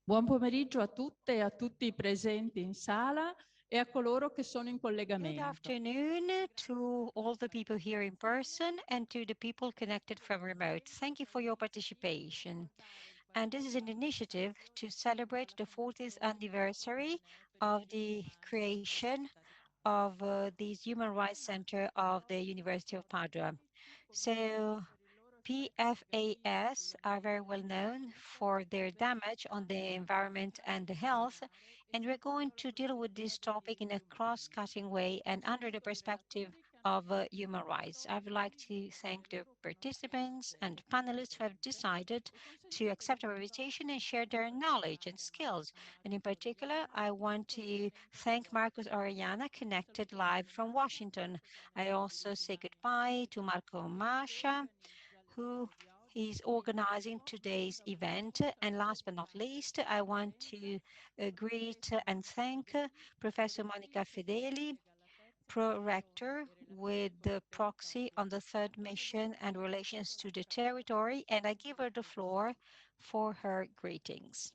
Buon pomeriggio a tutte e a tutti i presenti in sala e a coloro che sono in Good collegamento. afternoon to all the people here in person and to the people connected from remote. Thank you for your participation. And this is an initiative to celebrate the 40th anniversary of the creation of this Human Rights Center of the University of Padua. So PFAS are very well known for their damage on the environment and the health, and we're going to deal with this topic in a cross-cutting way and under the perspective of human rights. I would like to thank the participants and panelists who have decided to accept our invitation and share their knowledge and skills. And in particular, I want to thank Marcos Orellana, connected live from Washington. I also say goodbye to Marco Masha, who is organizing today's event. And last but not least, I want to greet and thank Professor Monica Fedeli, Pro-Rector with the proxy on the third mission and relations to the territory, and I give her the floor for her greetings.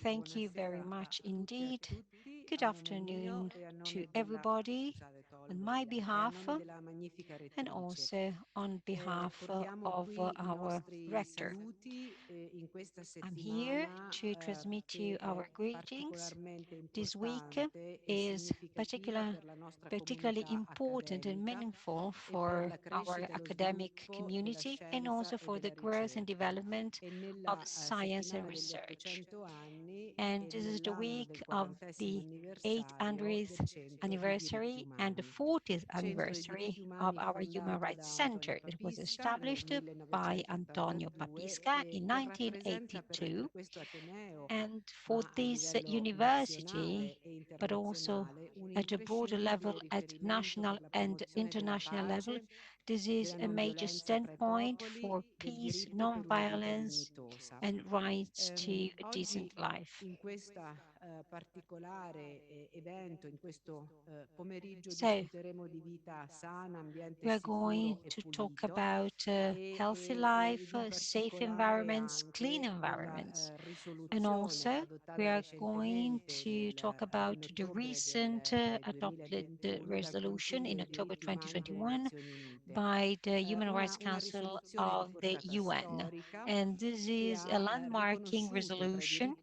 Thank you very much indeed. Good afternoon to everybody on my behalf and also on behalf of our rector. I'm here to transmit you our greetings. This week is particularly important and meaningful for our academic community and also for the growth and development of science and research. And this is the week of the 800th anniversary and the 40th anniversary of our Human Rights Center. It was established by Antonio Papisca in 1982. And for this university, but also at a broader level, at national and international level, this is a major standpoint for peace, non-violence, and rights to a decent life. So, we are going to talk about healthy life, safe environments, clean environments. And also, we are going to talk about the recent adopted resolution in October 2021 by the Human Rights Council of the UN. And this is a landmarking resolution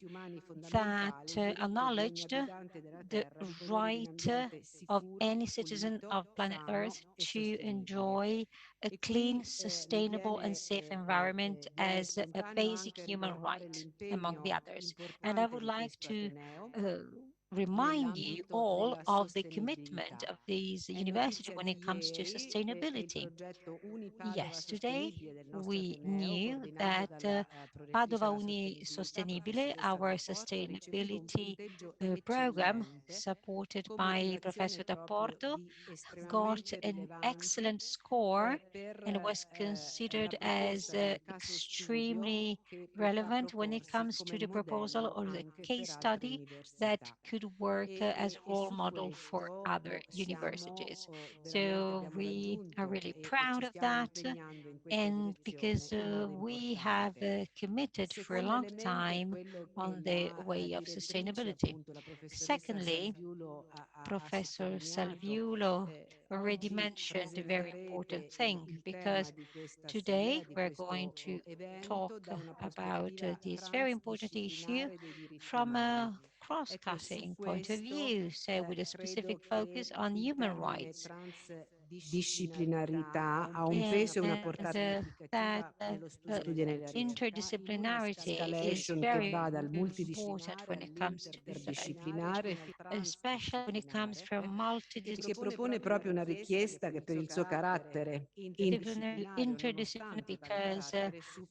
that acknowledged the right of any citizen of planet Earth to enjoy a clean, sustainable, and safe environment as a basic human right, among the others. And I would like to remind you all of the commitment of this university when it comes to sustainability. Yesterday, we knew that Padova Uni Sostenibile, our sustainability program, supported by Professor D'Apporto, got an excellent score and was considered as extremely relevant when it comes to the proposal or the case study that could work as a role model for other universities. So we are really proud of that, and because we have committed for a long time on the way of sustainability. Secondly, Professor Salviulo already mentioned a very important thing, because today we're going to talk about this very important issue from a cross-cutting point of view, so with a specific focus on human rights. Disciplinarità ha un peso e una portata That significativa nello studio delle ricerche. interdisciplinarity is Escalation che very va dal important when it comes to research, multidisciplinare especially when it comes from e che propone proprio una richiesta che per il suo carattere interdisciplinary, because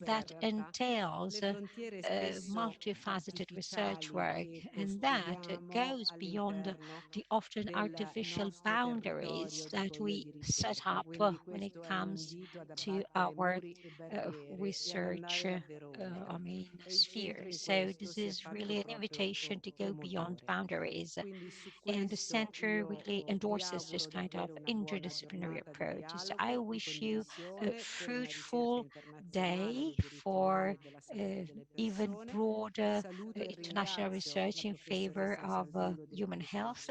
that entails multifaceted research work, and that goes beyond the often artificial boundaries that we set up when it comes to our research, I mean, sphere. So this is really an invitation to go beyond boundaries. And the center really endorses this kind of interdisciplinary approach. So I wish you a fruitful day for even broader international research in favor of human health.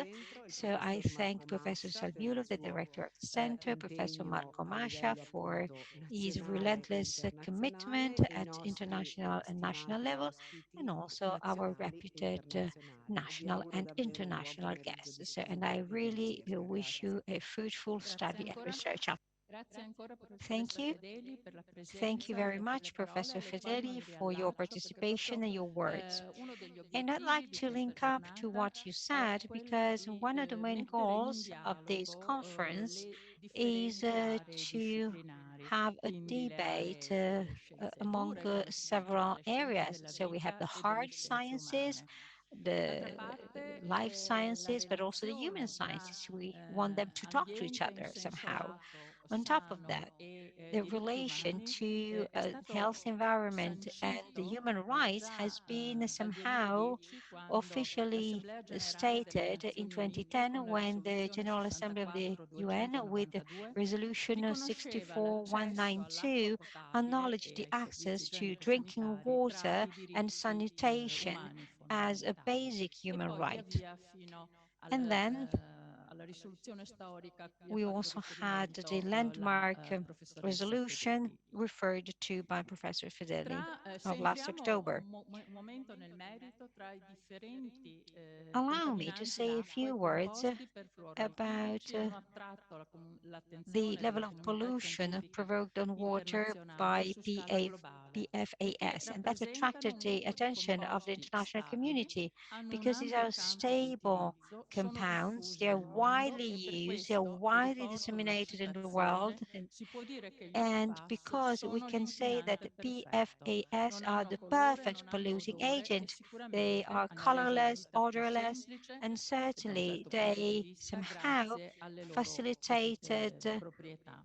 So I thank Professor Salviolo, the director of the center, Professor Marco Mascia for his relentless commitment at international and national level, and also our reputed national and international guests. So, and I really wish you a fruitful study and research. Grazie ancora Thank professoressa you. Fedeli per la Thank you presenza very e per much, le parole Professor alle quali Fedeli, mi for your riallaccio, perché participation proprio and your words. uno degli And I'd obiettivi like di to questa link up to giornata what you è said, quello because di one of the main mettere in goals of this dialogo conference le is differenti aree to disciplinari, have a quindi le debate aree delle scienze among dure, come si dice, several delle scienze areas. della So we have vita the e delle hard scienze sciences, umane. D'altra the parte, life la sciences, but also the human relazione tra sciences. We want them to talk to each ambiente in other senso somehow. lato, On top of sano that, e the diritti relation umani to è health stato environment and the sancito human rights già has been dal somehow 2010, quando officially l'Assemblea Generale delle stated in Nazioni Unite, 2010 con la when the risoluzione General Assembly of the UN, with 64-292, Resolution riconosceva l'accesso all'acqua 64192, potabile acknowledged e the ai servizi access to drinking igienico-sanitari tra water i and diritti sanitation umani as a fondamentali. basic E human poi via right. via fino And then alla risoluzione storica a cui ha we fatto also had the riferimento landmark la professoressa resolution Fedeli. referred to by Professor Fedeli Se of last entriamo October. un momento nel merito, tra i differenti Allow me to contaminanti say a d'acqua few e words composti about perfluoroalchilici hanno attratto the l'attenzione level della of comunità pollution scientifica provoked on water internazionale by su scala globale, perché PFAS. And that rappresentano attracted un the gruppo di attention of the composti international stabili, community hanno un because these ampio are campo di stable utilizzo, sono compounds. diffusi They are nel mondo widely e per used, they are questo il widely riporto o la disseminated in the world. citazione si può dire che gli And PFAS because we sono can say that l'inquinante the perfetto. PFAS Non are hanno the colore, perfect non hanno polluting odore e agent, they sicuramente are hanno reso la colorless, vita più odorless, semplice and da un certainly certo punto di they vista somehow grazie alle loro facilitated proprietà.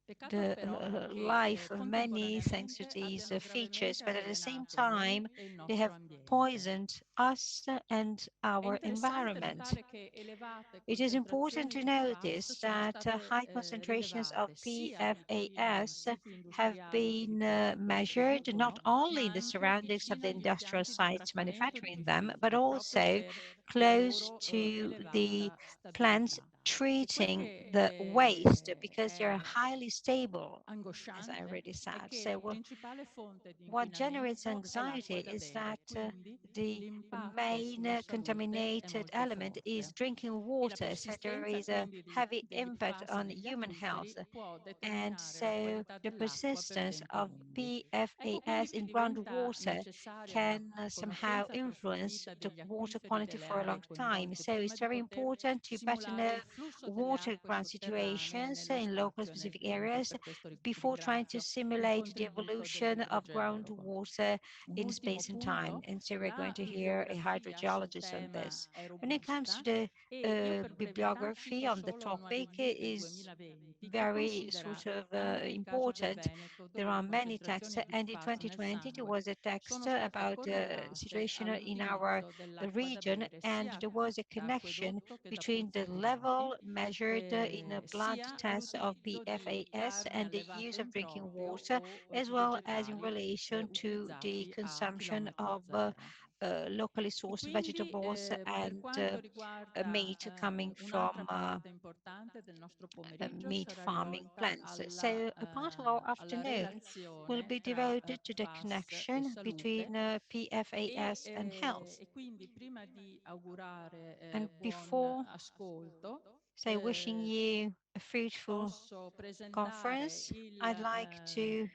Peccato the però che life of many thanks to contemporaneamente these abbiano features, gravemente but at the same avvelenato noi time, e il they nostro have ambiente. poisoned us and È our interessante environment. notare che elevate It is important concentrazioni to di PFAS notice sono that state high concentrations of rilevate sia in PFAS siti have industriali in cui been questi si measured not producono, only ma in the anche surroundings of the vicino agli industrial impianti di sites trattamento di manufacturing them, but rifiuti, proprio also per la close loro to the elevata plants stabilità. E quel treating che the waste because they are è highly stable, as I angosciante already è said. che la So principale fonte di what generates inquinamento è l'acqua anxiety da is bere, that quindi the l'impatto main sulla salute è contaminated molto element is forte drinking e la water. So there persistenza is a quindi heavy degli impact PFAS on negli human acquiferi health. può And determinare la so qualità the dell'acqua per persistence tempi of lunghi. Ecco quindi PFAS che in diventa groundwater necessaria una can somehow conoscenza influence approfondita the degli water acquiferi quality delle for a long aree time. coinvolte So it's prima di very poter important to better simulare know il flusso delle water acque ground sotterranee situations nello in local spazio e nel specific tempo e areas per questo before trying to ringrazio il simulate the contributo evolution of dell'idrogeologo. groundwater Un in ultimo space and time. punto, And so we're going la to hear a bibliografia sul hydrogeologist on tema this. è When it comes to robusta the e io per brevità bibliography cito on the solo un topic addendum del is 2020 che very considera sort of anche il caso del important. Veneto, There dove are le many texts, concentrazioni di and in PFAS nel 2020 there sangue was a text sono state about the correlate situation in our all'utilizzo dell'acqua da region, bere and sia there was a da connection acquedotto che da between the pozzi privati, level measured in a blood sia test of l'utilizzo di PFAS carni and the allevate use of in drinking proprio water, o as di well as in vegetali relation to the utilizzati a consumption chilometro of zero. locally E sourced quindi vegetables per and quanto meat riguarda coming un'altra from parte importante del nostro pomeriggio meat sarà farming rivolta plants. So a part of our alla afternoon will relazione be tra devoted to the PFAS e connection between salute PFAS and health. e quindi prima di augurare And buon before, ascolto, say, wishing you a fruitful posso presentare conference, I'd like to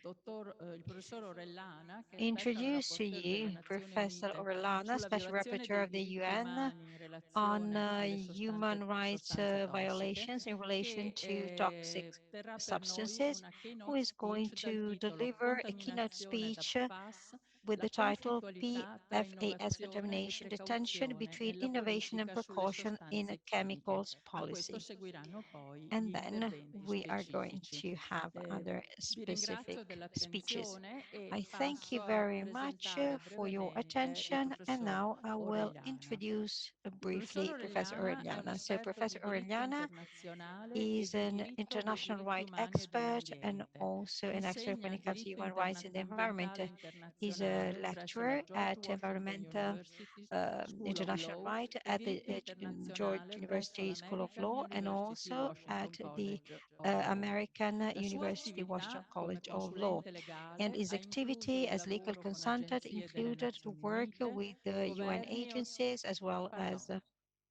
il professor Orellana, che è Special introduce to Rapporteur delle you Nazioni Professor Unite Orellana, sulla Special violazione Rapporteur dei of the diritti UN umani in on relazione alle human rights sostanze tossiche, violations in relation che to toxic terrà per noi substances, una who keynote is going speech dal to titolo deliver a keynote Contaminazione da speech PFAS with la the title conflittualità tra PFAS innovazione e determination, the tension precauzione between nella innovation and politica sulle precaution in sostanze chimiche. chemicals A questo policy. seguiranno poi And gli then interventi we are going specifici. to have other Vi specific ringrazio speeches. dell'attenzione e I thank you passo a very much presentare for your brevemente il attention, and professor now I will Orellana. introduce Il professor briefly Professor Orellana è un Orellana. So esperto Professor di diritto Orellana internazionale e is di an diritto dei international diritti right umani e expert and dell'ambiente. also an expert when Insegna it comes to diritto human rights and the environment. ambientale He's a internazionale presso la lecturer George at Washington environmental University School of international Law right e at the diritto George internazionale presso University School of l'American Law, and University also at Washington the College of Law. American La sua University Washington attività come College of Law. consulente And legale his ha incluso activity il as legal lavoro con consultant agenzie delle included the Nazioni work Unite, with the UN governi o... agencies as well as Pardon,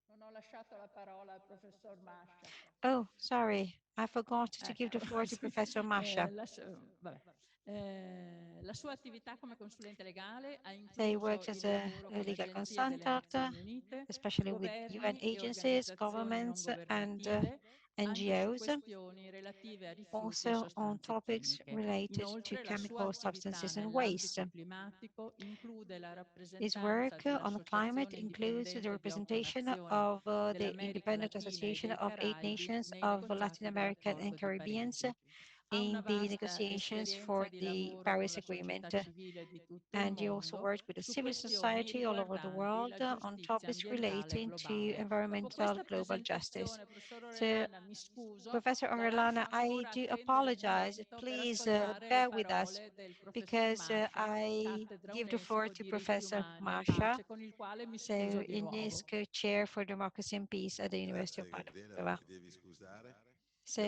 non ho lasciato la parola al professor Mascia. oh, sorry, I forgot to give the Ecco, floor to sì, Professor Masha. vabbè. La sua attività come consulente legale ha So he incluso works as il lavoro a con legal agenzie delle consultant, Nazioni Unite, especially with UN governi e agencies, organizzazioni non governments, and governative, anche su NGOs, questioni relative a rifiuti e also on sostanze topics chimiche. related to Inoltre, la sua chemical attività substances and waste. nell'ambito climatico include la His rappresentanza work on climate dell'Associazione includes the Indipendente di Otto representation Nazioni of the dell'America Independent Latina e Association dei of 8 Caraibi nations nei of Latin negoziati American and dell'Accordo di Caribbean Parigi. Ha una in the vasta negotiations esperienza for di the lavoro con Paris la società Agreement. civile di tutto il And he also mondo worked with the su civil questioni society all over the riguardanti world la on giustizia topics ambientale relating to globale. Dopo environmental questa global justice. presentazione, professor So, Orellana, mi scuso, Professor la lascio Orellana, I ancora do attendere un apologize. momento per Please ascoltare le bear with us parole del professor because Mascia, I cattedra give the floor UNESCO to diritti Professor umani e Masha. pace, con il quale mi So, scuso di in his nuovo. co-chair for democracy and peace at the University of Grazie Gabriela, Padova. non ti devi scusare. So,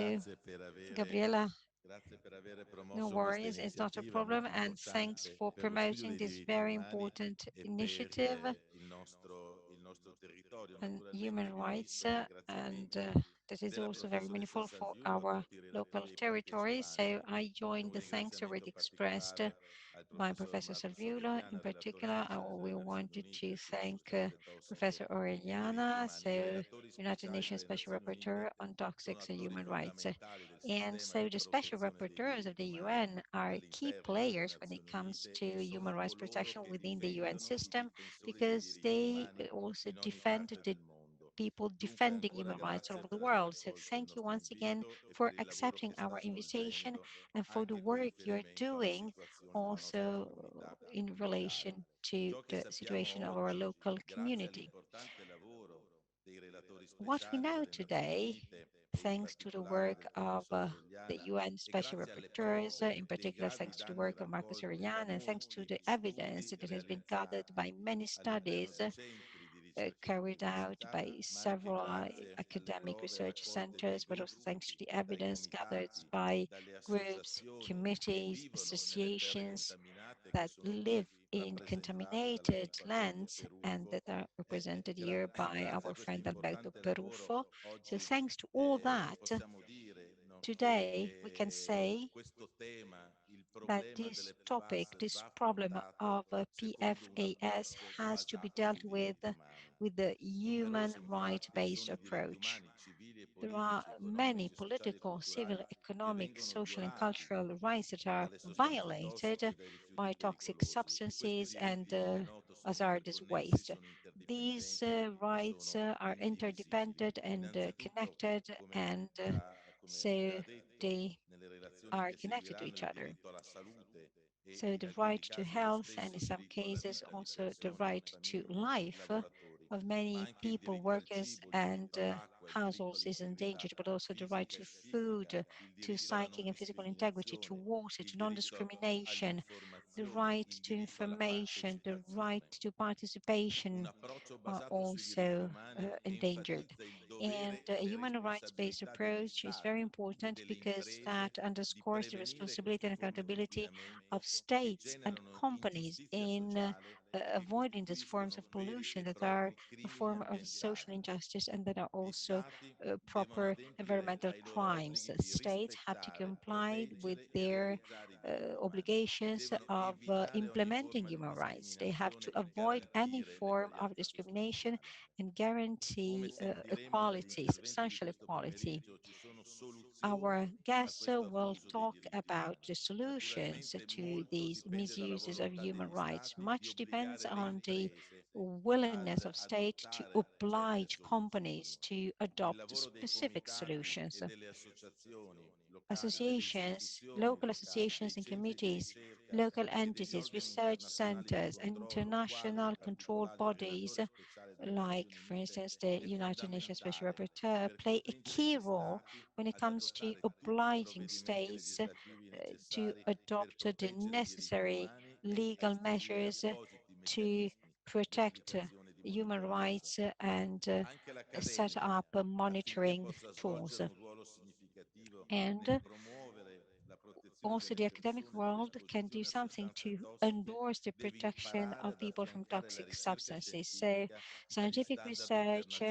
Gabriela, Grazie per avere no promosso questa worries, it's not a iniziativa problem. molto And thanks importante for per lo studio promoting dei this diritti very umani important e per initiative il nostro territorio. and Naturalmente human vi do i rights, and ringraziamenti that is della also very professoressa meaningful for Salviulo a our tutti i local relatori territory. So partecipanti I e join un the thanks ringraziamento already expressed particolare al by professor Professor Marcus Salviulo. In Orellana del particular, Provincia we delle Nazioni wanted to Unite sullo thank sostanze tossiche Professor e diritti Orellana, umani. I so relatori United speciali Nations delle Special Nazioni Unite Rapporteur on sono Toxics and attori Human Rights. fondamentali del And sistema di so the special protezione dei rapporteurs of diritti the umani UN are key all'interno delle players when it Nazioni comes Unite to e sono human rights coloro protection che within the UN difendono i system, difensori dei because diritti they umani also in ogni defend parte the del mondo. people Dunque defending ancora human rights all grazie over the per aver world. So accolto il thank you nostro once again invito e per for il lavoro accepting che sta our invitation svolgendo and for the anche con work you're riferimento alla doing situazione della nostra also comunità in locale. relation to Ciò che the sappiamo situation of our oggi, local grazie community. all'importante lavoro dei relatori What we speciali know delle Nazioni today, Unite e in thanks to the particolare work del of professor the Orellana UN e Special grazie alle Rapporteurs, prove in dei particular gravi thanks to the danni work of Marcus raccolti da Aurelian, and thanks to molti the evidence studi that has been gathered by realizzati many all'interno studies dei centri di ricerca e di carried out università, by ma anche several grazie alle academic prove research raccolte dai centers, but also thanks to gruppi, the dai evidence gathered comitati, by dalle groups, associazioni che committees, vivono nelle terre associations contaminate che that sono live qui in rappresentate contaminated dall'Osservatorio lands and Perufo. that are represented here by Grazie a our questo friend Alberto importante Perufo. lavoro So oggi thanks to all that, possiamo dire, no, today we can che say questo tema, il that problema this delle topic, PFAS, this va problem of affrontato secondo un PFAS approccio has to be basato dealt sui diritti umani. with the human Numerosi infatti right-based sono i diritti approach. umani, civili e There are politici, many economici, sociali e political, civil, culturali che economic, vengono social, and violati cultural rights that are dalle sostanze violated tossiche e dai rifiuti by toxic pericolosi e questi substances and diritti, come è noto, sono hazardous interconnessi, waste. sono These interdipendenti e rights sono are indivisibili. interdependent and Innanzitutto, connected, and come so già detto, they nelle relazioni are che connected to seguiranno each il other. diritto alla salute e So in the alcuni right to casi lo health, and in stesso some diritto alla cases vita di also the persone, right to famiglie e life lavoratori, of ma many anche il people, diritto al workers, cibo, il and diritto all'acqua, il diritto households is all'integrità endangered, but also the right fisica to e psichica, food, il to diritto alla non psychic and physical integrity, to discriminazione, water, il to diritto non-discrimination, the all'informazione, right il to diritto alla information, the right partecipazione. to Un participation approccio are basato sui diritti also umani endangered. enfatizza il And dovere e a le human rights-based responsabilità degli approach is very stati e important delle because imprese that di underscores the prevenire queste responsibility and forme di accountability of inquinamento che states and generano companies ingiustizia in sociale e che avoiding these forms costituiscono of veri pollution e that are propri a crimini form of social ambientali. injustice and that are Gli also stati devono proper adempiere environmental ai loro crimes. obblighi di States have to rispettare, comply with proteggere e their realizzare i diritti umani e obligations devono of evitare ogni implementing forma di human rights. They have to discriminazione e avoid any garantire form of l'eguaglianza discrimination sostanziale. and Come guarantee sentiremo equality, dall'intervento di substantial questo equality. pomeriggio, ci sono our guests will talk about the solutions to these misuses of human rights. Much depends on the willingness of state to oblige companies to adopt specific solutions. Associations, local associations and committees, local entities, research centers, and international control bodies like, for instance, the United Nations Special Rapporteur, play a key role when it comes to obliging states to adopt the necessary legal measures to protect human rights and set up monitoring tools. And also the academic world can do something to endorse the protection of people from toxic substances. So scientific research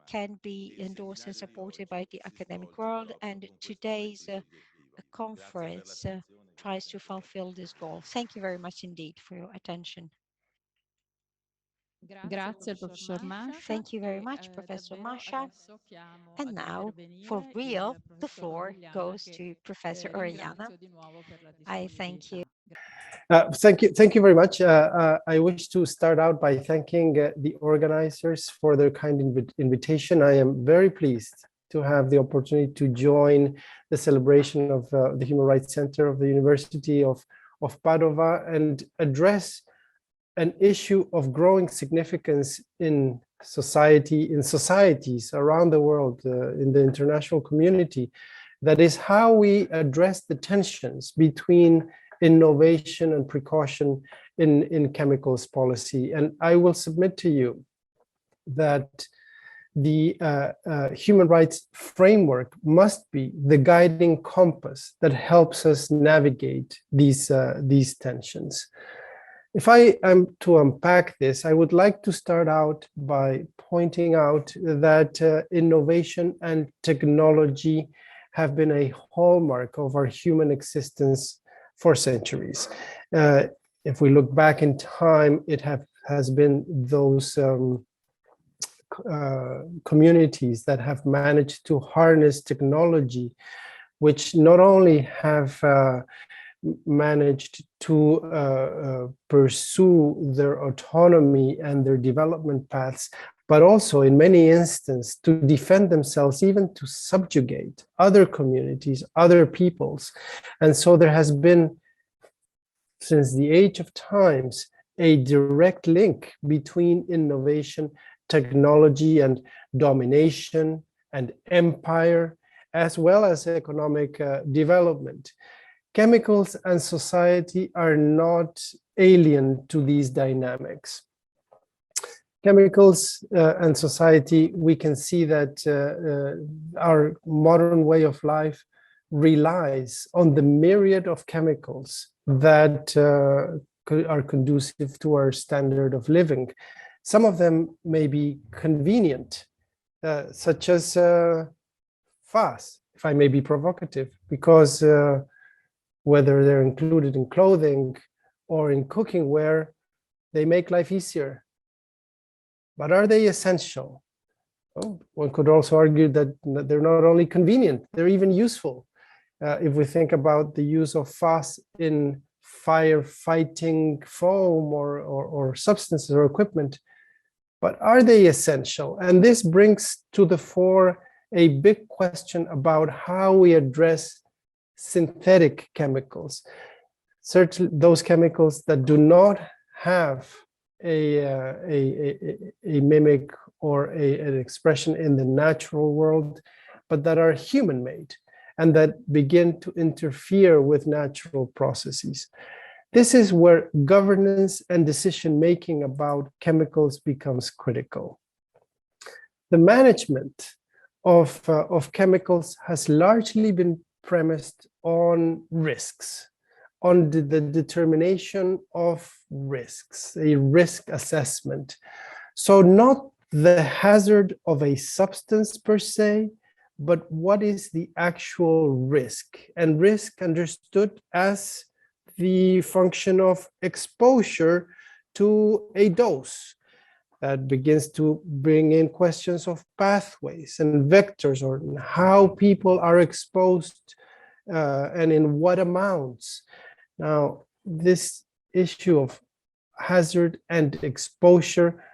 can be endorsed and supported by the academic world, and today's conference tries to fulfill this goal. Thank you very much indeed for your attention. Grazie al professor Masha. Thank you very much, Professor Masha. And now, for real, the floor goes to Professor Orellana. I thank you. Thank you very much. I wish to start out by thanking the organizers for their kind invitation. I am very pleased to have the opportunity to join the celebration of the Human Rights Center of the University of Padova and address an issue of growing significance in societies around the world, in the international community. That is how we address the tensions between innovation and precaution in chemicals policy. And I will submit to you that the human rights framework must be the guiding compass that helps us navigate these tensions. If I am to unpack this, I would like to start out by pointing out that innovation and technology have been a hallmark of our human existence for centuries. If we look back in time, it has been those communities that have managed to harness technology, which not only have managed to pursue their autonomy and their development paths, but also in many instances to defend themselves, even to subjugate other communities, other peoples. And so there has been, since the age of times, a direct link between innovation, technology, and domination and empire, as well as economic development. Chemicals and society are not alien to these dynamics. Chemicals and society, we can see that our modern way of life relies on the myriad of chemicals that are conducive to our standard of living. Some of them may be convenient, such as Pfas, if I may be provocative, because whether they're included in clothing or in cooking ware, they make life easier. But are they essential? Well, one could also argue that they're not only convenient, they're even useful. If we think about the use of Pfas in firefighting foam or substances or equipment, but are they essential? And this brings to the fore a big question about how we address synthetic chemicals, certainly those chemicals that do not have a mimic or an expression in the natural world, but that are human-made and that begin to interfere with natural processes. This is where governance and decision-making about chemicals becomes critical. The management of chemicals has largely been premised on risks, on the determination of risks, a risk assessment. So not the hazard of a substance per se, but what is the actual risk? And risk understood as the function of exposure to a dose. that begins to bring in questions of pathways and vectors, or how people are exposed and in what amounts. Now, this issue of hazard and exposure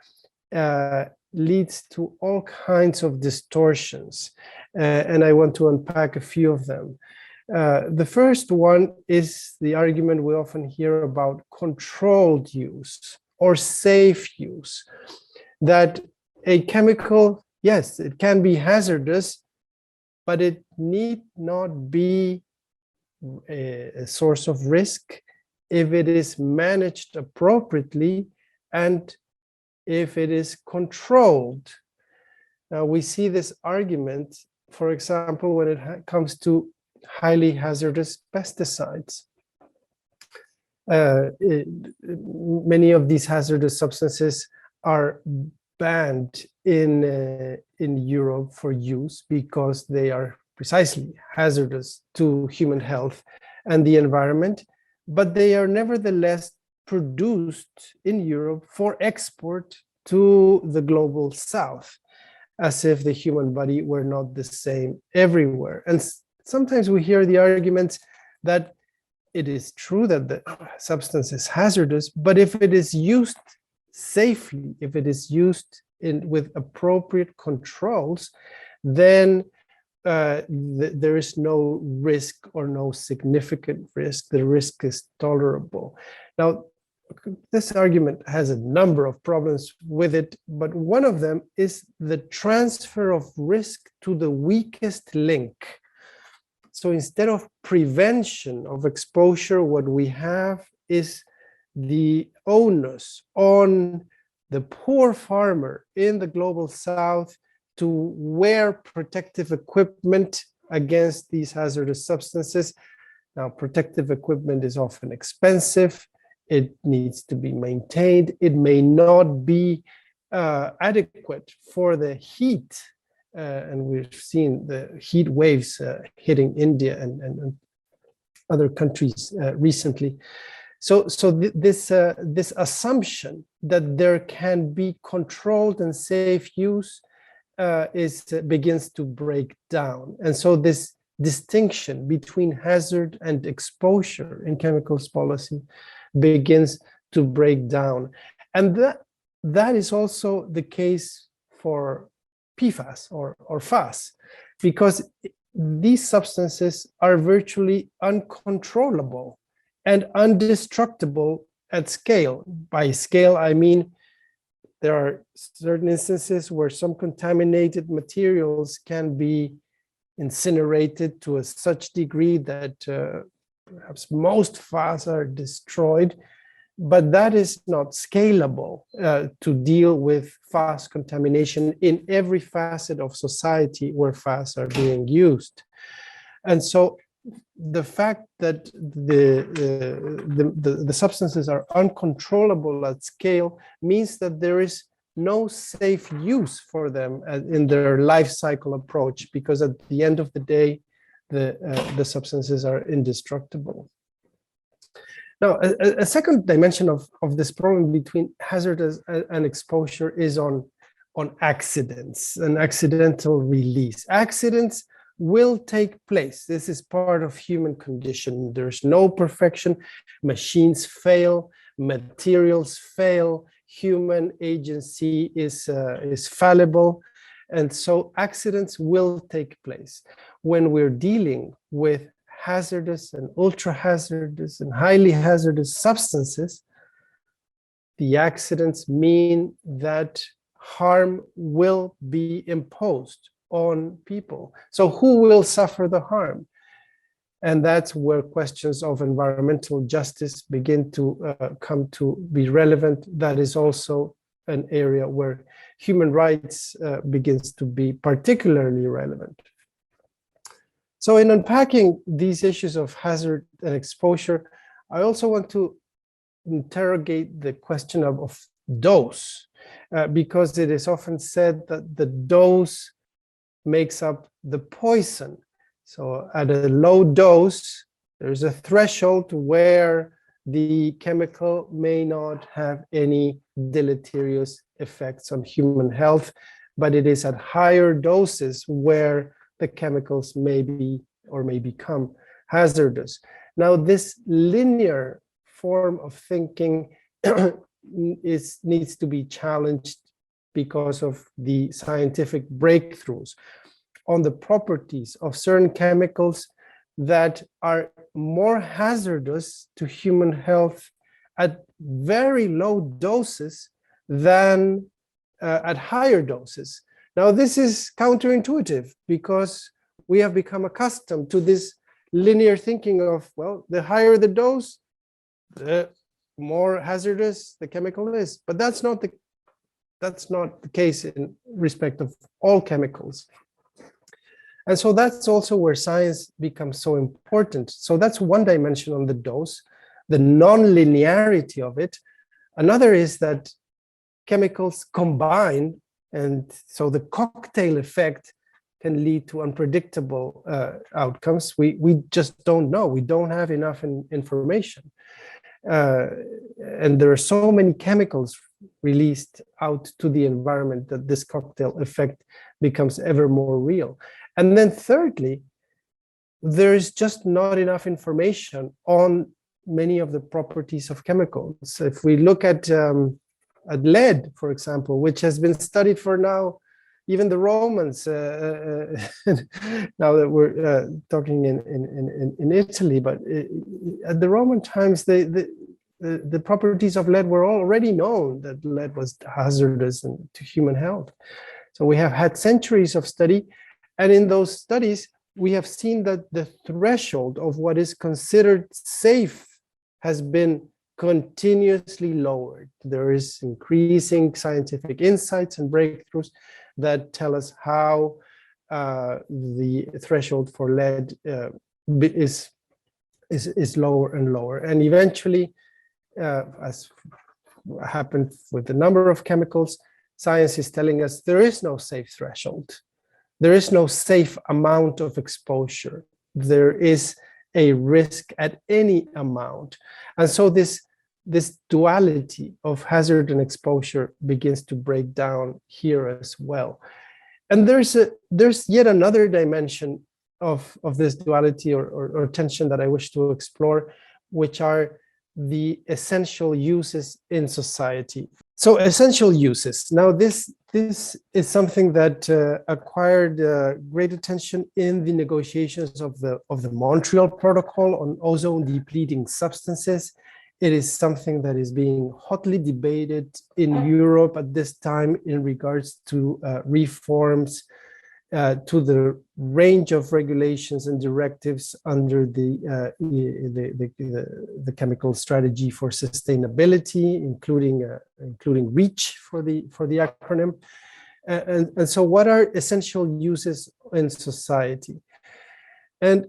leads to all kinds of distortions, and I want to unpack a few of them. The first one is the argument we often hear about controlled use or safe use, that a chemical, yes, it can be hazardous, but it need not be a source of risk if it is managed appropriately and if it is controlled. Now, we see this argument, for example, when it comes to highly hazardous pesticides. Many of these hazardous substances are banned in Europe for use because they are precisely hazardous to human health and the environment, but they are nevertheless produced in Europe for export to the global south, as if the human body were not the same everywhere. And sometimes we hear the arguments that it is true that the substance is hazardous, but if it is used safely, if it is used with appropriate controls, then there is no risk or no significant risk. The risk is tolerable. Now, this argument has a number of problems with it, but one of them is the transfer of risk to the weakest link. So instead of prevention of exposure, what we have is the onus on the poor farmer in the global south to wear protective equipment against these hazardous substances. Now, protective equipment is often expensive. It needs to be maintained. It may not be adequate for the heat. And we've seen the heat waves hitting India and other countries recently. So this assumption that there can be controlled and safe use begins to break down. And so this distinction between hazard and exposure in chemicals policy begins to break down. And that is also the case for PFAS or Pfas, because these substances are virtually uncontrollable and indestructible at scale. By scale, I mean there are certain instances where some contaminated materials can be incinerated to such degree that perhaps most Pfas are destroyed, but that is not scalable to deal with Pfas contamination in every facet of society where Pfas are being used. And so the fact that the substances are uncontrollable at scale means that there is no safe use for them in their life cycle approach, because at the end of the day, the substances are indestructible. Now, a second dimension of this problem between hazard and exposure is on accidents and accidental release. Accidents will take place. This is part of human condition. There's no perfection. Machines fail, materials fail, human agency is fallible. And so accidents will take place. When we're dealing with hazardous and ultra hazardous and highly hazardous substances, the accidents mean that harm will be imposed on people. So who will suffer the harm? And that's where questions of environmental justice begin to come to be relevant. That is also an area where human rights begins to be particularly relevant. So in unpacking these issues of hazard and exposure, I also want to interrogate the question of dose, because it is often said that the dose makes up the poison. So at a low dose, there's a threshold where the chemical may not have any deleterious effects on human health, but it is at higher doses where the chemicals may be or may become hazardous. Now, this linear form of thinking needs to be challenged because of the scientific breakthroughs on the properties of certain chemicals that are more hazardous to human health at very low doses than at higher doses. Now, this is counterintuitive because we have become accustomed to this linear thinking of, well, the higher the dose, the more hazardous the chemical is. But that's not the case in respect of all chemicals. And so that's also where science becomes so important. So that's one dimension on the dose, the non-linearity of it. Another is that chemicals combine, and so the cocktail effect can lead to unpredictable outcomes. We just don't know. We don't have enough information. And there are so many chemicals released out to the environment that this cocktail effect becomes ever more real. And then thirdly, there is just not enough information on many of the properties of chemicals. So if we look at lead, for example, which has been studied for now, even the Romans, now that we're talking in Italy, but at the Roman times, the properties of lead were already known, that lead was hazardous to human health. So we have had centuries of study, and in those studies, we have seen that the threshold of what is considered safe has been continuously lowered. There is increasing scientific insights and breakthroughs that tell us how the threshold for lead is lower and lower. And eventually, as happened with a number of chemicals, science is telling us there is no safe threshold. There is no safe amount of exposure. There is a risk at any amount. And so this duality of hazard and exposure begins to break down here as well. And there's yet another dimension of this duality or tension that I wish to explore, which are the essential uses in society. So essential uses. Now this is something that acquired great attention in the negotiations of the Montreal Protocol on ozone depleting substances. It is something that is being hotly debated in Europe at this time in regards to reforms to the range of regulations and directives under the chemical strategy for sustainability, including REACH for the acronym. And so, what are essential uses in society? And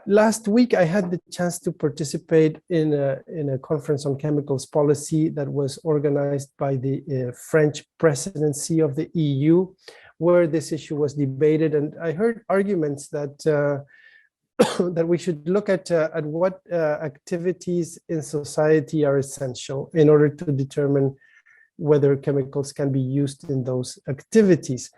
last week, I had the chance to participate in a conference on chemicals policy that was organized by the French presidency of the EU, where this issue was debated. And I heard arguments that that we should look at what activities in society are essential in order to determine whether chemicals can be used in those activities.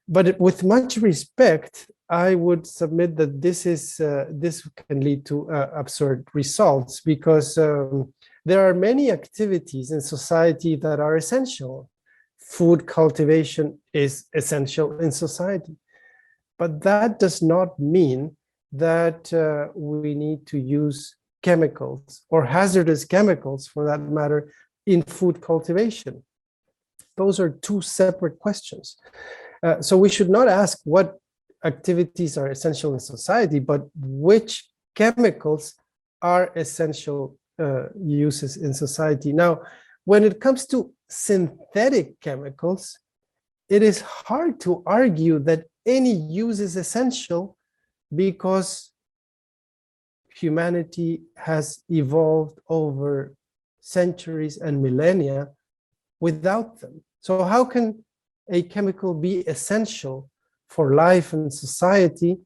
But with much respect, I would submit that this can lead to absurd results, because there are many activities in society that are essential. Food cultivation is essential in society, but that does not mean that we need to use chemicals or hazardous chemicals, for that matter, in food cultivation. Those are two separate questions. So we should not ask what activities are essential in society, but which chemicals are essential uses in society. Now, when it comes to synthetic chemicals, it is hard to argue that any use is essential, because humanity has evolved over centuries and millennia without them. So how can a chemical be essential for life and society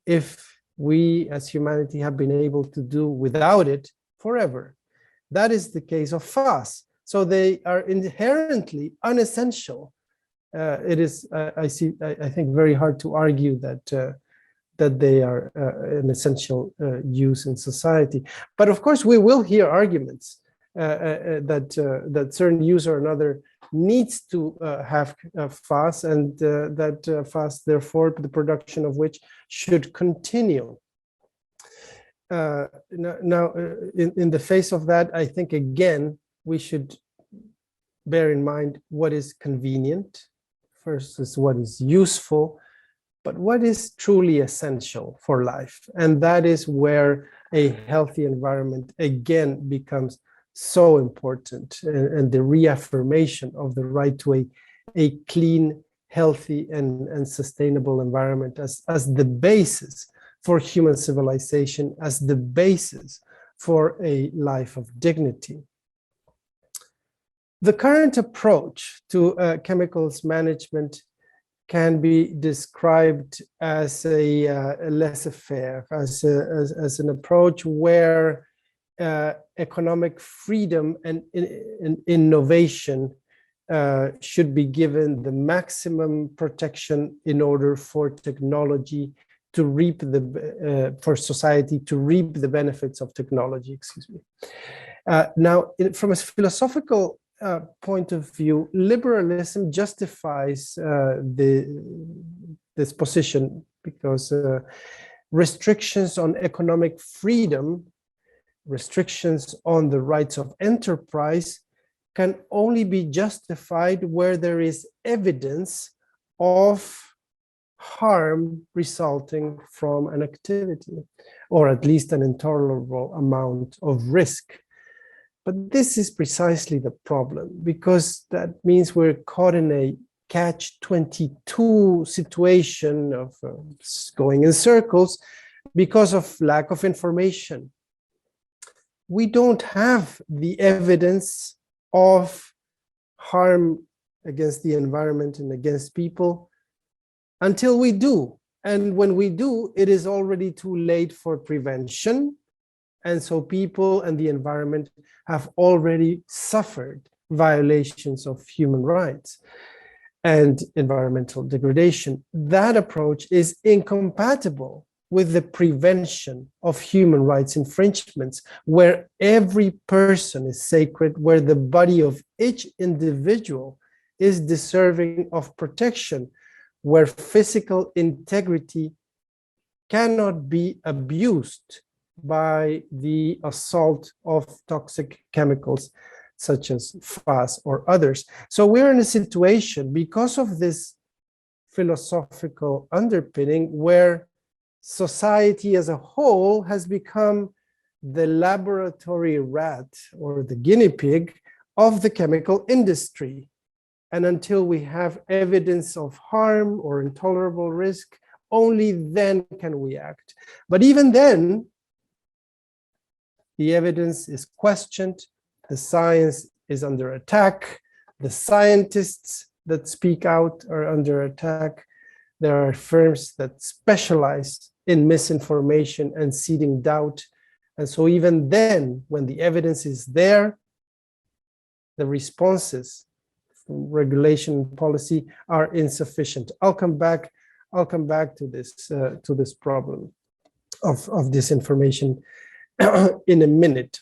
if we as humanity have been able to do without it forever? That is the case of Pfas. So they are inherently unessential. It is, I think, very hard to argue that they are an essential use in society. But of course, we will hear arguments that certain use or another needs to have Pfas, and that Pfas, therefore, the production of which should continue. Now, in the face of that, I think, again, we should bear in mind what is convenient versus what is useful, but what is truly essential for life. And that is where a healthy environment, again, becomes so important, and the reaffirmation of the right to a clean, healthy, and sustainable environment as the basis for human civilization, as the basis for a life of dignity. The current approach to chemicals management can be described as a laissez-faire, as an approach where economic freedom and innovation should be given the maximum protection in order for technology to reap for society to reap the benefits of technology, excuse me. Now, from a philosophical point of view, liberalism justifies this position because restrictions on economic freedom, restrictions on the rights of enterprise can only be justified where there is evidence of harm resulting from an activity, or at least an intolerable amount of risk. But this is precisely the problem, because that means we're caught in a catch-22 situation of going in circles because of lack of information. We don't have the evidence of harm against the environment and against people until we do. And when we do, it is already too late for prevention. And so people and the environment have already suffered violations of human rights and environmental degradation. That approach is incompatible with the prevention of human rights infringements, where every person is sacred, where the body of each individual is deserving of protection, where physical integrity cannot be abused by the assault of toxic chemicals such as Pfas or others. So we're in a situation, because of this philosophical underpinning, where society as a whole has become the laboratory rat or the guinea pig of the chemical industry. And until we have evidence of harm or intolerable risk, only then can we act. But even then, the evidence is questioned, the science is under attack, the scientists that speak out are under attack. There are firms that specialize in misinformation and seeding doubt. And so even then, when the evidence is there, the responses from regulation and policy are insufficient. I'll come back to this problem of disinformation in a minute.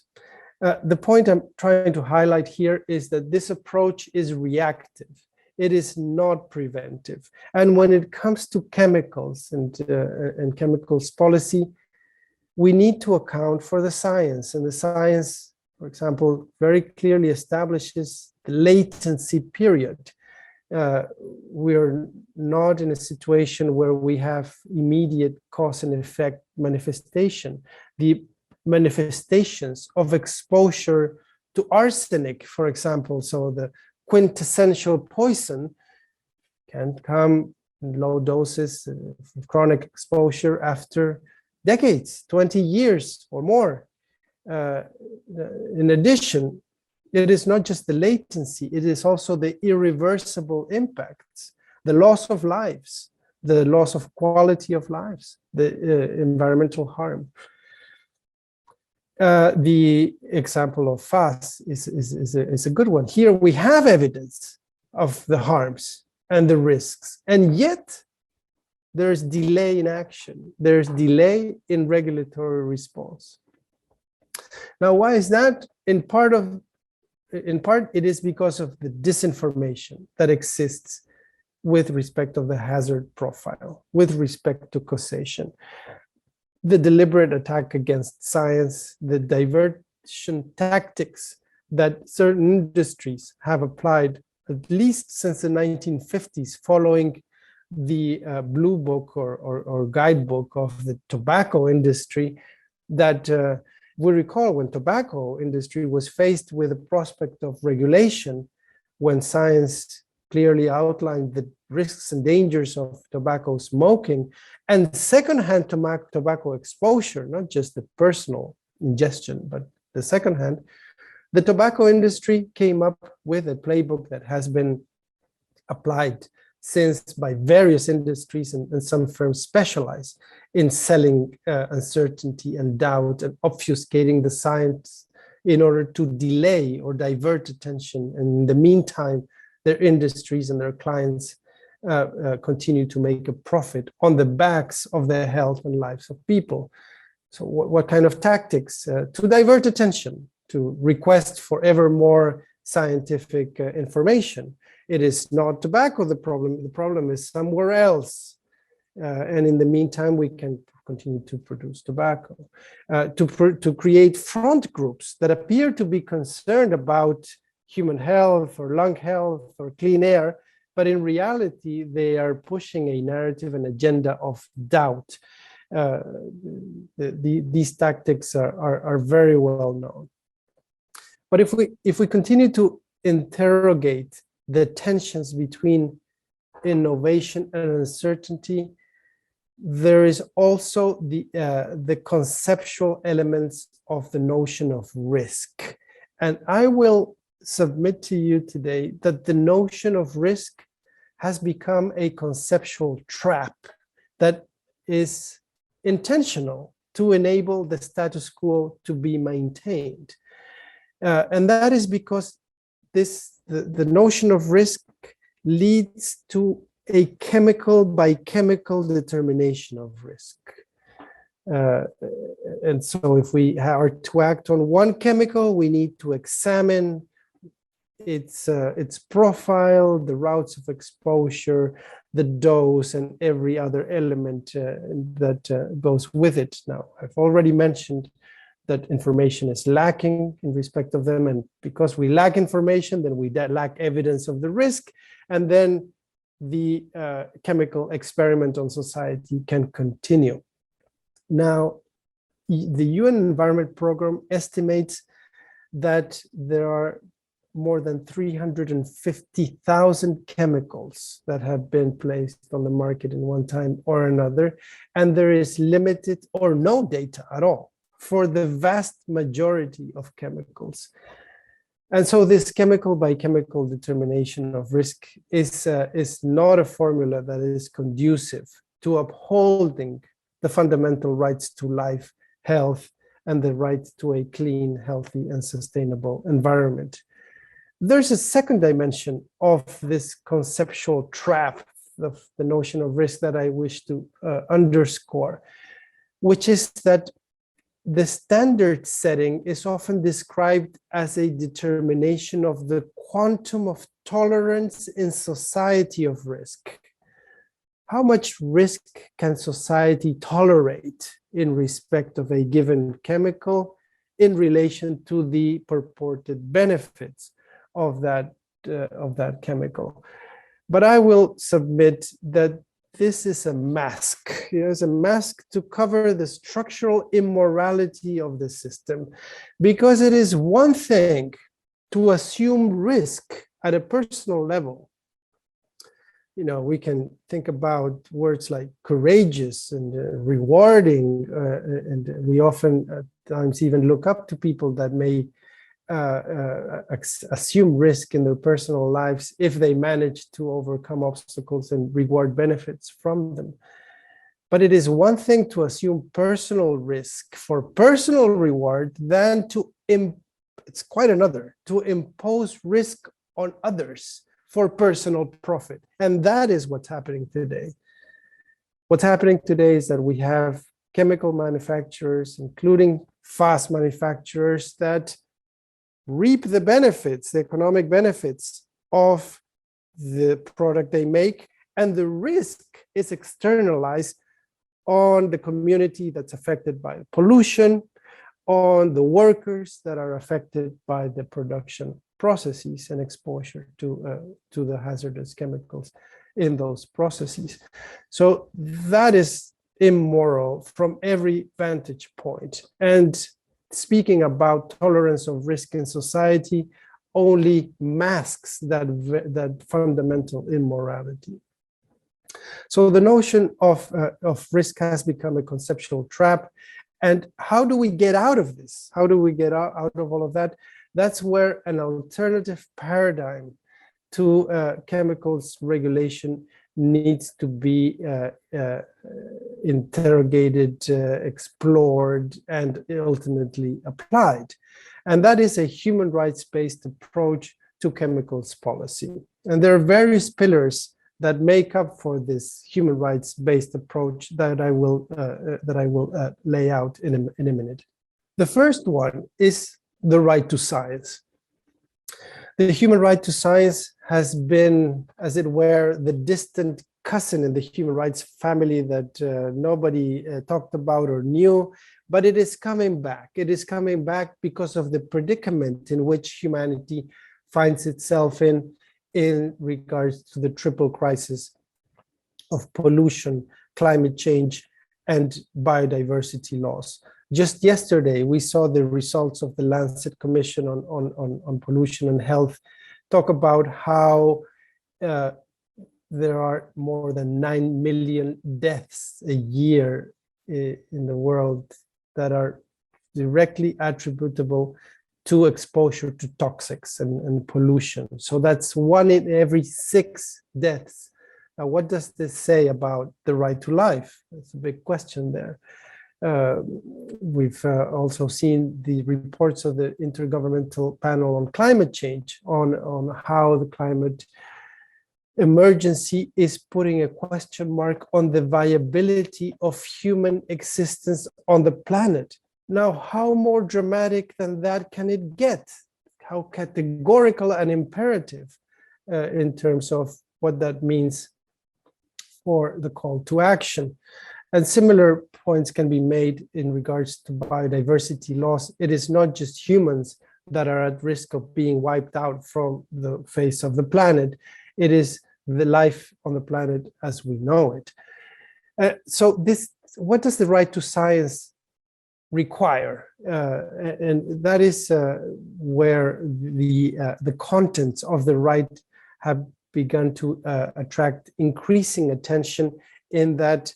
The point I'm trying to highlight here is that this approach is reactive. It is not preventive. And when it comes to chemicals and chemicals policy, we need to account for the science. And the science, for example, very clearly establishes the latency period. We're not in a situation where we have immediate cause and effect manifestation. The manifestations of exposure to arsenic, for example, so the quintessential poison, can come in low doses of chronic exposure after decades, 20 years or more. In addition, it is not just the latency, it is also the irreversible impacts, the loss of lives, the loss of quality of lives, the environmental harm. The example of Pfas is a good one. Here we have evidence of the harms and the risks, and yet there's delay in action. There's delay in regulatory response. Now, why is that? In part, it is because of the disinformation that exists with respect of the hazard profile, with respect to causation, the deliberate attack against science, the diversion tactics that certain industries have applied, at least since the 1950s, following the blue book or guidebook of the tobacco industry, that we recall when tobacco industry was faced with the prospect of regulation, when science clearly outlined the risks and dangers of tobacco smoking and secondhand tobacco exposure, not just the personal ingestion, but the secondhand, the tobacco industry came up with a playbook that has been applied since by various industries, and some firms specialize in selling uncertainty and doubt and obfuscating the science in order to delay or divert attention. And in the meantime, their industries and their clients continue to make a profit on the backs of the health and lives of people. So what kind of tactics? To divert attention, to request for ever more scientific information. It is not tobacco the problem is somewhere else. And in the meantime, we can continue to produce tobacco. To create front groups that appear to be concerned about human health or lung health or clean air, but in reality, they are pushing a narrative and agenda of doubt. These tactics are very well known. But if we continue to interrogate the tensions between innovation and uncertainty, there is also the conceptual elements of the notion of risk. And I will submit to you today that the notion of risk has become a conceptual trap that is intentional to enable the status quo to be maintained. And that is because the notion of risk leads to a chemical by chemical determination of risk. And so if we are to act on one chemical, we need to examine its profile, the routes of exposure, the dose, and every other element that goes with it. Now, I've already mentioned that information is lacking in respect of them, and because we lack information, then we lack evidence of the risk, and then the chemical experiment on society can continue. Now, the UN Environment Program estimates that there are more than 350,000 chemicals that have been placed on the market in one time or another, and there is limited or no data at all for the vast majority of chemicals. And so this chemical by chemical determination of risk is not a formula that is conducive to upholding the fundamental rights to life, health, and the right to a clean, healthy, and sustainable environment. There's a second dimension of this conceptual trap of the notion of risk that I wish to underscore, which is that the standard setting is often described as a determination of the quantum of tolerance in society of risk. How much risk can society tolerate in respect of a given chemical in relation to the purported benefits of that chemical? But I will submit that this is a mask. It's a mask to cover the structural immorality of the system, because it is one thing to assume risk at a personal level. You know, we can think about words like courageous and rewarding, and we often at times even look up to people that may assume risk in their personal lives if they manage to overcome obstacles and reward benefits from them. But it is one thing to assume personal risk for personal reward than it's quite another to impose risk on others for personal profit. And that is what's happening today. What's happening today is that we have chemical manufacturers, including Pfas manufacturers, that reap the benefits, the economic benefits of the product they make, and the risk is externalized on the community that's affected by pollution, on the workers that are affected by the production processes and exposure to the hazardous chemicals in those processes. So that is immoral from every vantage point. And speaking about tolerance of risk in society only masks that fundamental immorality. So the notion of risk has become a conceptual trap. And how do we get out of this? How do we get out of all of that? That's where an alternative paradigm to chemicals regulation needs to be interrogated, explored, and ultimately applied. And that is a human rights-based approach to chemicals policy. And there are various pillars that make up for this human rights-based approach that I will lay out in a minute. The first one is the right to science. The human right to science has been, as it were, the distant cousin in the human rights family that nobody talked about or knew, but it is coming back. It is coming back because of the predicament in which humanity finds itself in regards to the triple crisis of pollution, climate change, and biodiversity loss. Just yesterday, we saw the results of the Lancet Commission on Pollution and Health talk about how there are more than 9 million deaths a year in the world that are directly attributable to exposure to toxics and pollution. So that's 1 in every 6 deaths. Now, what does this say about the right to life? That's a big question there. We've also seen the reports of the Intergovernmental Panel on Climate Change on how the climate emergency is putting a question mark on the viability of human existence on the planet. Now, how more dramatic than that can it get? How categorical and imperative in terms of what that means for the call to action. And similar points can be made in regards to biodiversity loss. It is not just humans that are at risk of being wiped out from the face of the planet. It is the life on the planet as we know it. So what does the right to science require? And that is where the contents of the right have begun to attract increasing attention, in that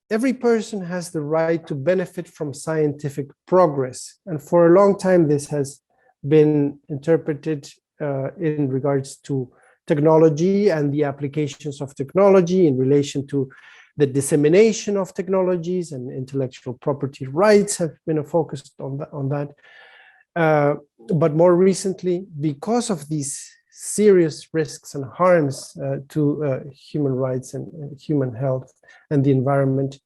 every person has the right to benefit from scientific progress. And for a long time, this has been interpreted in regards to technology and the applications of technology in relation to the dissemination of technologies, and intellectual property rights have been a focus on that. But more recently, because of these serious risks and harms to human rights and human health and the environment,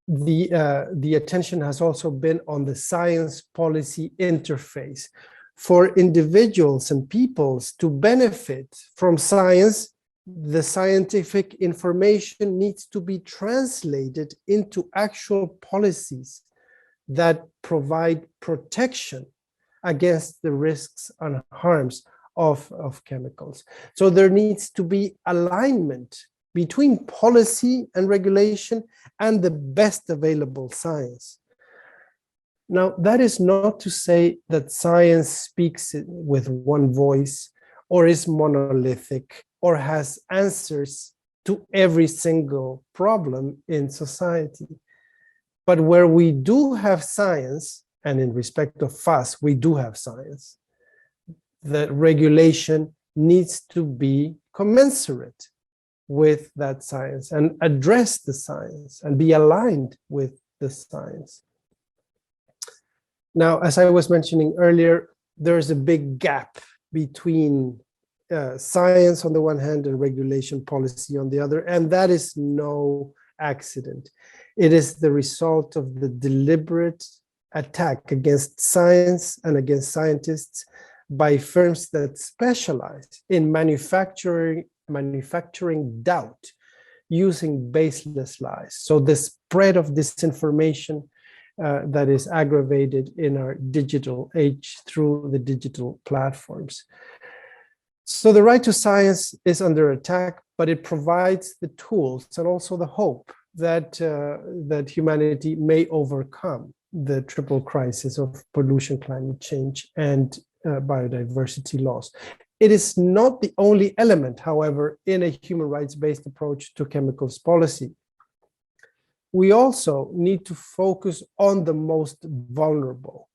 the attention has also been on the science policy interface. For individuals and peoples to benefit from science, the scientific information needs to be translated into actual policies that provide protection against the risks and harms of chemicals. So there needs to be alignment between policy and regulation and the best available science. Now, that is not to say that science speaks with one voice, or is monolithic, or has answers to every single problem in society. But where we do have science, and in respect of Pfas, we do have science, the regulation needs to be commensurate with that science and address the science and be aligned with the science. Now, as I was mentioning earlier, there's a big gap between science on the one hand and regulation policy on the other, and that is no accident. It is the result of the deliberate attack against science and against scientists by firms that specialize in manufacturing doubt using baseless lies. So the spread of disinformation that is aggravated in our digital age through the digital platforms. So the right to science is under attack, but it provides the tools and also the hope that, that humanity may overcome the triple crisis of pollution, climate change, and biodiversity loss. It is not the only element, however, in a human rights-based approach to chemicals policy. We also need to focus on the most vulnerable.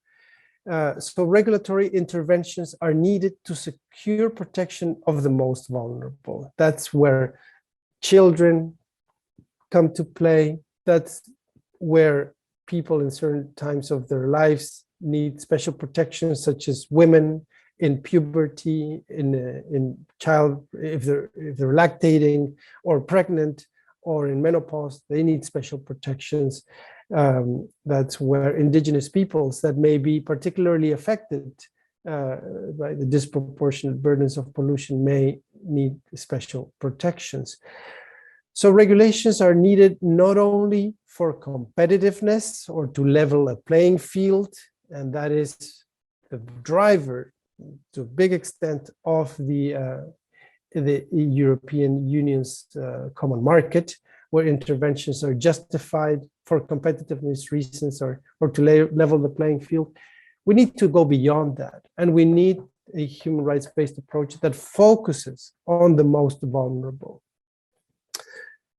So regulatory interventions are needed to secure protection of the most vulnerable. That's where children come to play. That's where people in certain times of their lives need special protections, such as women in puberty, in child, if they're lactating or pregnant, or in menopause, they need special protections. That's where indigenous peoples that may be particularly affected by the disproportionate burdens of pollution may need special protections. So regulations are needed not only for competitiveness or to level a playing field, and that is the driver to a big extent of the European Union's common market, where interventions are justified for competitiveness reasons or to level the playing field. We need to go beyond that, and we need a human rights-based approach that focuses on the most vulnerable.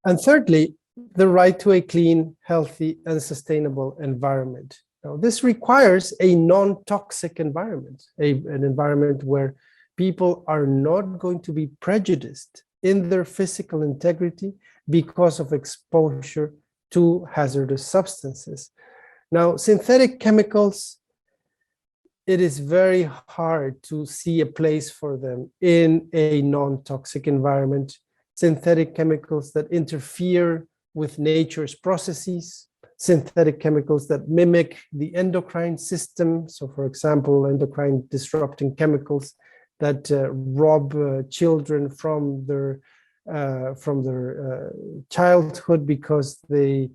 And thirdly, the right to a clean, healthy, and sustainable environment. Now, this requires a non-toxic environment, an environment where people are not going to be prejudiced in their physical integrity because of exposure to hazardous substances. Now, synthetic chemicals, it is very hard to see a place for them in a non-toxic environment. Synthetic chemicals that interfere with nature's processes, synthetic chemicals that mimic the endocrine system. So, for example, endocrine disrupting chemicals that rob children from their childhood because they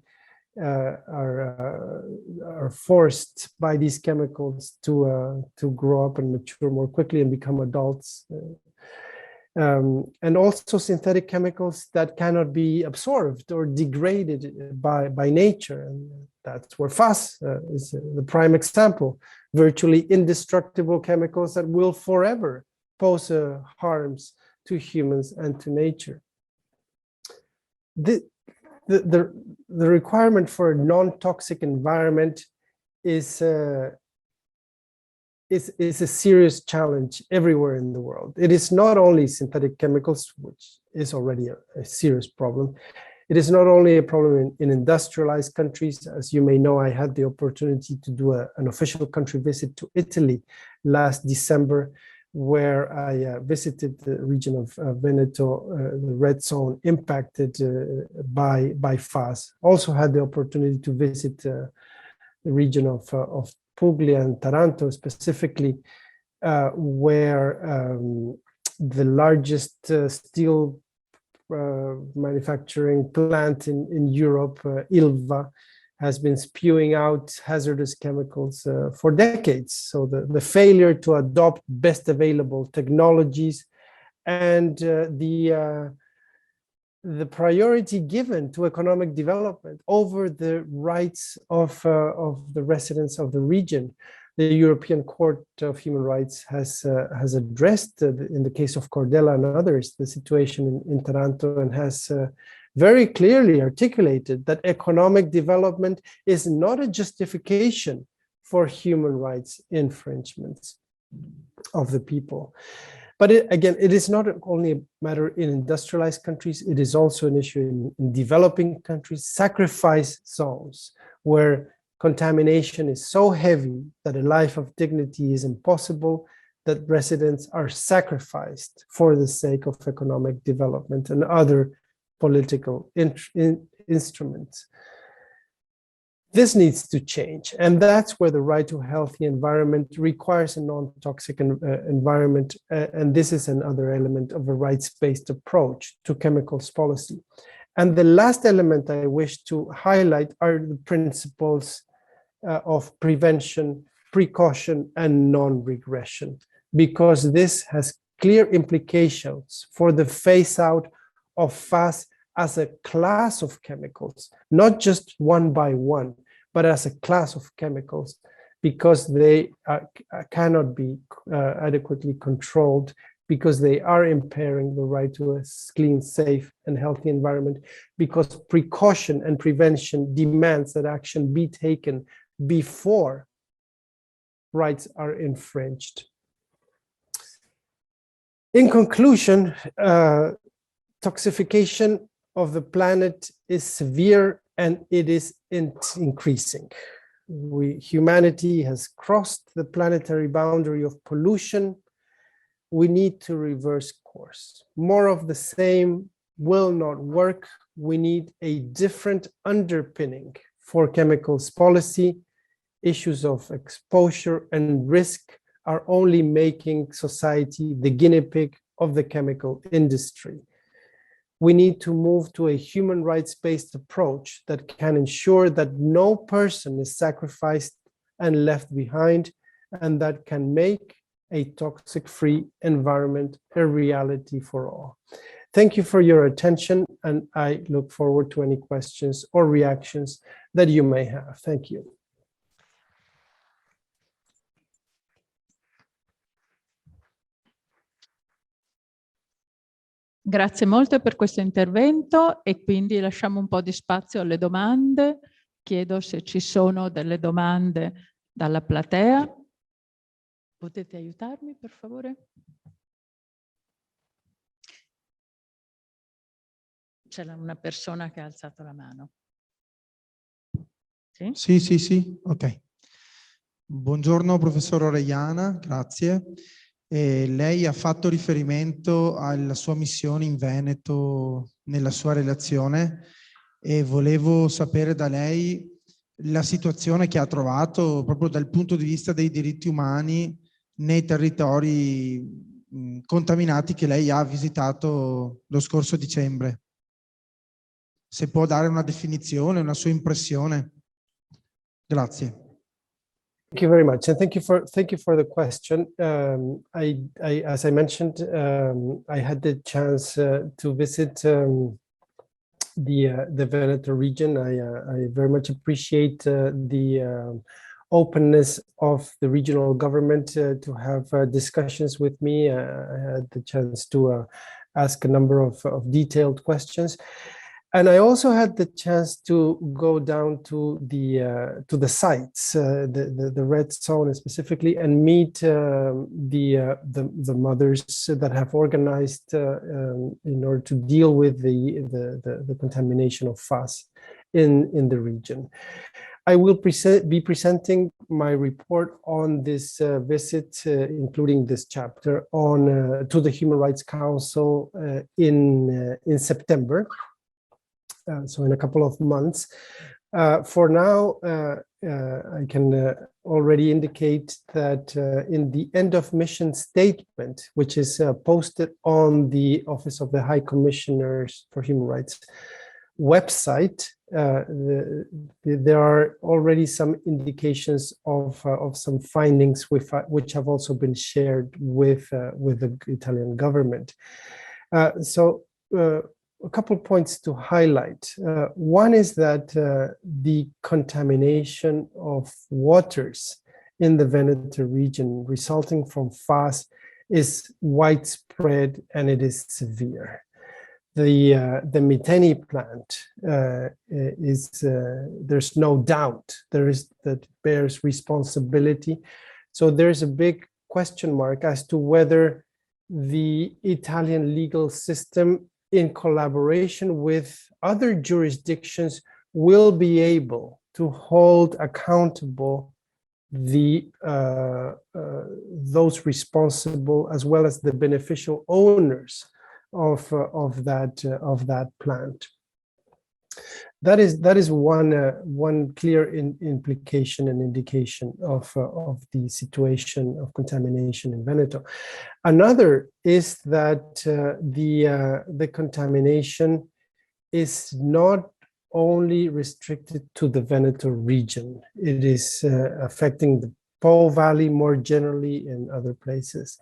are forced by these chemicals to grow up and mature more quickly and become adults. And also synthetic chemicals that cannot be absorbed or degraded by nature. And that's where Pfas is the prime example. Virtually indestructible chemicals that will forever pose harms to humans and to nature. The requirement for a non-toxic environment is a serious challenge everywhere in the world. It is not only synthetic chemicals, which is already a serious problem. It is not only a problem in industrialized countries. As you may know, I had the opportunity to do an official country visit to Italy last December, where I visited the region of Veneto, the red zone impacted by Pfas. Also had the opportunity to visit the region of Puglia and Taranto specifically, where the largest steel manufacturing plant in Europe, Ilva, has been spewing out hazardous chemicals for decades. So the failure to adopt best available technologies and the priority given to economic development over the rights of the residents of the region. The European Court of Human Rights has addressed, in the case of Cordella and others, the situation in Taranto, and has very clearly articulated that economic development is not a justification for human rights infringements of the people. But again, it is not only a matter in industrialized countries, it is also an issue in developing countries, sacrifice zones, where contamination is so heavy that a life of dignity is impossible, that residents are sacrificed for the sake of economic development and other political instruments. This needs to change, and that's where the right to a healthy environment requires a non-toxic environment, and this is another element of a rights-based approach to chemicals policy. And the last element I wish to highlight are the principles of prevention, precaution, and non-regression, because this has clear implications for the phase-out of Pfas as a class of chemicals, not just one by one, but as a class of chemicals, because they cannot be adequately controlled, because they are impairing the right to a clean, safe, and healthy environment, because precaution and prevention demands that action be taken before rights are infringed. In conclusion, toxification of the planet is severe and it is increasing. Humanity has crossed the planetary boundary of pollution. We need to reverse course. More of the same will not work. We need a different underpinning for chemicals policy. Issues of exposure and risk are only making society the guinea pig of the chemical industry. We need to move to a human rights-based approach that can ensure that no person is sacrificed and left behind, and that can make a toxic-free environment a reality for all. Thank you for your attention, and I look forward to any questions or reactions that you may have. Thank you. Grazie molto per questo intervento e quindi lasciamo un po' di spazio alle domande. Chiedo se ci sono delle domande dalla platea. Potete aiutarmi, per favore? C'è una persona che ha alzato la mano. Sì? Sì, ok. Buongiorno professor Orellana, grazie. Lei ha fatto riferimento alla sua missione in Veneto nella sua relazione e volevo sapere da lei la situazione che ha trovato proprio dal punto di vista dei diritti umani nei territori contaminati che lei ha visitato lo scorso dicembre. Se può dare una definizione, una sua impressione. Grazie. Thank you very much, and thank you for the question. As I mentioned, I had the chance to visit the Veneto region. I very much appreciate the openness of the regional government to have discussions with me. I had the chance to ask a number of detailed questions. And I also had the chance to go down to the sites, the red zone specifically, and meet the mothers that have organized in order to deal with the contamination of Pfas in the region. I will be presenting my report on this visit, including this chapter, on to the Human Rights Council in September. So in a couple of months. For now, I can already indicate that in the end of mission statement, which is posted on the Office of the High Commissioners for Human Rights website, there are already some indications of some findings which have also been shared with the Italian government. A couple of points to highlight. One is that the contamination of waters in the Veneto region resulting from Pfas is widespread and it is severe. The Miteni plant there's no doubt that bears responsibility. So there's a big question mark as to whether the Italian legal system, in collaboration with other jurisdictions, will be able to hold accountable those responsible as well as the beneficial owners of that plant. That is one clear implication and indication of the situation of contamination in Veneto. Another is that the contamination is not only restricted to the Veneto region. It is affecting the Po Valley more generally in other places.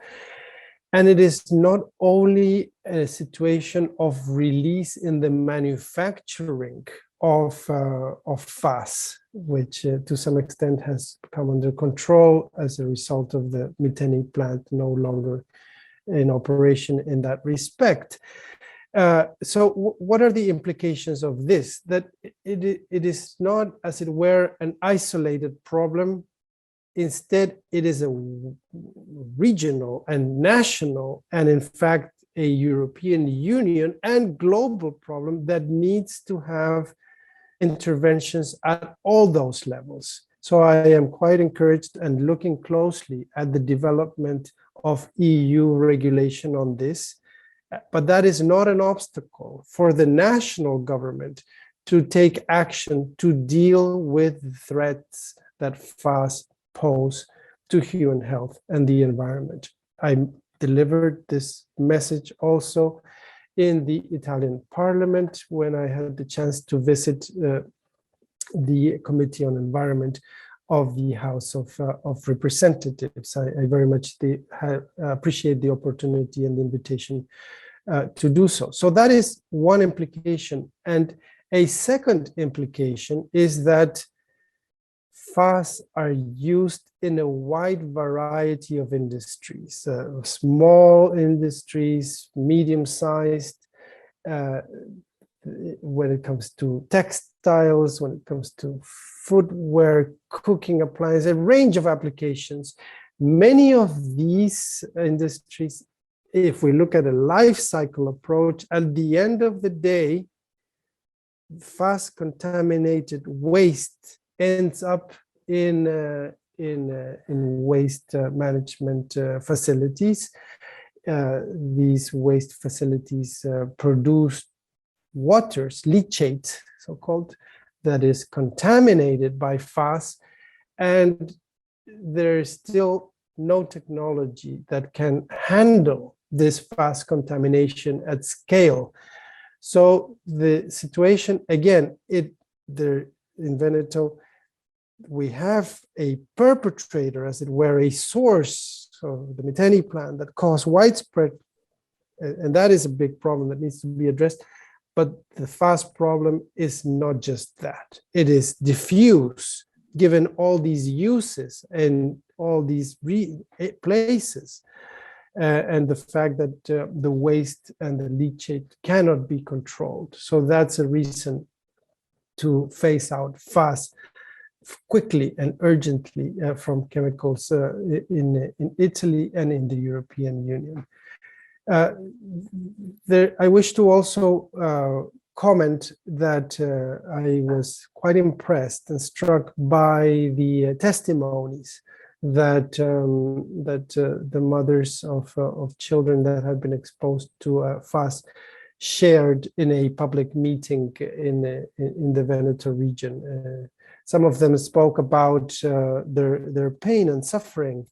And it is not only a situation of release in the manufacturing of Pfas, which to some extent has come under control as a result of the Miteni plant no longer in operation in that respect. So what are the implications of this? That it is not, as it were, an isolated problem. Instead, it is a regional and national, and in fact, a European Union and global problem that needs to have interventions at all those levels. So I am quite encouraged and looking closely at the development of EU regulation on this. But that is not an obstacle for the national government to take action to deal with threats that Pfas pose to human health and the environment. I delivered this message also in the Italian Parliament when I had the chance to visit the Committee on Environment of the House of Representatives. I very much appreciate the opportunity and the invitation to do so. So that is one implication. And a second implication is that Pfas are used in a wide variety of industries, small industries, medium-sized, when it comes to textiles, when it comes to footwear, cooking appliances, a range of applications. Many of these industries, if we look at a life cycle approach, at the end of the day, Pfas contaminated waste ends up in waste management facilities. These waste facilities produce waters, leachate, so-called, that is contaminated by Pfas, and there is still no technology that can handle this Pfas contamination at scale. So the situation, again, in Veneto, we have a perpetrator, as it were, a source of the Miteni plant that caused widespread, and that is a big problem that needs to be addressed. But the Pfas problem is not just that. It is diffuse, given all these uses and all these places, and the fact that the waste and the leachate cannot be controlled. So that's a reason to phase out Pfas quickly and urgently from chemicals in Italy and in the European Union. I wish to also comment that I was quite impressed and struck by the testimonies that the mothers of children that had been exposed to Pfas shared in a public meeting in the Veneto region. Some of them spoke about their pain and suffering,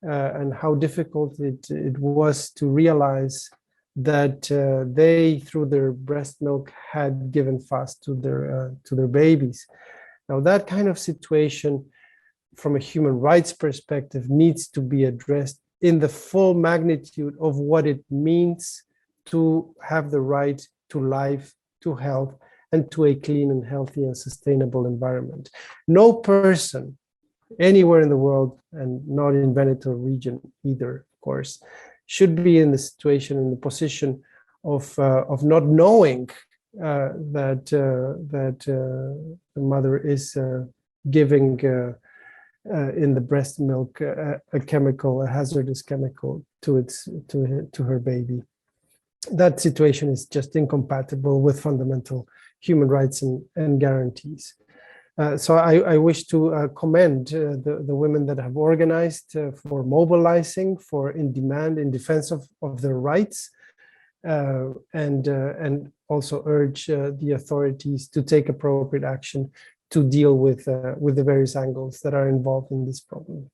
and how difficult it was to realize that they, through their breast milk, had given Pfas to their babies. Now, that kind of situation, from a human rights perspective, needs to be addressed in the full magnitude of what it means to have the right to life, to health, and to a clean and healthy and sustainable environment. No person anywhere in the world, and not in Veneto region either, of course, should be in the situation, in the position of not knowing that the mother is giving in the breast milk a chemical, a hazardous chemical to her baby. That situation is just incompatible with fundamental human rights and guarantees. So I wish to commend the women that have organized for mobilizing, for in defense of their rights, and also urge the authorities to take appropriate action to deal with the various angles that are involved in this problem.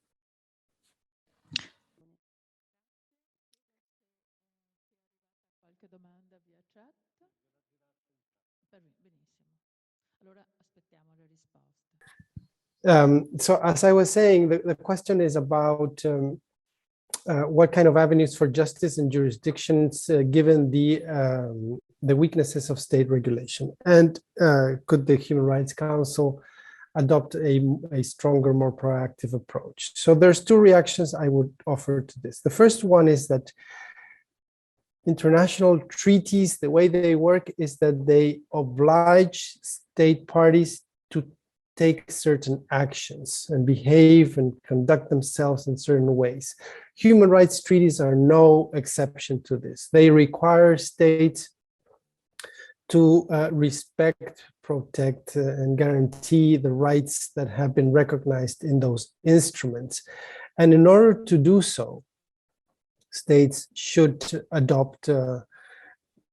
Qualche domanda via chat? Benissimo. Allora aspettiamo le risposte. So as I was saying, the question is about what kind of avenues for justice and jurisdictions given the weaknesses of state regulation, and could the Human Rights Council adopt a stronger, more proactive approach? So there's two reactions I would offer to this. The first one is that international treaties, the way they work is that they oblige state parties to take certain actions and behave and conduct themselves in certain ways. Human rights treaties are no exception to this. They require states to respect, protect, and guarantee the rights that have been recognized in those instruments. And in order to do so, states should adopt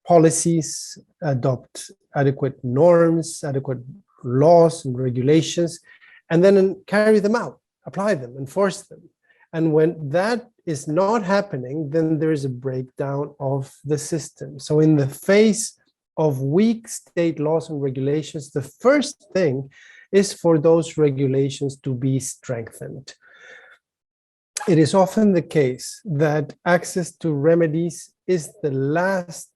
policies, adopt adequate norms, adequate laws and regulations, and then carry them out, apply them, enforce them. And when that is not happening, then there is a breakdown of the system. So in the face of weak state laws and regulations, the first thing is for those regulations to be strengthened. It is often the case that access to remedies is the last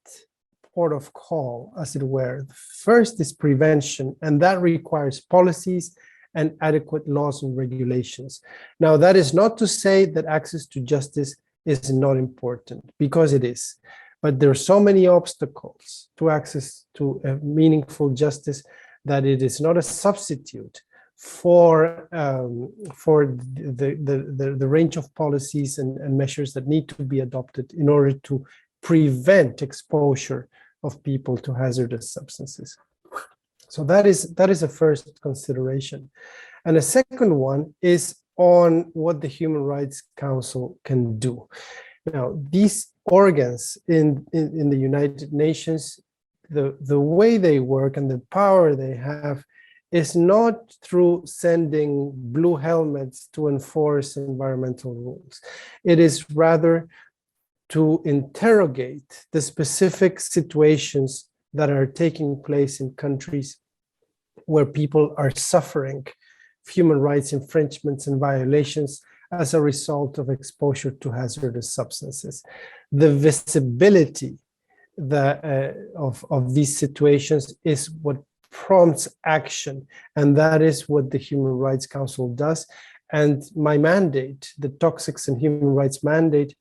port of call, as it were. First is prevention, and that requires policies and adequate laws and regulations. Now, that is not to say that access to justice is not important, because it is. But there are so many obstacles to access to a meaningful justice that it is not a substitute for the range of policies and measures that need to be adopted in order to prevent exposure of people to hazardous substances. So that is a first consideration. And a second one is on what the Human Rights Council can do. Now, these organs in the United Nations, the way they work and the power they have is not through sending blue helmets to enforce environmental rules. It is rather to interrogate the specific situations that are taking place in countries where people are suffering human rights infringements and violations as a result of exposure to hazardous substances. The visibility of these situations is what prompts action, and that is what the Human Rights Council does. And my mandate, the Toxics and Human Rights mandate,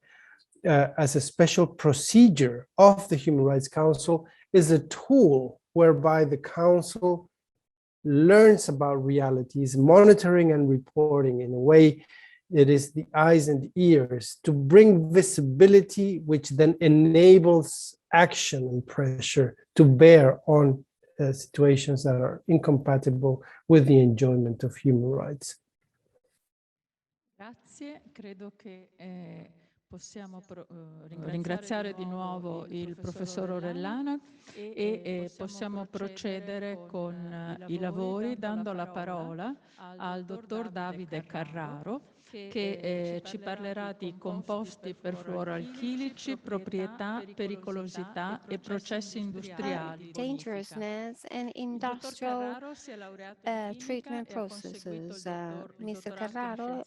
as a special procedure of the Human Rights Council, is a tool whereby the Council learns about realities, monitoring and reporting in a way it is the eyes and ears to bring visibility, which then enables action and pressure to bear on situations that are incompatible with the enjoyment of human rights. Grazie, credo che possiamo ringraziare di nuovo il professor Orellana e possiamo procedere con i lavori dando la parola al dottor Davide Carraro, che ci parlerà di composti perfluoroalchilici, proprietà, pericolosità e processi industriali. Dangerousness and industrial treatment processes. Mr. Carraro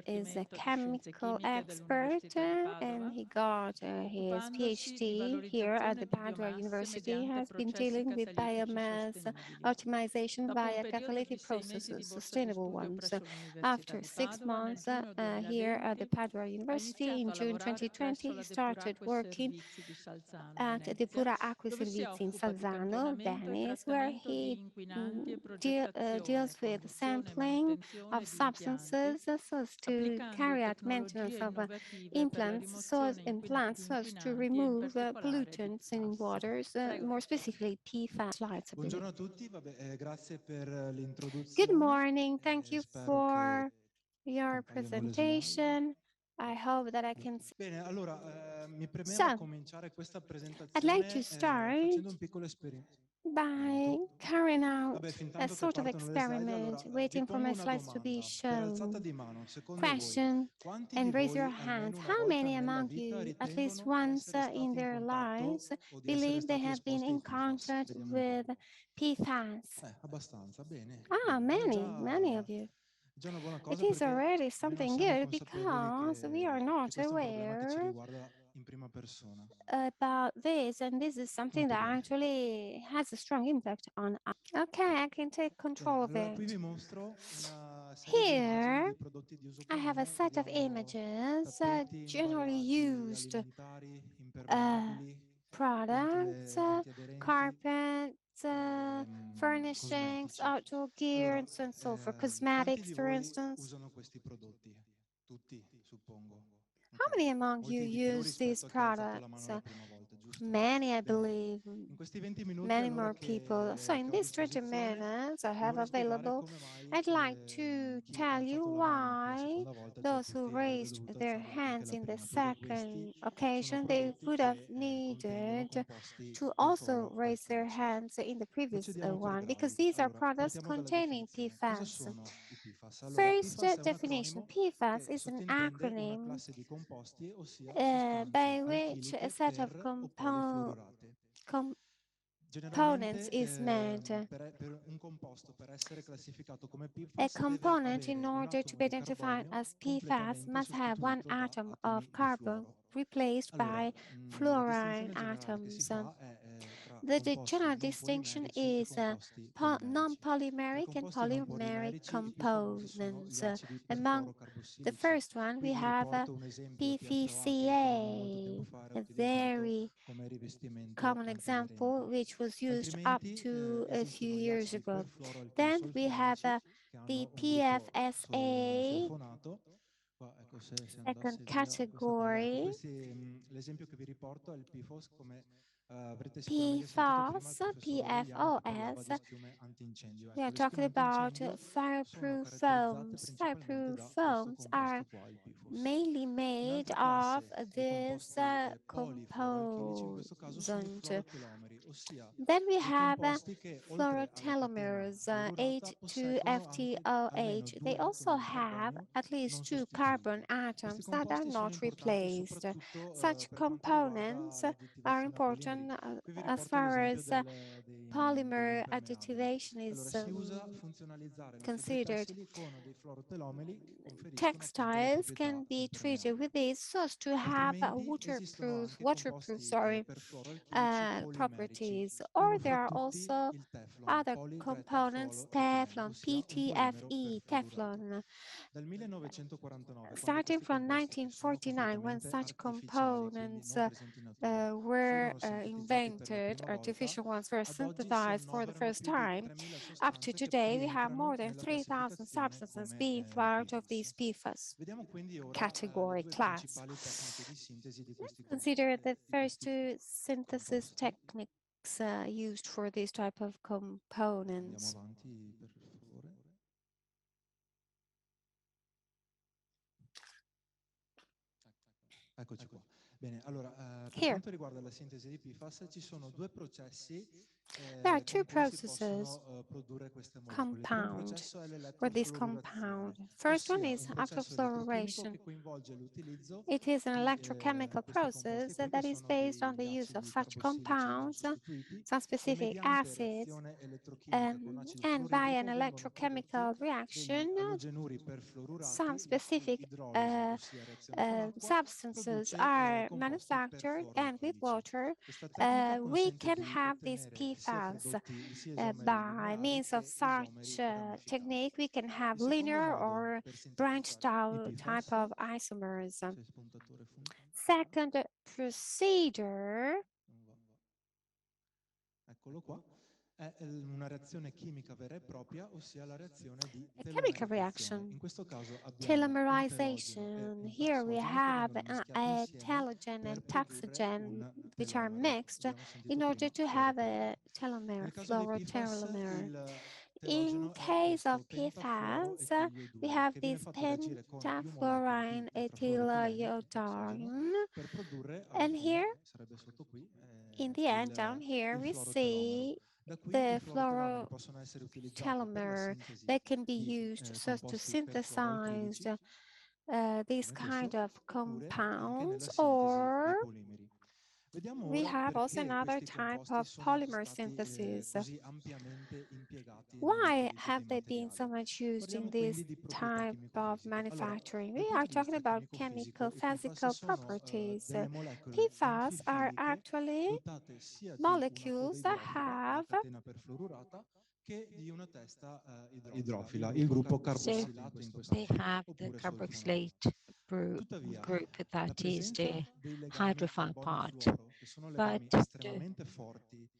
is a chemical expert and he got his PhD here at the Padova University, has been dealing with biomass optimization via catalytic processes, sustainable ones. After after 6 months here at the Padua University in June 2020, he started working at the Pura Acque Servizi in Salzano, Venice, where he deals with sampling of substances so as to carry out maintenance of implants so as to remove pollutants in waters, more specifically PFAS. Slides, Buongiorno a tutti, grazie per l'introduzione. Good morning, thank you for your presentation. I hope that I can see. Bene, allora mi premeva cominciare questa presentazione I'd like to start facendo un piccolo esperimento. by carrying out a Fintanto che sort of partono le slide, experiment, allora, waiting vi for pongo my una slides to be domanda. Per alzata shown. di mano, secondo Question voi, quanti di and raise voi your almeno hands. una How volta many nella among vita you, at least ritengono di once essere stati in in their lives, contatto o di essere believe they stati have been esposti ai in PFAS? contact Vediamo un with po'. PFAS? Abbastanza, bene. Ah, Bene, many of you. già una buona It cosa is perché already almeno something siamo good consapevoli because we are che not questo è un problema che ci aware riguarda in prima persona. about this, and this is something Molto that bene. actually has a strong impact on us. Okay, I can take control of Allora, qui vi it. mostro una serie di immagini Here, di prodotti di uso I have a comune. set of Vediamo images tappeti, generally imballaggi used alimentari, impermeabili, products, pentole antiaderenti, carpets, furnishings, cosmetici. outdoor gear, Allora, and so on and so forth. quanti Cosmetics, di for voi instance. usano questi prodotti? Tutti, suppongo. How many among you Molti di più use these rispetto a chi ha alzato la mano products? la prima volta, giusto? Many, I Bene. believe. In questi 20 minuti Many allora more people. So in che ho a these 20 disposizione minutes I vi have vorrei spiegare available, come mai I'd like to chi ha tell you alzato la mano per la why seconda volta, cioè those who tutti avrebbe raised dovuto their alzarla anche hands la in the prima. Tutti questi second sono occasion, they prodotti would have che contengono needed composti to also raise their polyfluoroalkyl. hands in the previous Procediamo per one, because gradi. these are Allora, products partiamo dalla containing definizione. Cosa PFAS. sono i PFAS? Allora, First PFAS è un definition, acronimo PFAS che is an sottintende una acronym classe di composti, ossia sostanze by which a alchiliche set of per o polifluorurate. components is made. Per un composto per essere classificato come A PFAS deve component, in avere un order to atomo be di identified carbonio as PFAS, completamente must have one sostituito da atom atomi of di carbon fluoro. replaced Allora, by la fluorine distinzione generale che si atoms. fa è tra The composti general non distinction polimerici e is composti polimerici. Per non-polymeric and composti non polymeric polimerici i più famosi sono gli components. acidi Among the perfluorocarbossilici. first one, Qui we vi have riporto un esempio PFOA che fino a non molto tempo PFCA, fa era a utilizzato very come rivestimento common antiaderente. example, which was used up Altrimenti to a few esistono gli years acidi ago. Then we have perfluoroalchilsulfonici che the hanno un gruppo PFSA, sulfonato. Qua, ecco, se second andasse via questa cosa, ecco, category, l'esempio che vi riporto è il PFOS, come avrete sicuramente sentito prima il PFOS, professor Orellana che parlava di PFOS. schiume antincendio. We Ecco, are le talking schiume about antincendio sono fireproof caratterizzate foams. principalmente Fireproof da questo foams are composto qua, il PFOS. mainly made Un'altra of classe di this composti polifluoroalchilici in questo caso sono i component. fluorotelomeri, ossia Then we dei have composti che oltre alla catena fluorotelomeres, fluorurata posseggono anche almeno H2FTOH. They due also atomi di have carbonio at non least two carbon sostituibili. Questi atoms that are composti sono not importanti replaced. soprattutto Such per quanto riguarda components are l'aggettivazione a polimeri. important Qui vi as riporto far l'esempio as degli polymer impermeabili. additivation Allora, is si usa funzionalizzare la fibra considered. tessili con dei fluorotelomeri che conferiscono appunto le Textiles can proprietà be treated impermeabili. with this so as to have Altrimenti esistono anche waterproof, composti perfluoroalchilici polimerici. properties. Uno Or fra there are tutti also il Teflon, other components, politetrafluoroetilene, Teflon, ossia un polimero PTFE, perfluorurato. Teflon. Dal 1949, quando Starting questi from composti, che sono 1949, when completamente such artificiali, quindi components non presenti in natura, were furono sintetizzati per la invented, prima volta, artificial ones were ad oggi si synthesized for the annoverano first più di time, 3.000 up to sostanze che today we have rientrano more than nella 3,000 classificazione substances come being out of PFAS. these PFAS Vediamo quindi ora le category due class. principali tecniche di sintesi di questi Consider the di first questi two synthesis composti. techniques used for this type of Andiamo components. avanti, per favore. Eccoci qua. Bene, allora, per quanto riguarda la sintesi di PFAS, ci sono due processi There are two con cui si processes possono produrre queste molecole. Il primo processo è for this l'elettrofluorurazione, compound. First one ossia is un processo elettrochimico electrofluoration. che coinvolge l'utilizzo It is an di electrochemical questi process composti qui, che that is sono based on the degli use of acidi such carbossilici non compounds, sostituiti, some e specific mediante acids, reazione elettrochimica con acido and by an fluoridrico vengono prodotti electrochemical degli reaction, alogenuri some perfluorurati, la cui specific idrolisi, ossia reazione con acqua, substances produce are manufactured and with water, we can have these PFAS. By means of such technique, we can have linear or branch type of isomers. Second procedure è una reazione chimica vera e propria, ossia la reazione di chemical reaction. In questo caso abbiamo telomerization. Here we have a telogen and toxogen which are mixed in order to have a telomere, fluorotelomere. In case of PFAS, we have this pentafluorine ethyliodine, and here, in the end, down here, we see the fluorotelomere that can be used so to synthesize these kind of compounds, or we have also another type of polymer synthesis. Why have they been so much used in this type of manufacturing? We are talking about chemical, physical properties. PFAS are actually molecules that have idrofila, il gruppo carbossilato in questo they have the carboxylate group that is the hydrophile part, but the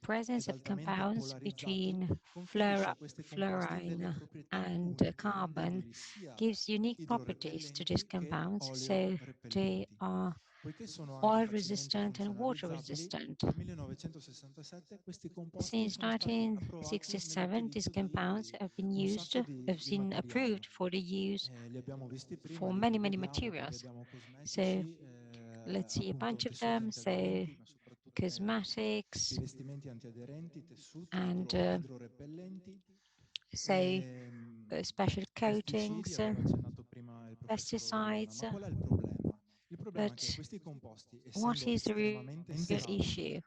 presence of compounds between fluorine and carbon gives unique properties to these compounds, so they are oil resistant and water resistant. Since 1967, these compounds have been approved for the use for many materials. So let's see a bunch of them. So cosmetics and special coatings, pesticides. But what is the real issue?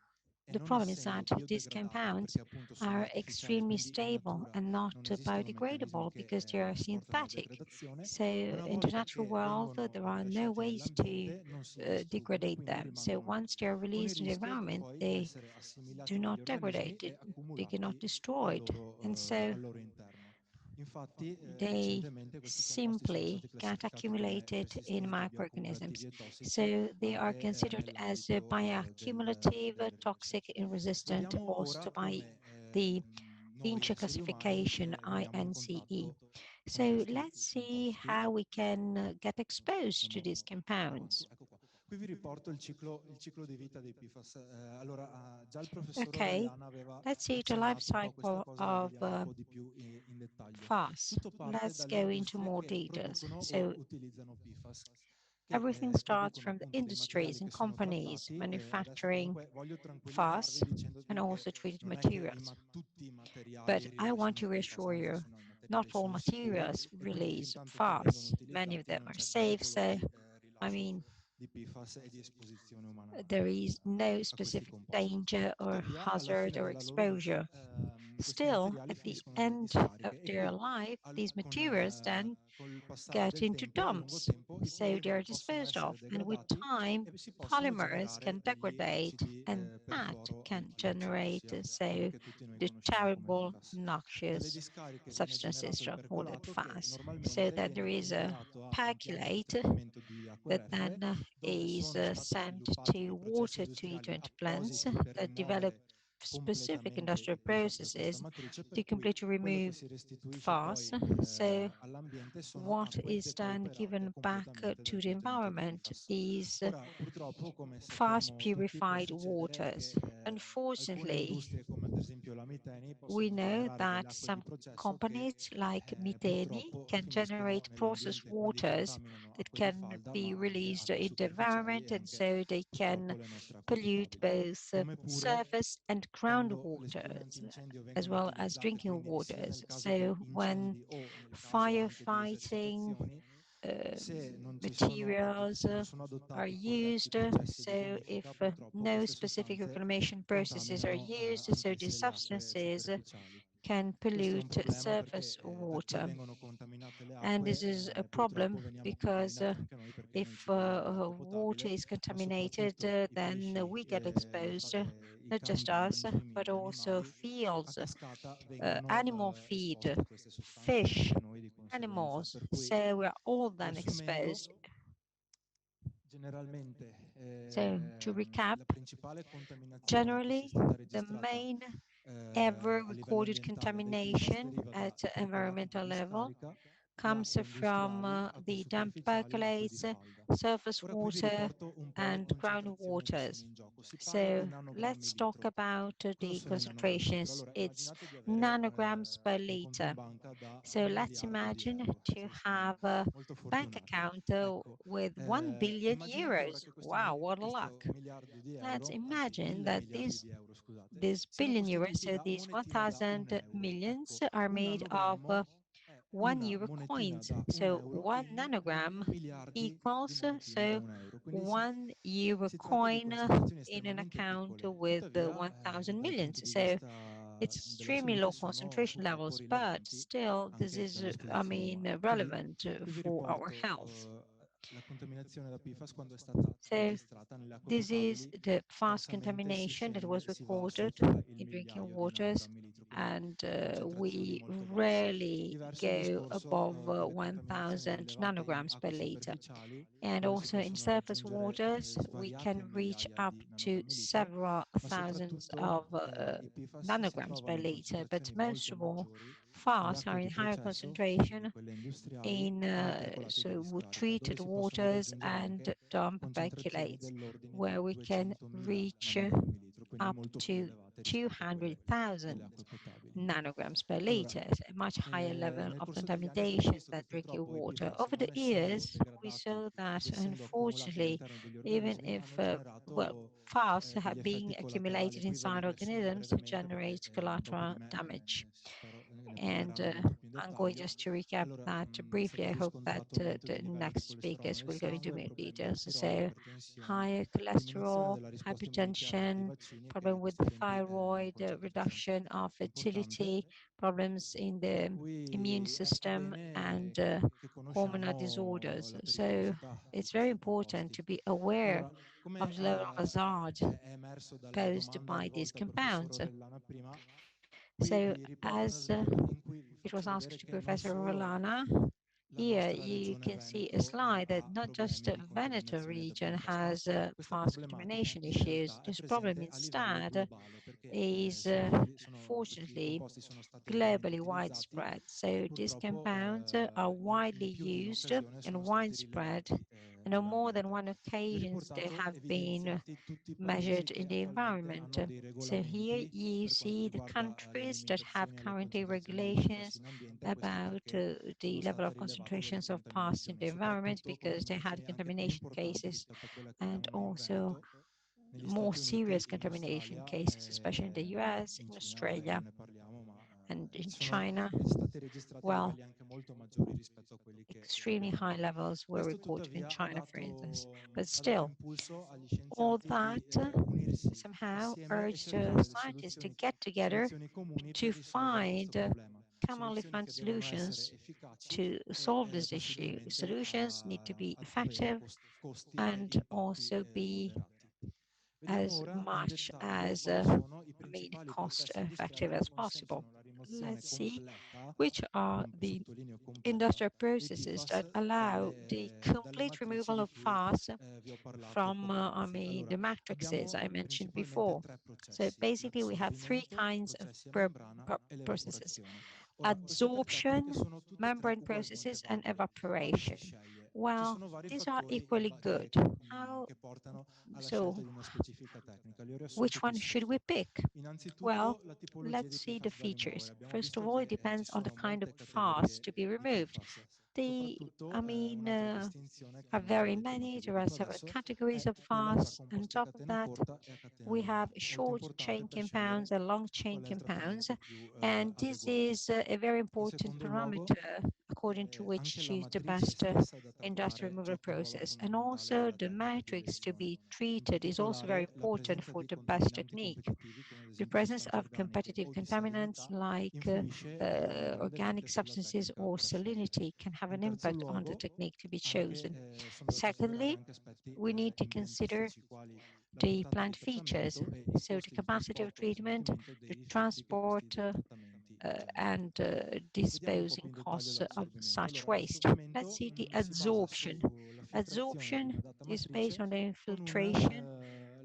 The problem is that these compounds are extremely stable and not biodegradable because they are synthetic. So in the natural world, there are no ways to degrade them. So once they are released in the environment, they do not degrade, they cannot destroy it. And so they simply get accumulated in microorganisms. So they are considered as bioaccumulative, toxic, and resistant also by the Vinci classification INCE. So let's see how we can get exposed to these compounds. Qui vi riporto il ciclo di vita dei PFAS. Allora, già il professor Okay, let's see the life cycle of Pfas. Let's go into more details. So everything starts from the industries and companies manufacturing Pfas and also treated materials. But I want to reassure you, not all materials release Pfas. Many of them are safe, so I mean, there is no specific danger or hazard or exposure. Still, at the end of their life, these materials then get into dumps, so they are disposed of. And with time, polymers can degrade, and that can generate, the terrible, noxious substances called Pfas. So that there is a percolate that then is sent to water treatment plants that develop specific industrial processes to completely remove Pfas. So what is then given back to the environment is Pfas purified waters. Unfortunately, we know that some companies like Miteni can generate processed waters that can be released in the environment, and so they can pollute both surface and groundwaters, as well as drinking waters. So when firefighting materials are used, so if no specific reclamation processes are used, so these substances can pollute surface water. And this is a problem because if water is contaminated, then we get exposed, not just us, but also fields, animal feed, fish, animals. So we're all then exposed. So to recap, generally, the main ever recorded contamination at environmental level comes from the dumped percolates, surface water, and groundwaters. So let's talk about the concentrations. It's nanograms per liter. So let's imagine to have a bank account with 1 billion euros. Wow, what a luck. Let's imagine that these billion euros, so these 1,000 millions are made of €1 coins. So 1 nanogram equals €1 coin in an account with 1,000 millions. So it's extremely low concentration levels, but still this is, relevant for our health. So this is the Pfas contamination that was recorded in drinking waters, and we rarely go above 1,000 nanograms per liter. And also in surface waters, we can reach up to several thousands of nanograms per liter, but most of all, Pfas are in higher concentration in treated waters and dump percolates, where we can reach up to 200,000 nanograms per liter, a much higher level of contamination than drinking water. Over the years, we saw that, unfortunately, even if, Pfas have been accumulated inside organisms to generate collateral damage. And I'm going just to recap that briefly. I hope that the next speakers will go into more details. So higher cholesterol, hypertension, problem with the thyroid, reduction of fertility, problems in the immune system, and hormonal disorders. So it's very important to be aware of the level of hazard posed by these compounds. So as it was asked to Professor Rolana, here you can see a slide that not just the Veneto region has Pfas contamination issues. This problem instead is unfortunately globally widespread. So these compounds are widely used and widespread, and on more than one occasion they have been measured in the environment. So here you see the countries that have currently regulations about the level of concentrations of Pfas in the environment, because they had contamination cases and also more serious contamination cases, especially in the US, in Australia, and in China. Well, extremely high levels were recorded in China, for instance. But still, all that somehow urged scientists to get together to commonly find solutions to solve this issue. Solutions need to be effective and also be as much as cost effective as possible. Let's see which are the industrial processes that allow the complete removal of Pfas from the matrices I mentioned before. So basically we have three kinds of processes: adsorption, membrane processes, and evaporation. Well, these are equally good. Which one should we pick? Well, let's see the features. First of all, it depends on the kind of Pfas to be removed. Are very many. There are several categories of Pfas. On top of that, we have short chain compounds and long chain compounds. And this is a very important parameter according to which choose the best industrial removal process. And also the matrix to be treated is also very important for the best technique. The presence of competitive contaminants like organic substances or salinity can have an impact on the technique to be chosen. Secondly, we need to consider the plant features, so the capacity of treatment, the transport, and disposing costs of such waste. Let's see the adsorption. Adsorption is based on the infiltration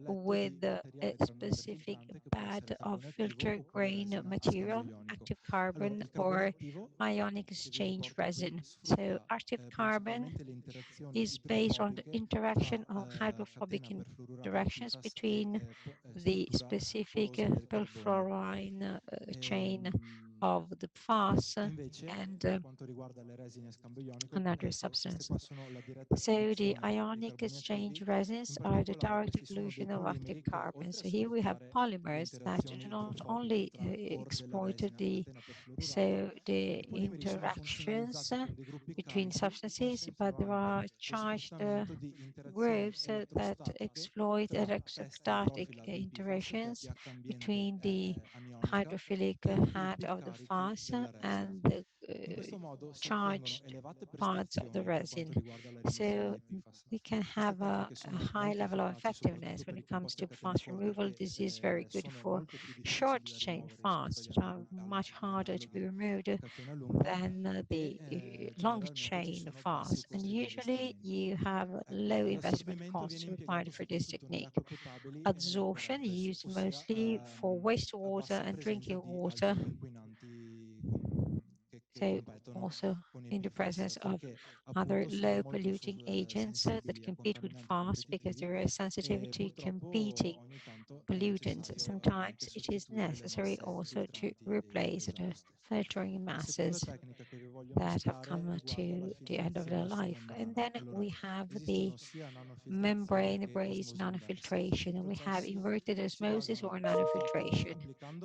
with a specific pad of filter grain material, active carbon, or ionic exchange resin. So active carbon is based on the interaction of hydrophobic interactions between the specific perfluorine chain of the Pfas and another substance. So the ionic exchange resins are the direct evolution of active carbon. So here we have polymers that do not only exploit the interactions between substances, but there are charged groups that exploit electrostatic interactions between the hydrophilic head of the Pfas and the charged parts of the resin. So we can have a high level of effectiveness when it comes to Pfas removal. This is very good for short chain Pfas that are much harder to be removed than the long chain Pfas. And usually you have low investment costs required for this technique. Adsorption is used mostly for wastewater and drinking water. So also in the presence of other low polluting agents that compete with Pfas because there is sensitivity competing pollutants. Sometimes it is necessary also to replace the filtering masses that have come to the end of their life. And then we have the membrane-based nanofiltration, and we have inverted osmosis or nanofiltration.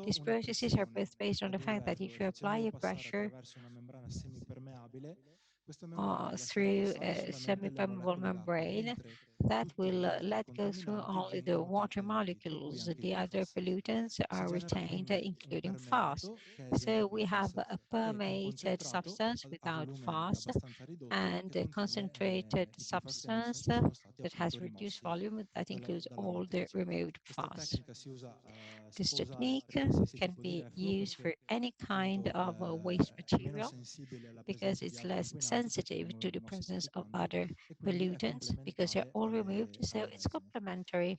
These processes are both based on the fact that if you apply a pressure through a semi-permeable membrane, that will let go through only the water molecules. The other pollutants are retained, including Pfas. So we have a permeated substance without Pfas and a concentrated substance that has reduced volume that includes all the removed Pfas. This technique can be used for any kind of waste material because it's less sensitive to the presence of other pollutants because they're all removed, so it's complementary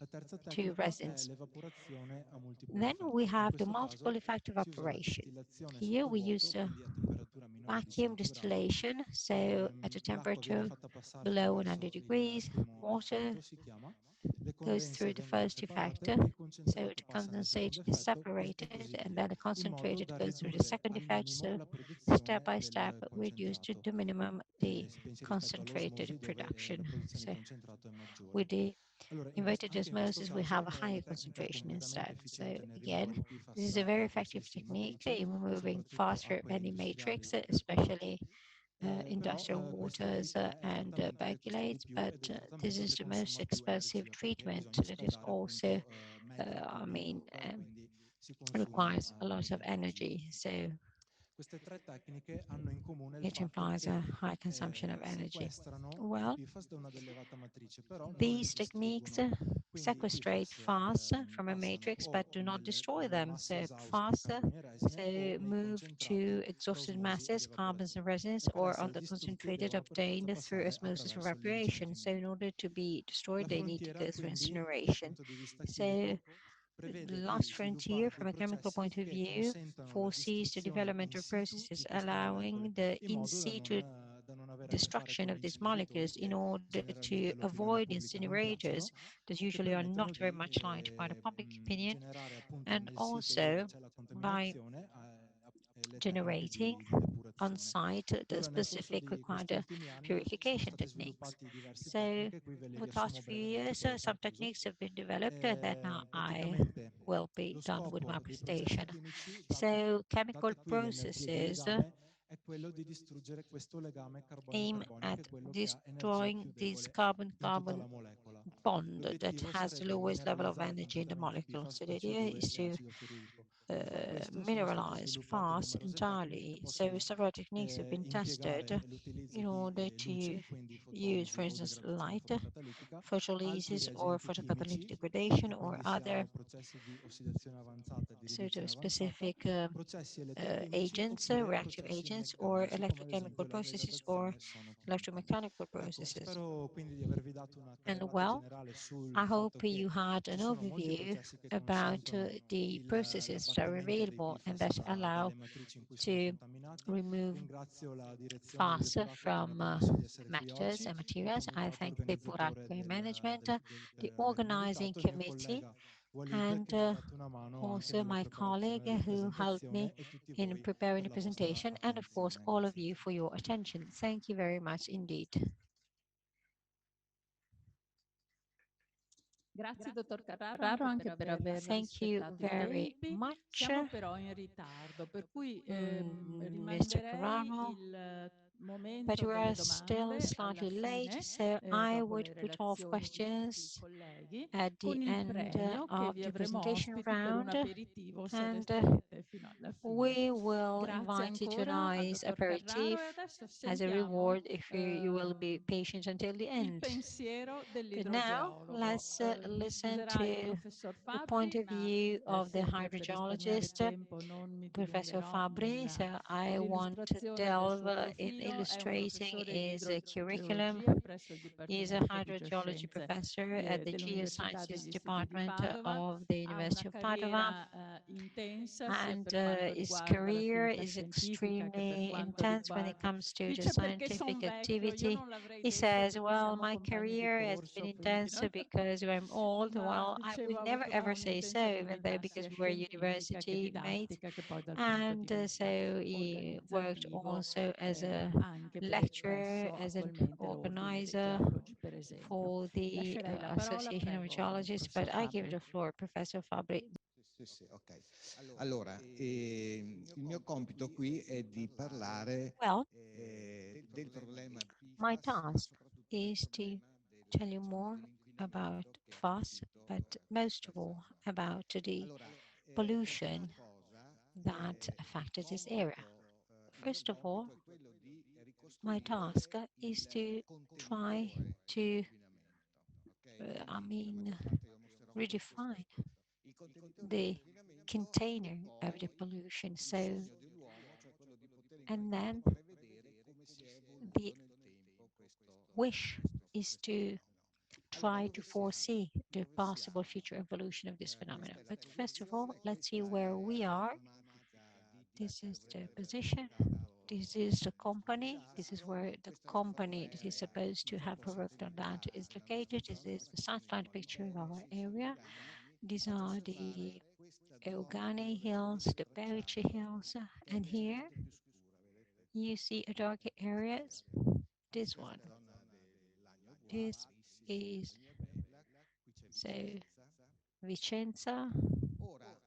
to resins. Then we have the multiple effect evaporation. Here we use vacuum distillation, so at a temperature below 100 degrees, water goes through the first effect, so the condensate is separated, and then the concentrated goes through the second effect, so step by step we reduce to the minimum the concentrated production. So with the inverted osmosis, we have a higher concentration instead. So again, this is a very effective technique in removing phosphate any matrix, especially industrial waters and percolates, but this is the most expensive treatment that is also, requires a lot of energy. So it implies a high consumption of energy. Well, these techniques sequestrate Pfas from a matrix but do not destroy them. So Pfas move to exhausted masses, carbons and resins, or on the concentrated obtained through osmosis or evaporation. So in order to be destroyed, they need to go through incineration. So the last frontier from a chemical point of view foresees the development of processes allowing the in situ destruction of these molecules in order to avoid incinerators that usually are not very much liked by the public opinion, and also by generating on site the specific required purification techniques. So over the last few years, some techniques have been developed and then I will be done with my presentation. So chemical processes aim at destroying this carbon-carbon bond that has the lowest level of energy in the molecule. So the idea is to mineralize Pfas entirely. So several techniques have been tested in order to use, for instance, light photolysis or photocatalytic degradation or other sort of specific agents, reactive agents, or electrochemical processes or electromechanical processes. And well, I hope you had an overview about the processes that are available and that allow to remove Pfas from matters and materials. I thank the Buraco management, the organizing committee, and also my colleague who helped me in preparing the presentation, and of course all of you for your attention. Thank you very much indeed. Grazie, dottor Carraro, anche per aver Thank you rispettato i very tempi. much. Siamo però in ritardo, per cui Mr. rimanderei Carraro, il momento but we delle are still domande alla slightly late, fine, so I dopo would le put off relazioni di tutti i questions colleghi, at the con il end premio che of vi the avremo presentation ospiti per un round, aperitivo se and resterete fino alla fine. we will Grazie invite you to a ancora al nice dottor Carraro aperitif e adesso as a sentiamo reward if you will be patient until the il end. pensiero But now dell'idrogeologo. let's Mi listen scuserà il to professor the point Fabbri, of ma view of the sempre per risparmiare hydrogeologist, tempo non mi Professor dilungherò Fabri. So I want to nell'illustrazione del suo delve in profilo. È un illustrating professore di his curriculum. idrogeologia presso il He is a Dipartimento di hydrogeology Geoscienze professor at the dell'Università Geosciences degli Studi di Department Padova. of the Ha University una of Padova, carriera intensa sia and per quanto his riguarda career l'attività is scientifica che per extremely quanto intense when it riguarda. comes to the Dice perché sono scientific vecchio, io activity. non l'avrei He detto says, perché well, siamo my compagni di career has been corso, quindi intense because I'm old. ma Well, I dicevo would ha never avuto ever say so, un'intensa even though attività because sia we were scientifica che university mates. didattica che poi dal punto di And vista so he worked organizzativo also as a anche lecturer, presso as an attualmente l'Ordine dei organizer Geologi, per esempio. for the Lascerei la parola, Association of prego, Geologists, but professor I give Fabbri. the floor, Professor Fabri. Sì, ok. Allora, il mio compito qui è di parlare Well, del problema my PFAS, task soprattutto is del to problema tell you more about dell'inquinamento che ha Pfas, colpito but most of all about the Allora, per pollution prima cosa, that il affected this area. compito, il mio First of all, compito è quello di my task ricostruire is il to try contenitore to, dell'inquinamento. Ok? I Quindi la mean, maggior parte io mostrerò questo redefine aspetto. Il contenitore the dell'inquinamento e container of the poi pollution. il So, sogno dell'uomo, cioè quello di poter in and qualche then modo prevedere come si è the evoluto nel tempo wish is questo to fenomeno. Allora, try to dove siamo? foresee the Dove possible siamo? future evolution of this Questa phenomenon. è la But first of all, posizione, let's see questa where we è la are. pneumatica ditta This che is the dovrebbe aver position. progettato This is the il company. This is disastro. where the Questa è la foto company that is aerea supposed to di have tutta worked on that settimanità is della nostra located. This zona, is the questi sono satellite i picture of our Belci, sugli area. Euganei. These Faccio are the osservare questa zona Eugani dove Hills, vedete the Belchi tracciato, Hills, che è and here leggermente più scura, vedete? you see a darker areas. This Questa one. è la zona dell'Agno Buono, This carissima, is compagnia bella, qui c'è so Vicenza. Vicenza. Ora,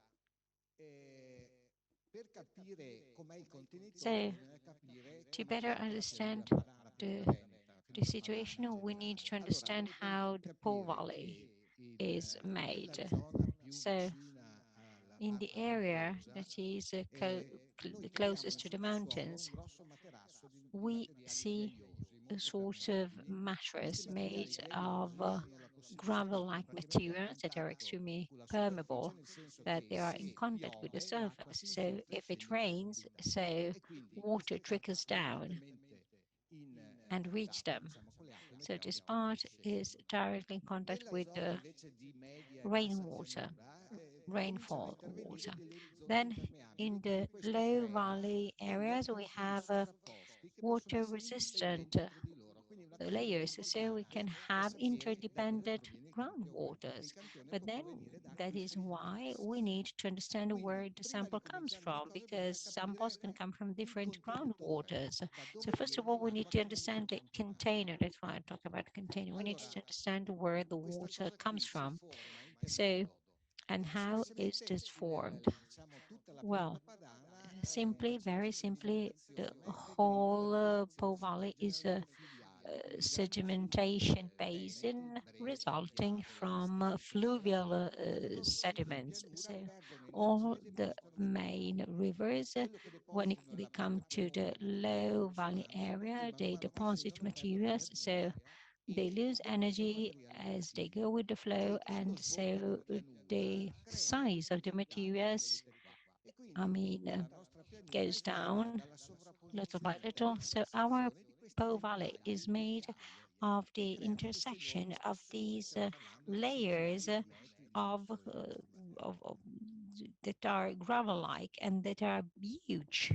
per capire com'è il contenitore So bisogna capire to come better funziona la understand pianura veneta, the pianura padana, situation, we need eccetera. to Allora, understand dovete how the Po capire Valley che is nella made. zona più So vicina alla in the parte area montuosa, that is noi the troviamo in closest to the sottosuolo un mountains, grosso materasso di we materiali see ghiaiosi, a molto sort of permeabili. Questi mattress materiali made of ghiaiosi hanno la possibilità gravel-like di rimanere a materials that are contatto extremely con la superficie, permeable, nel senso that che they are in se contact with the piove l'acqua si surface. So infiltra e if it scende rains, tranquillamente. so E quindi water questa parte trickles down direttamente in and reach contatto, them. diciamo, con le acque, le So this piogge che part is scendono. directly in contact Nella with zona the invece di media e bassa rainwater, pianura cominciano a rainfall intervenire water. delle zone Then impermeabili, in quindi the questo low crea valley degli areas, we abrasi have sovrapposti che possono water essere resistant indipendenti tra di loro. Quindi una cosa molto layers, so we importante can è have sapere da dove interdependent proviene il campione, perché il groundwaters. campione But può then provenire da that is acquiferi why diversi. we need to understand Quindi, where the prima di sample comes cominciare ogni from, cosa, bisogna because samples can capire come from il different contenitore, groundwaters. da So dove first of viene all, we need to l'acqua, come viene understand the trasportata. container. That's why I talk about container. We need Allora, to understand where the questa water cosa comes qui si from. forma in che So, modo? and how is Essenzialmente, this formed? diciamo, tutta la Well, pianura padana simply, very simply, the whole Po Valley is a sedimentation basin resulting from fluvial sediments. So all the main rivers, when they come to the low valley area, they deposit materials. So they lose energy as they go with the flow, and so the size of the materials, I mean, goes down little by little. So our Po Valley is made of the intersection of these layers of that are gravel-like and that are huge.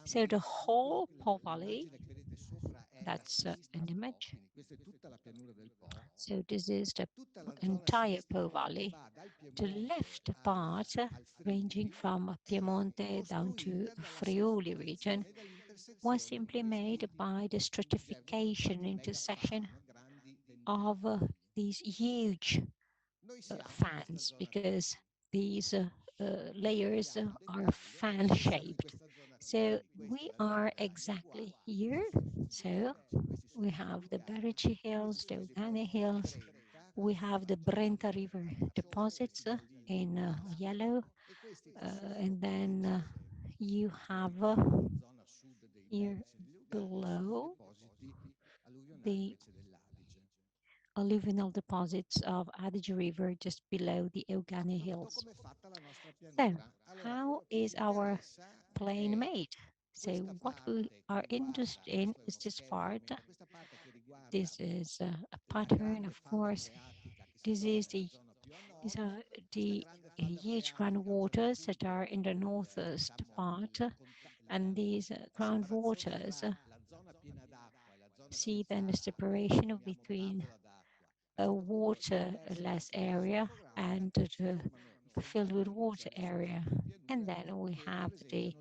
So the whole Po Valley, that's an image. So this is the entire Po Valley. The left part, ranging from Piemonte down to Friuli region, was simply made by the stratification intersection of these huge fans, because these layers are fan-shaped. So we are exactly here. So we have the Berici Hills, the Ugane Hills, we have the Brenta River deposits in yellow, and then you have here below the alluvial deposits of Adige River just below the Eugane Hills. So, how is our plane made? So, what we are interested in is this part. This is a pattern, of course. This is these are the huge groundwaters that are in the northeast part, and these groundwaters see then the separation between a waterless area and the filled with water area. And then we have the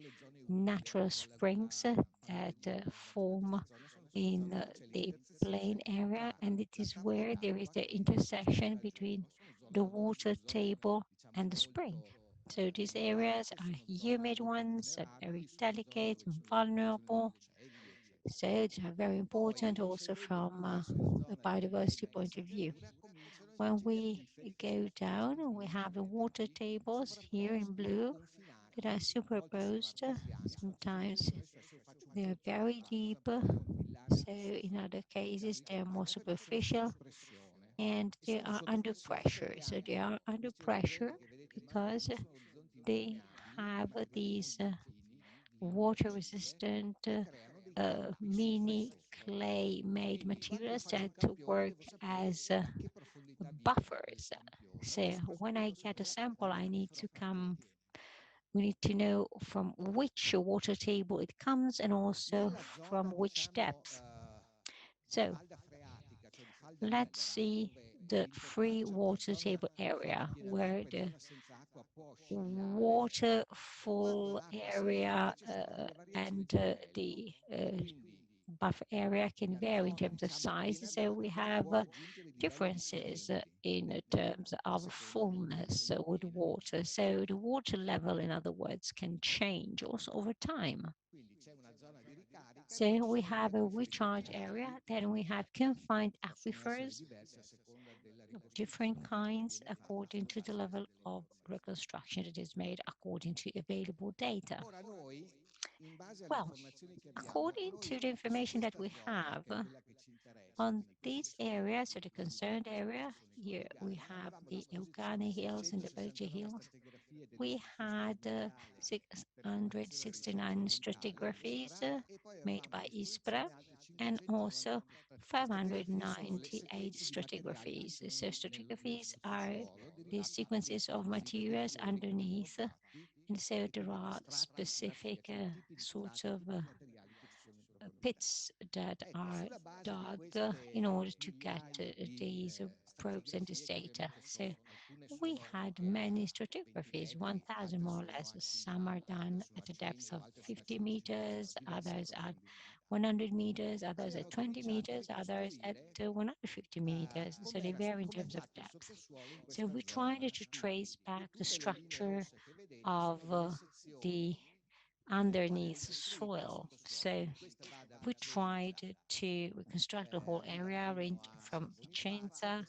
natural springs that form in the plain area, and it is where there is the intersection between the water table and the spring. So these areas are humid ones, are very delicate and vulnerable. So it's very important also from a biodiversity point of view. When we go down, we have the water tables here in blue that are superposed. Sometimes they're very deep, so in other cases they're more superficial, and they are under pressure. So they are under pressure because they have these water-resistant mini clay-made materials that work as buffers. So when I get a sample, we need to know from which water table it comes and also from which depth. So let's see the free water table area where the waterfall area and the buffer area can vary in terms of size. So we have differences in terms of fullness with water. So the water level, in other words, can change also over time. So we have a recharge area, then we have confined aquifers of different kinds according to the level of reconstruction that is made according to available data. Well, according to the information that we have on this area, so the concerned area, here we have the Eugane Hills and the Berici Hills. We had 669 stratigraphies made by ISPRA, and also 598 stratigraphies. So stratigraphies are the sequences of materials underneath, and so there are specific sorts of pits that are dug in order to get these probes and this data. So we had many stratigraphies, 1,000 more or less. Some are done at a depth of 50 meters, others at 100 meters, others at 20 meters, others at 150 meters. So they vary in terms of depth. So we tried to trace back the structure of the underneath soil. So we tried to reconstruct the whole area ranging from Vicenza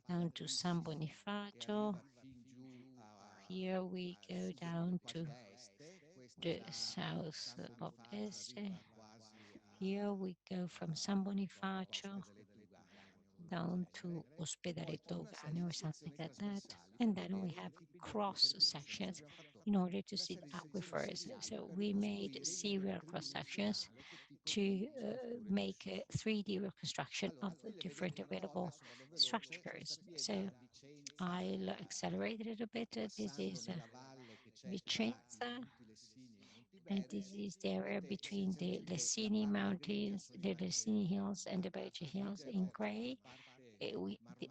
down to San Bonifacio. Here we go down to the south of Este. Here we go from San Bonifacio down to Ospedale Dogane or something like that. And then we have cross sections in order to see the aquifers. So we made serial cross sections to make a 3D reconstruction of the different available structures. So I'll accelerate it a bit. This is Vicenza, and this is the area between the Lessini Mountains, the Lessini Hills, and the Belgi Hills in gray.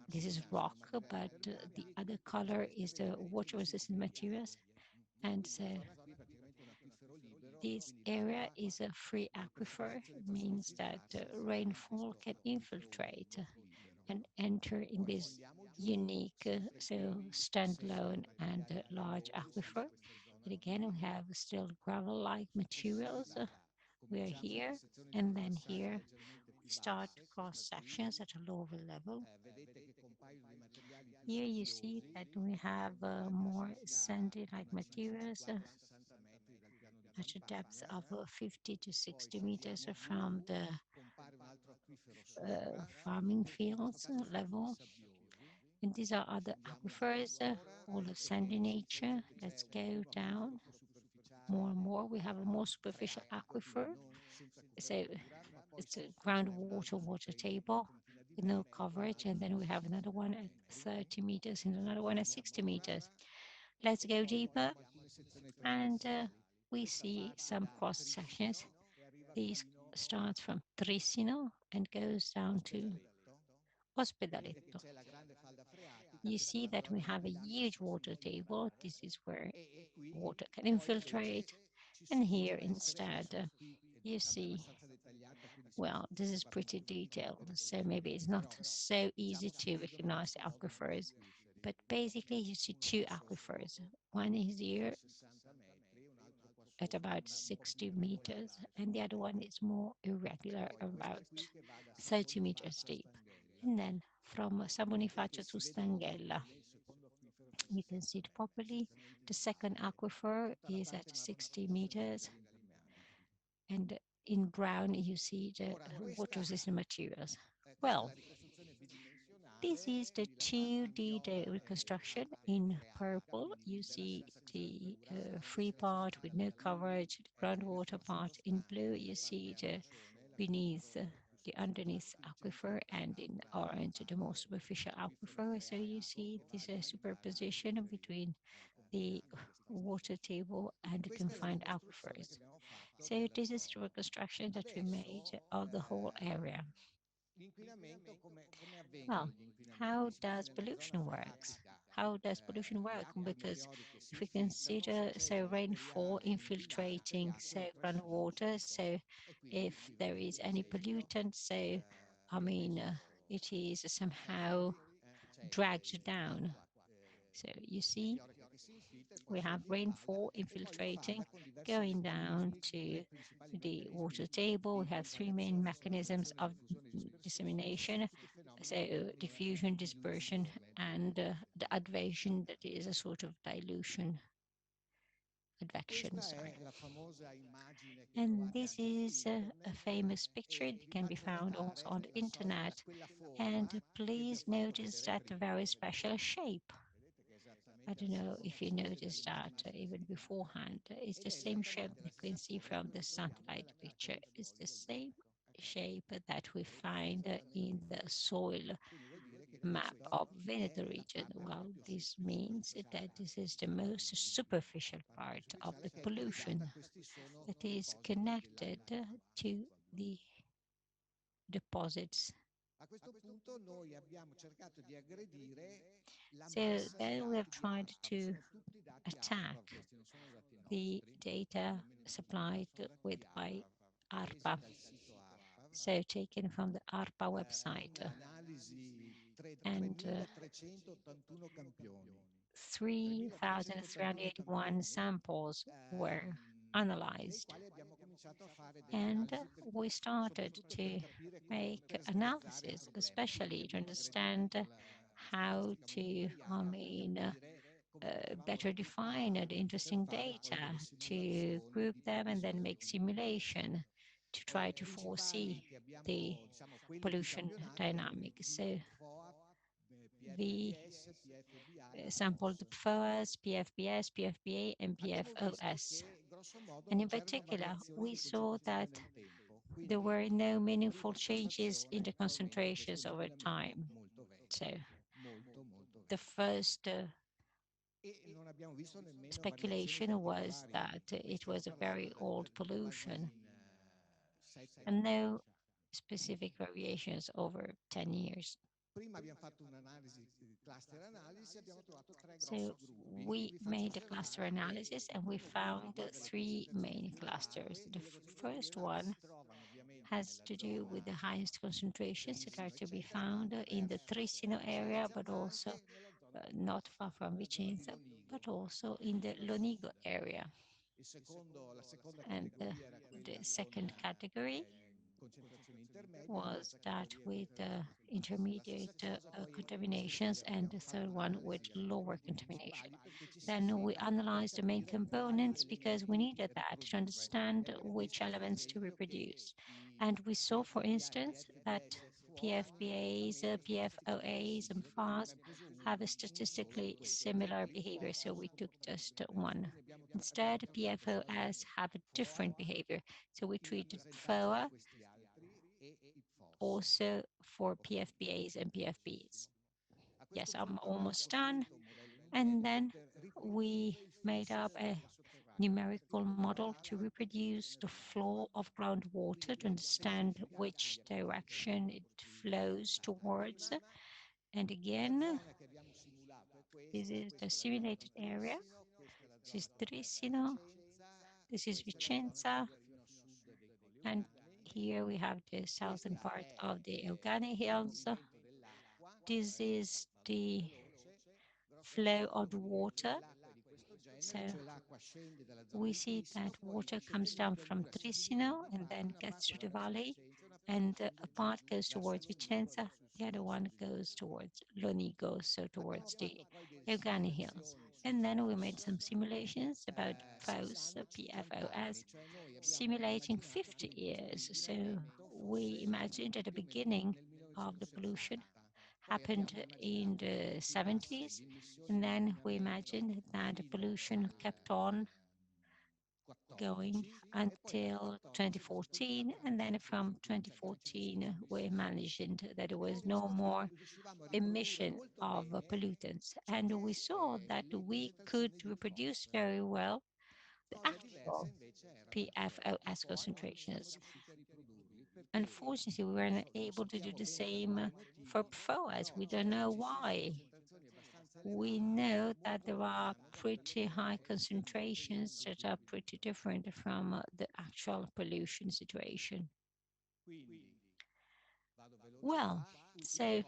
This is rock, but the other color is the water-resistant materials. And so this area is a free aquifer, means that rainfall can infiltrate and enter in this unique, so standalone and large aquifer. And again, we have still gravel-like materials. We are here, and then here we start cross sections at a lower level. Here you see that we have more sandy-like materials at a depth of 50 to 60 meters from the farming fields level. And these are other aquifers, all of sandy nature. Let's go down more and more. We have a more superficial aquifer. So it's a groundwater water table with no coverage. And then we have another one at 30 meters and another one at 60 meters. Let's go deeper. And we see some cross sections. These start from Trissino and goes down to Ospedaletto. You see that we have a huge water table. This is where water can infiltrate. And here instead, you see, well, this is pretty detailed, so maybe it's not so easy to recognize the aquifers. But basically, you see two aquifers. One is here at about 60 meters, and the other one is more irregular, about 30 meters deep. And then from San Bonifacio to Stanghella, you can see it properly. The second aquifer is at 60 meters, and in brown you see the water-resistant materials. Well, this is the 2D reconstruction. In purple, you see the free part with no coverage, the groundwater part. In blue, you see the beneath, the underneath aquifer, and in orange, the more superficial aquifer. So you see this superposition between the water table and the confined aquifers. So this is the reconstruction that we made of the whole area. Well, how does pollution works? How does pollution work? Because if we consider, so rainfall infiltrating, so groundwater, so if there is any pollutant, so I mean, it is somehow dragged down. So you see, we have rainfall infiltrating, going down to the water table. We have three main mechanisms of dissemination, so diffusion, dispersion, and the advection, that is a sort of dilution, advection, sorry. And this is a famous picture. It can be found also on the internet. And please notice that very special shape. I don't know if you noticed that even beforehand. It's the same shape that you can see from the satellite picture. It's the same shape that we find in the soil map of Veneto region. Well, this means that this is the most superficial part of the pollution that is connected to the deposits. So then we have tried to attack the data supplied with by ARPA, so taken from the ARPA website. And 3,381 samples were analyzed. And we started to make analysis, especially to understand how to, better define the interesting data, to group them and then make simulation to try to foresee the pollution dynamics. So we sampled PFOS, PFBS, PFBA, and PFOS. And in particular, we saw that there were no meaningful changes in the concentrations over time. So the first speculation was that it was a very old pollution and no specific variations over 10 years. So we made a cluster analysis and we found three main clusters. The first one has to do with the highest concentrations that are to be found in the Trissino area, but also not far from Vicenza, but also in the Lonigo area. And the second category was that with intermediate contaminations, and the third one with lower contamination. Then we analyzed the main components because we needed that to understand which elements to reproduce. And we saw, for instance, that PFBAs, PFOAs, and Pfas have a statistically similar behavior, so we took just one. Instead, PFOS have a different behavior, so we treated PFOA also for PFBAs and PFBs. Yes, I'm almost done. And then we made up a numerical model to reproduce the flow of groundwater to understand which direction it flows towards. And again, this is the simulated area. This is Trissino. This is Vicenza. And here we have the southern part of the Euganei Hills. This is the flow of the water. So we see that water comes down from Trissino and then gets to the valley, and a part goes towards Vicenza, the other one goes towards Lonigo, so towards the Euganei Hills. And then we made some simulations about PFOS, PFOS, simulating 50 years. So we imagined at the beginning of the pollution happened in the 70s, and then we imagined that the pollution kept on going until 2014, and then from 2014 we imagined that there was no more emission of pollutants, and we saw that we could reproduce very well the actual PFOS concentrations. Unfortunately, we weren't able to do the same for PFOS. We don't know why. We know that there are pretty high concentrations that are pretty different from the actual pollution situation. Well, so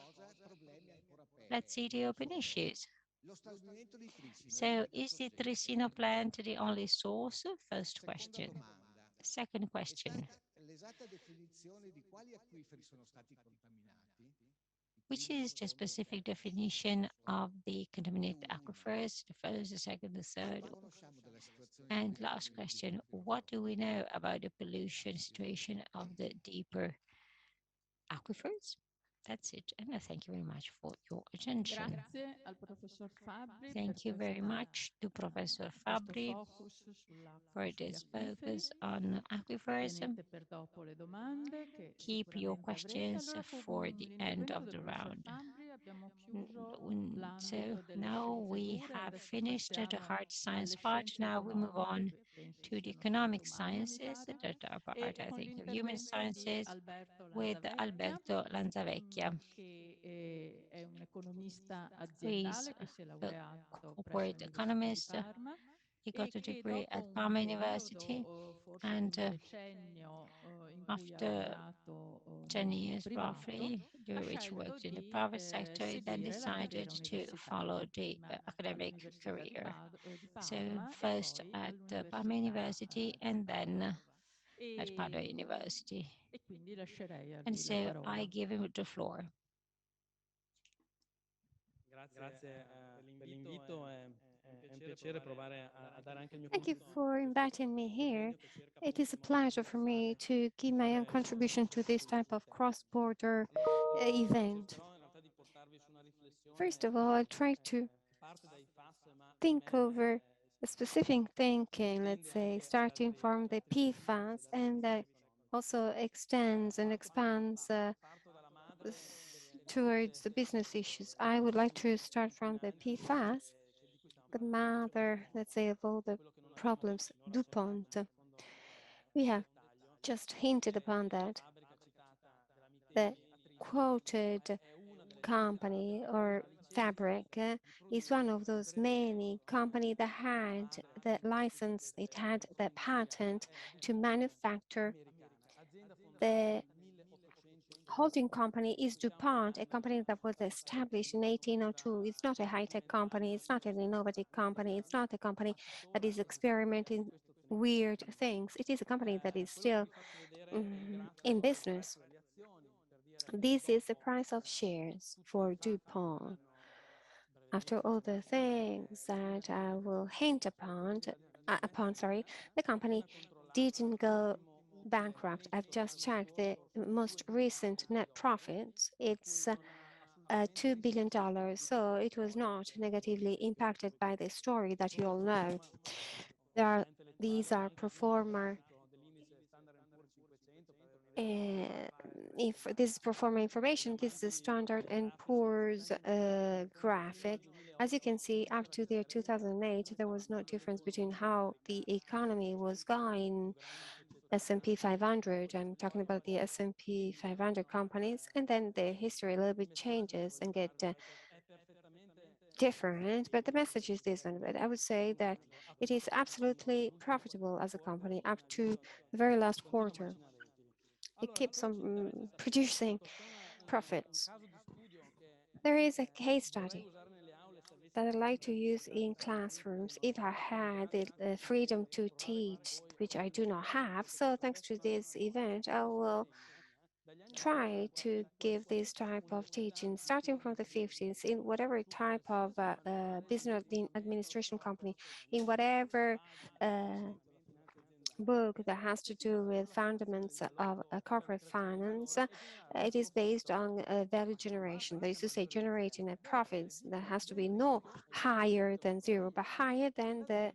let's see the open issues. So is the Trissino plant the only source? First question. Second question. Which is the specific definition of the contaminated aquifers, the first, the second, the third? And last question, what do we know about the pollution situation of the deeper aquifers? That's it, and I thank you very much for your attention. Thank you very much to Professor Fabbri for this focus on aquifers. Keep your questions for the end of the round. So now we have finished the hard science part. Now we move on to the economic sciences that are part, I think, of human sciences with Alberto Lanzavecchia, who is a corporate economist He got a degree at Parma University, and after 10 years roughly, during which he worked in the private sector, he then decided to follow the academic career. So first at Parma University and then at Padova University. And so I give him the floor. Thank you for inviting me here. It is a pleasure for me to give my own contribution to this type of cross-border event. First of all, I'll try to think over a specific thinking, let's say, starting from the Pfas, and that also extends and expands towards the business issues. I would like to start from the Pfas, the mother, let's say, of all the problems, DuPont. We have just hinted upon that. The quoted company or fabric is one of those many companies that had the license, it had the patent to manufacture. The holding company is DuPont, a company that was established in 1802. It's not a high-tech company, it's not an innovative company, it's not a company that is experimenting weird things. It is a company that is still in business. This is the price of shares for DuPont. After all the things that I will hint upon, the company didn't go bankrupt. I've just checked the most recent net profits. It's $2 billion. So it was not negatively impacted by the story that you all know. These are pro forma. If this is pro forma information, this is Standard and Poor's graphic. As you can see, up to the year 2008, there was no difference between how the economy was going. S&P 500, I'm talking about the S&P 500 companies, and then the history a little bit changes and get different, but the message is this one. But I would say that it is absolutely profitable as a company up to the very last quarter. It keeps on producing profits. There is a case study that I'd like to use in classrooms if I had the freedom to teach, which I do not have. So thanks to this event, I will try to give this type of teaching starting from the 50s in whatever type of business administration company, in whatever book that has to do with fundamentals of corporate finance. It is based on value generation. That is to say, generating a profits that has to be no higher than zero, but higher than the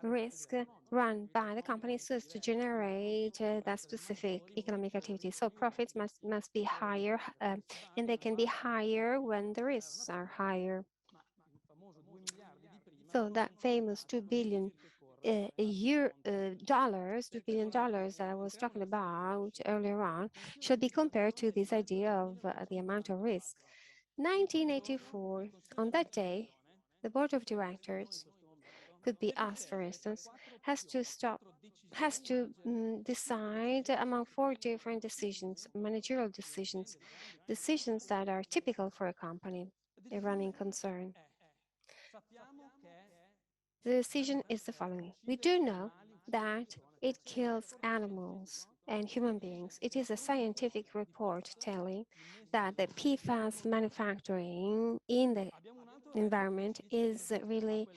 risk run by the company so as to generate that specific economic activity. So profits must be higher, and they can be higher when the risks are higher. So that famous $2 billion that I was talking about earlier on should be compared to this idea of the amount of risk. 1984, on that day, the board of directors, could be us, for instance, has to decide among 4 different decisions, managerial decisions, decisions that are typical for a company, a running concern. The decision is the following. We do know that it kills animals and human beings. It is a scientific report telling that the PFAS manufacturing in the environment is really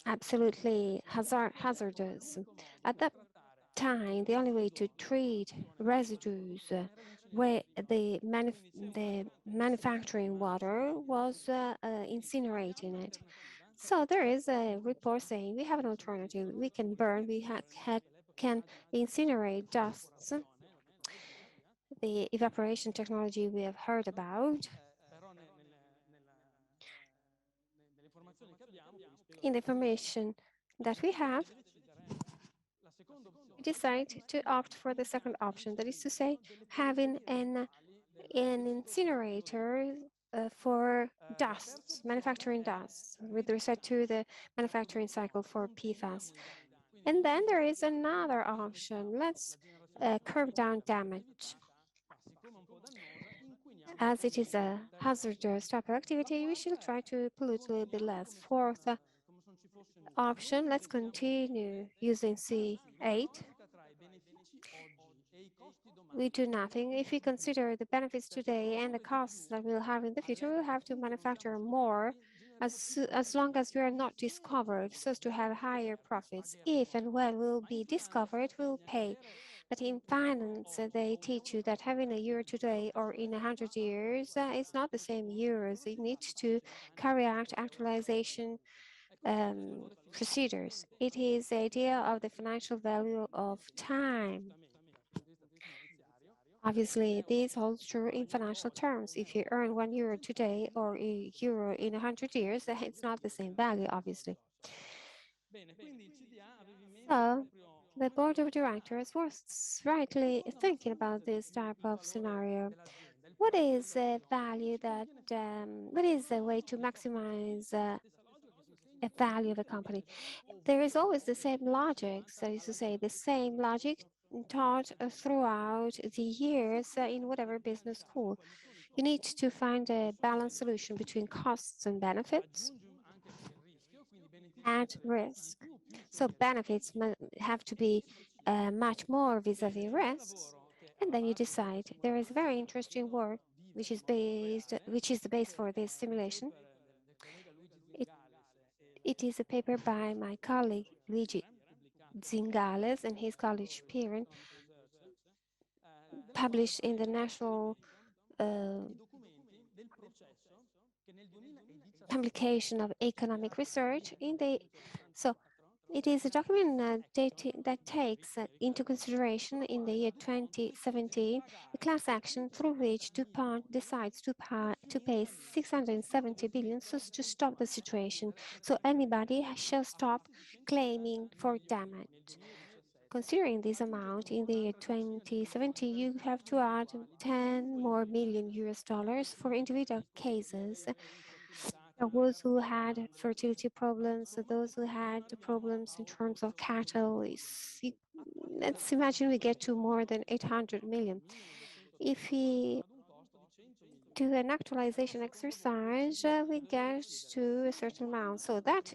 absolutely hazardous. At that time, the only way to treat residues where the manufacturing water was incinerating it. So there is a report saying we have an alternative. We can burn, can incinerate dusts, the evaporation technology we have heard about. In the information that we have, we decide to opt for the second option, that is to say, having an incinerator for dusts, manufacturing dusts, with respect to the manufacturing cycle for PFAS. And then there is another option. Let's curb down damage. As it is a hazardous type of activity, we should try to pollute a little bit less. Fourth option, let's continue using C8. We do nothing. If we consider the benefits today and the costs that we'll have in the future, we'll have to manufacture more as long as we are not discovered, so as to have higher profits. If and when we'll be discovered, we'll pay. But in finance, they teach you that having a euro today or in 100 years is not the same euros. You need to carry out actualization procedures. It is the idea of the financial value of time. Obviously, this holds true in financial terms. If you earn 1 euro today or a euro in 100 years, it's not the same value, obviously. So, the board of directors was rightly thinking about this type of scenario. What is a value that, what is the way to maximize a value of a company? There is always the same logic, so is to say, the same logic taught throughout the years in whatever business school. You need to find a balanced solution between costs and benefits and risk. So benefits have to be much more vis-a-vis risks, and then you decide. There is very interesting work which is the base for this simulation. It is a paper by my colleague Luigi Zingales and his colleague Piran, published in the National Publication of Economic Research. So it is a document that takes into consideration in the year 2017 a class action through which DuPont decides to pay 670 billion so to stop the situation. So anybody shall stop claiming for damage. Considering this amount in the year 2070, you have to add 10 more million US dollars for individual cases. Those who had fertility problems, those who had problems in terms of cattle, let's imagine we get to more than 800 million. If we do an actualization exercise, we get to a certain amount. So that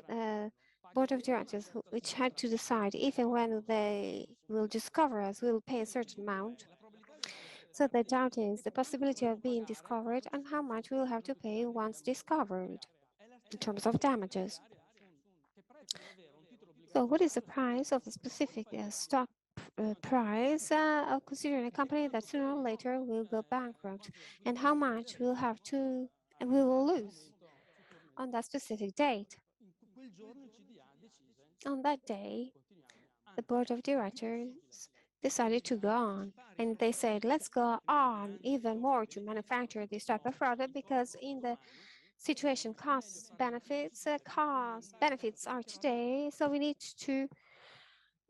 board of directors, which had to decide if and when they will discover us, will pay a certain amount. So the doubt is the possibility of being discovered and how much we'll have to pay once discovered in terms of damages. So what is the price of a specific stock price of considering a company that sooner or later will go bankrupt, and how much we'll have to and we will lose on that specific date? On that day, the board of directors decided to go on, and they said, let's go on even more to manufacture this type of product, because in the situation costs benefits, cost benefits are today, so we need to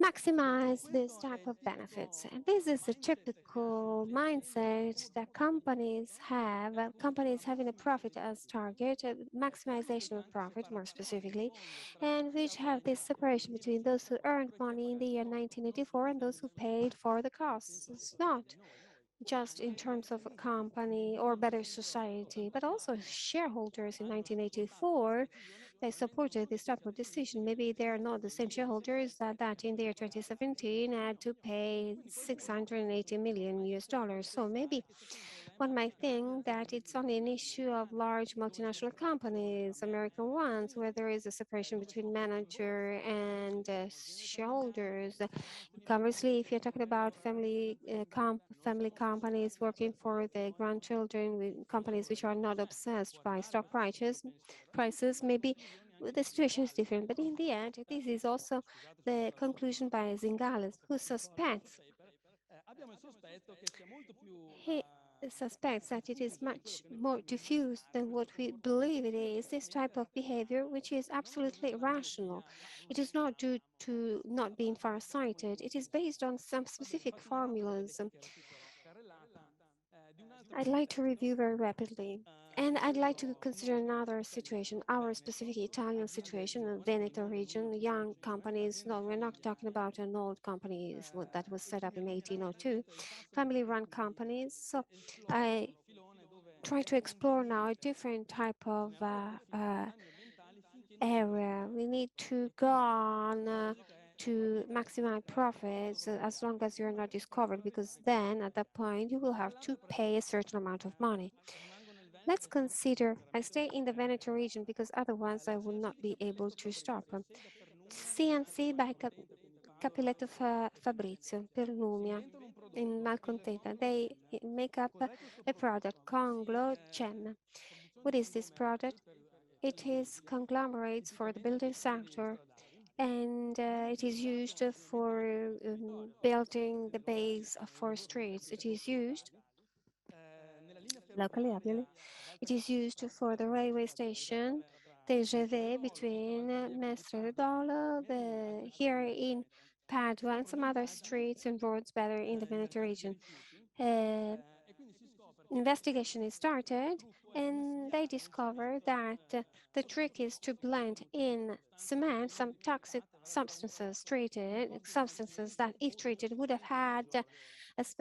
maximize this type of benefits. And this is a typical mindset that companies have, companies having a profit as target, maximization of profit more specifically, and which have this separation between those who earned money in the year 1984 and those who paid for the costs. It's not just in terms of a company or better society, but also shareholders in 1984, they supported this type of decision. Maybe they're not the same shareholders that in the year 2017 had to pay 680 million US dollars. So maybe one might think that it's only an issue of large multinational companies, American ones, where there is a separation between manager and shareholders. Conversely, if you're talking about family companies working for the grandchildren, with companies which are not obsessed by stock prices, maybe the situation is different. But in the end, this is also the conclusion by Zingales, who suspects he suspects that it is much more diffuse than what we believe it is, this type of behavior, which is absolutely irrational. It is not due to not being farsighted. It is based on some specific formulas. I'd like to review very rapidly. And I'd like to consider another situation, our specific Italian situation, the Veneto region, young companies. No, we're not talking about an old company that was set up in 1802, family-run companies. So I try to explore now a different type of area. We need to go on to maximize profits as long as you're not discovered, because then at that point you will have to pay a certain amount of money. Let's consider, I stay in the Veneto region because otherwise I will not be able to stop. CNC by Capiletto Fabrizio, per Numia, in Malcontenta. They make up a product, Conglo Gem. What is this product? It is conglomerates for the building sector, and it is used for building the base for streets. It is used locally, obviously. It is used for the railway station, TGV between Mestre Dolo, here in Padua, and some other streets and roads better in the Veneto region. Investigation is started, and they discover that the trick is to blend in cement some toxic substances substances that, if treated, would have had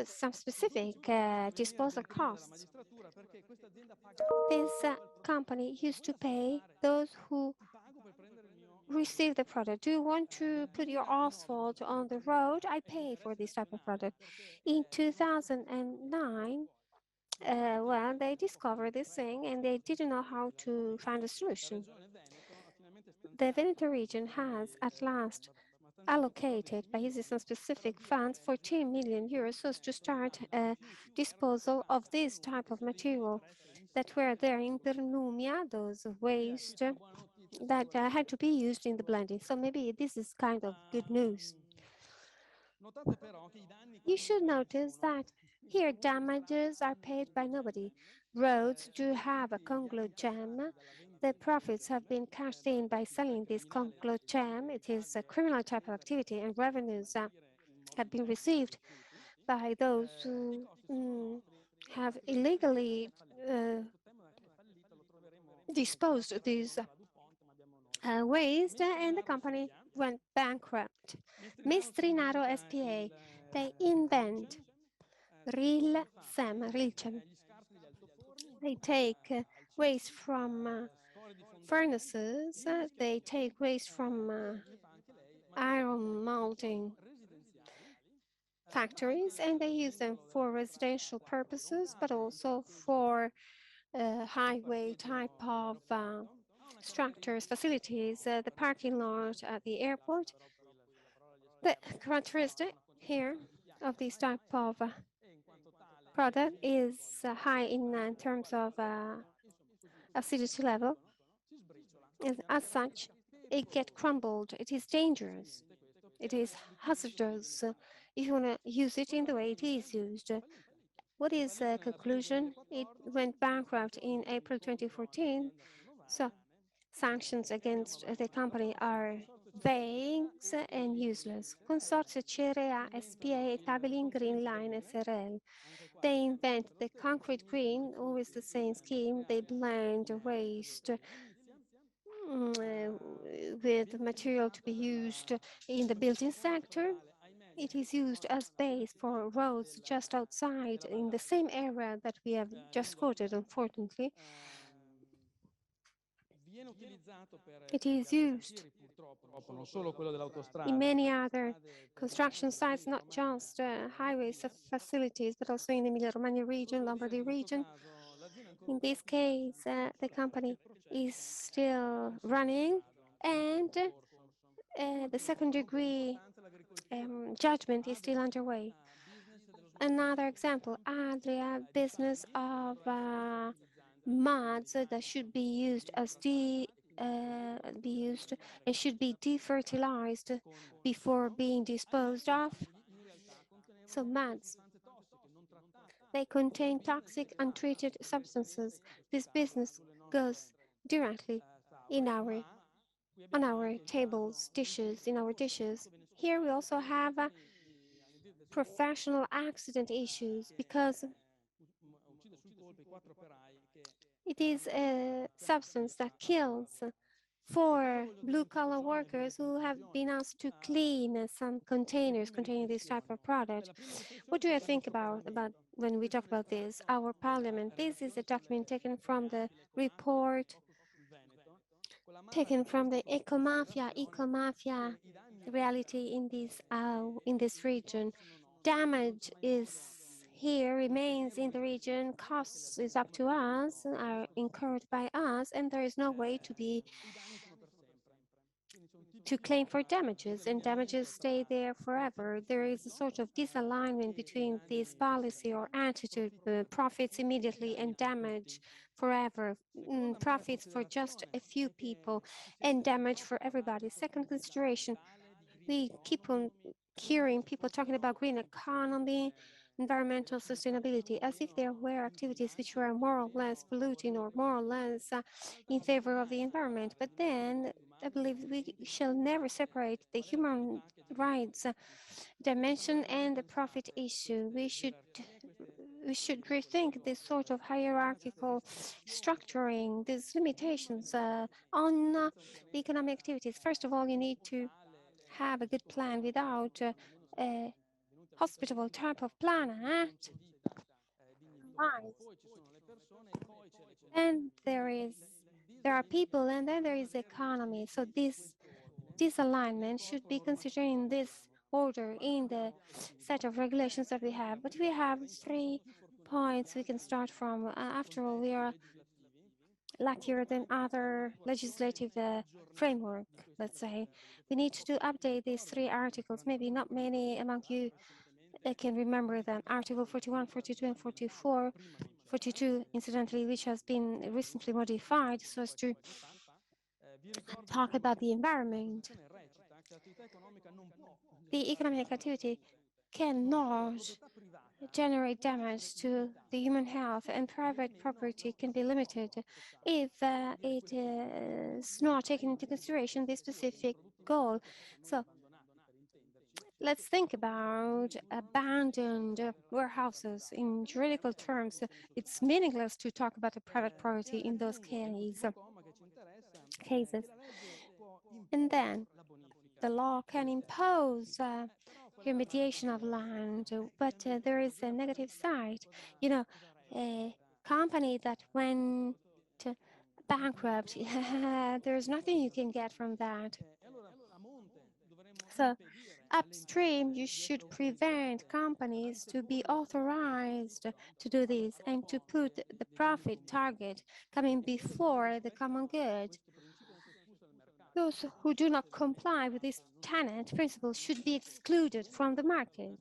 some specific disposal costs. This company used to pay those who receive the product. Do you want to put your asphalt on the road? I pay for this type of product. In 2009, well, they discovered this thing and they didn't know how to find a solution. The Veneto region has at last allocated, by using some specific funds, 14 million euros so as to start disposal of this type of material that were there in Pernumia, those waste that had to be used in the blending. So maybe this is kind of good news. You should notice that here damages are paid by nobody. Roads do have a Conglo gem. The profits have been cashed in by selling this Conglo gem. It is a criminal type of activity, and revenues have been received by those who have illegally disposed of these waste, and the company went bankrupt. Mistrinaro SPA, they invent real gem. They take waste from furnaces, they take waste from iron molding factories, and they use them for residential purposes, but also for highway type of structures, facilities, the parking lot at the airport. The characteristic here of this type of product is high in terms of acidity level. And as such, it gets crumbled. It is dangerous. It is hazardous if you want to use it in the way it is used. What is the conclusion? It went bankrupt in April 2014. So sanctions against the company are vague and useless. Consorzio Cerea SPA Tabelin Green Line SRL. They invent the concrete green, always the same scheme. They blend waste with material to be used in the building sector. It is used as base for roads just outside in the same area that we have just quoted, unfortunately. It is used in many other construction sites, not just highways facilities, but also in the Emilia-Romagna region, Lombardy region. In this case, the company is still running, and the second degree judgment is still underway. Another example, Adria, business of muds that should be used as and should be defertilized before being disposed of. So muds, they contain toxic untreated substances. This business goes directly in on our tables, dishes, in our dishes. Here we also have professional accident issues because It is a substance that kills for blue-collar workers who have been asked to clean some containers containing this type of product. What do you think about when we talk about this? Our parliament, this is a document taken from the report taken from the ecomafia reality in this region. Damage is here, remains in the region, costs is up to us, are incurred by us, and there is no way to claim for damages, and damages stay there forever. There is a sort of disalignment between this policy or attitude, profits immediately and damage forever, profits for just a few people and damage for everybody. Second consideration, we keep on hearing people talking about green economy, environmental sustainability, as if there were activities which were more or less polluting or more or less in favor of the environment. But then I believe we shall never separate the human rights dimension and the profit issue. We should rethink this sort of hierarchical structuring, these limitations on the economic activities. First of all, you need to have a good plan without a hospitable type of plan. And there are people, and then there is economy. So this alignment should be considered in this order in the set of regulations that we have. But we have 3 points we can start from. After all, we are luckier than other legislative framework, let's say. We need to update these 3 articles. Maybe not many among you can remember them. Article 41, 42, and 44. 42, incidentally, which has been recently modified so as to talk about the environment. The economic activity cannot generate damage to the human health, and private property can be limited if it is not taken into consideration the specific goal. So let's think about abandoned warehouses. In juridical terms, it's meaningless to talk about a private property in those cases. And then the law can impose remediation of land, but there is a negative side. You know, a company that went bankrupt, there's nothing you can get from that. So upstream, you should prevent companies to be authorized to do this and to put the profit target coming before the common good. Those who do not comply with this tenet principle should be excluded from the market.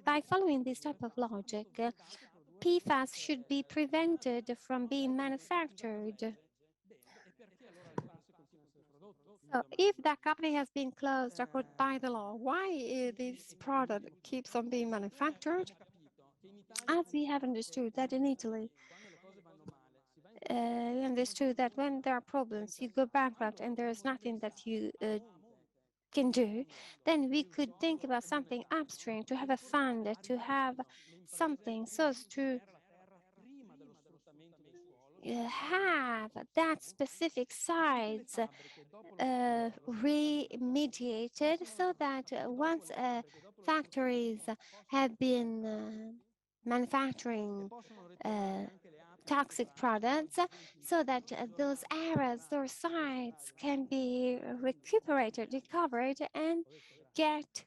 By following this type of logic, PFAS should be prevented from being manufactured. So if that company has been closed by the law, why this product keeps on being manufactured? As we have understood that in Italy, we understood that when there are problems, you go bankrupt and there is nothing that you can do, then we could think about something upstream, to have a fund, to have something so as to have that specific sites remediated, so that once factories have been manufacturing toxic products, so that those areas, those sites can be recuperated, recovered, and get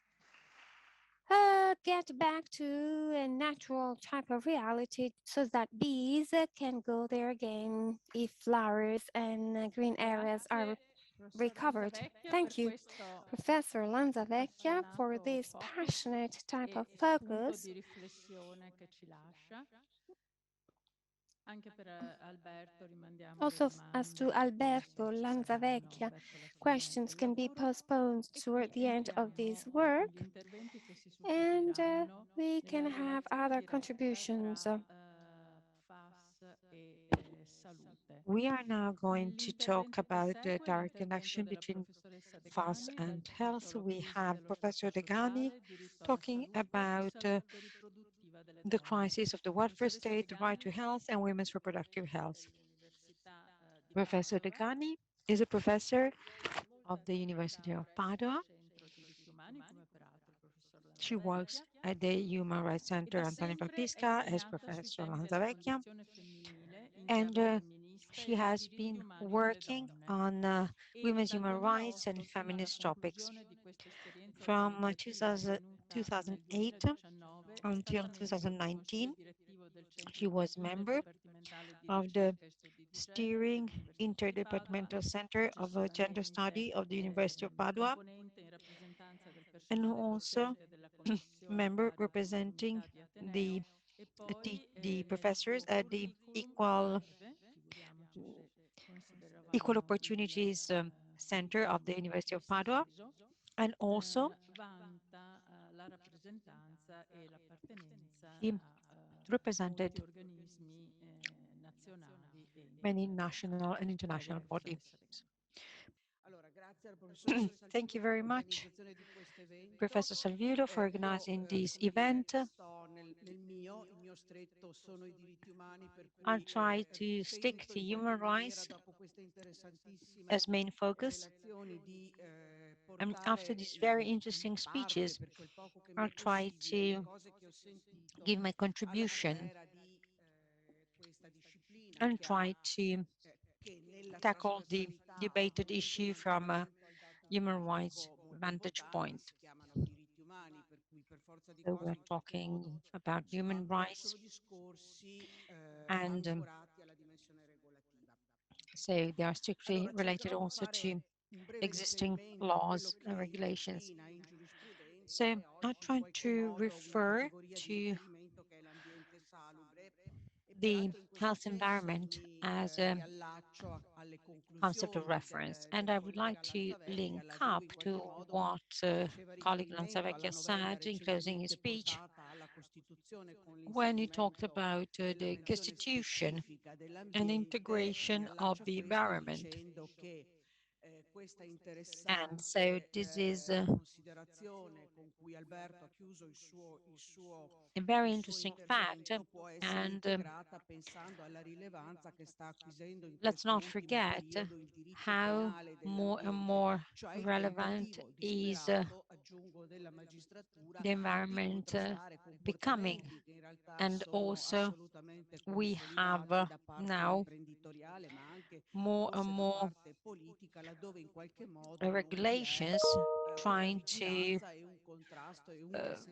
back to a natural type of reality, so that bees can go there again if flowers and green areas are recovered. Thank you, Professor Lanzavecchia, for this passionate type of focus. Also, as to Alberto Lanzavecchia, questions can be postponed toward the end of this work, and we can have other contributions. We are now going to talk about the direct connection between Pfas and health. We have Professor Degani talking about the crisis of the welfare state, the right to health, and women's reproductive health. Professor Degani is a professor of the University of Padova. She works at the Human Rights Center Antonio Papisca as Professor Lanzavecchia, and she has been working on women's human rights and feminist topics from 2008 until 2019. She was member of the Steering Interdepartmental Center of Gender Study of the University of Padua, and also member representing the professors at the Equal Opportunities Center of the University of Padua, and also he represented many national and international bodies. Thank you very much, Professor Salviulo, for organizing this event. I'll try to stick to human rights as main focus. And after these very interesting speeches, I'll try to give my contribution and try to tackle the debated issue from a human rights vantage point. So we're talking about human rights, and so they are strictly related also to existing laws and regulations. So I'm trying to refer to the health environment as a concept of reference. And I would like to link up to what colleague Lanzavecchia said in closing his speech when he talked about the constitution and integration of the environment. And so this is a very interesting fact, and let's not forget how more and more relevant is the environment becoming. And also we have now more and more regulations trying to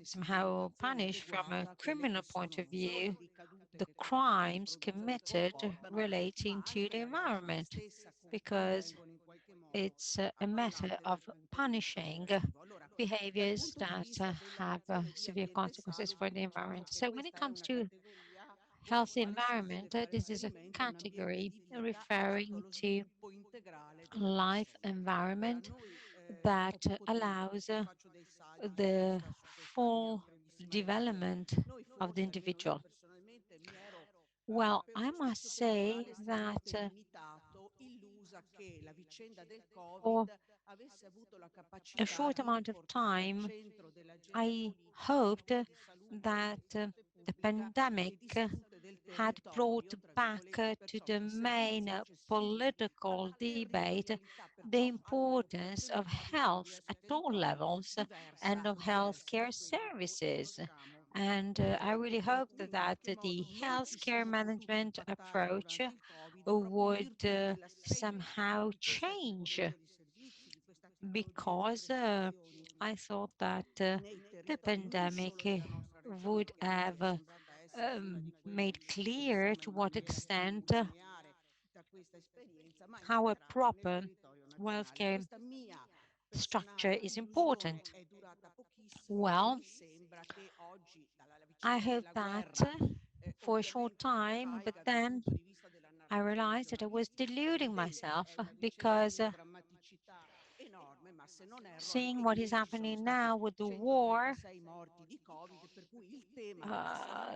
somehow punish from a criminal point of view the crimes committed relating to the environment, because it's a matter of punishing behaviors that have severe consequences for the environment. So when it comes to healthy environment, this is a category referring to life environment that allows the full development of the individual. Well, I must say that for a short amount of time, I hoped that the pandemic had brought back to the main political debate the importance of health at all levels and of healthcare services. And I really hope that the healthcare management approach would somehow change, because I thought that the pandemic would have made clear to what extent how a proper healthcare structure is important. Well, I hope that for a short time, but then I realized that I was deluding myself, because seeing what is happening now with the war,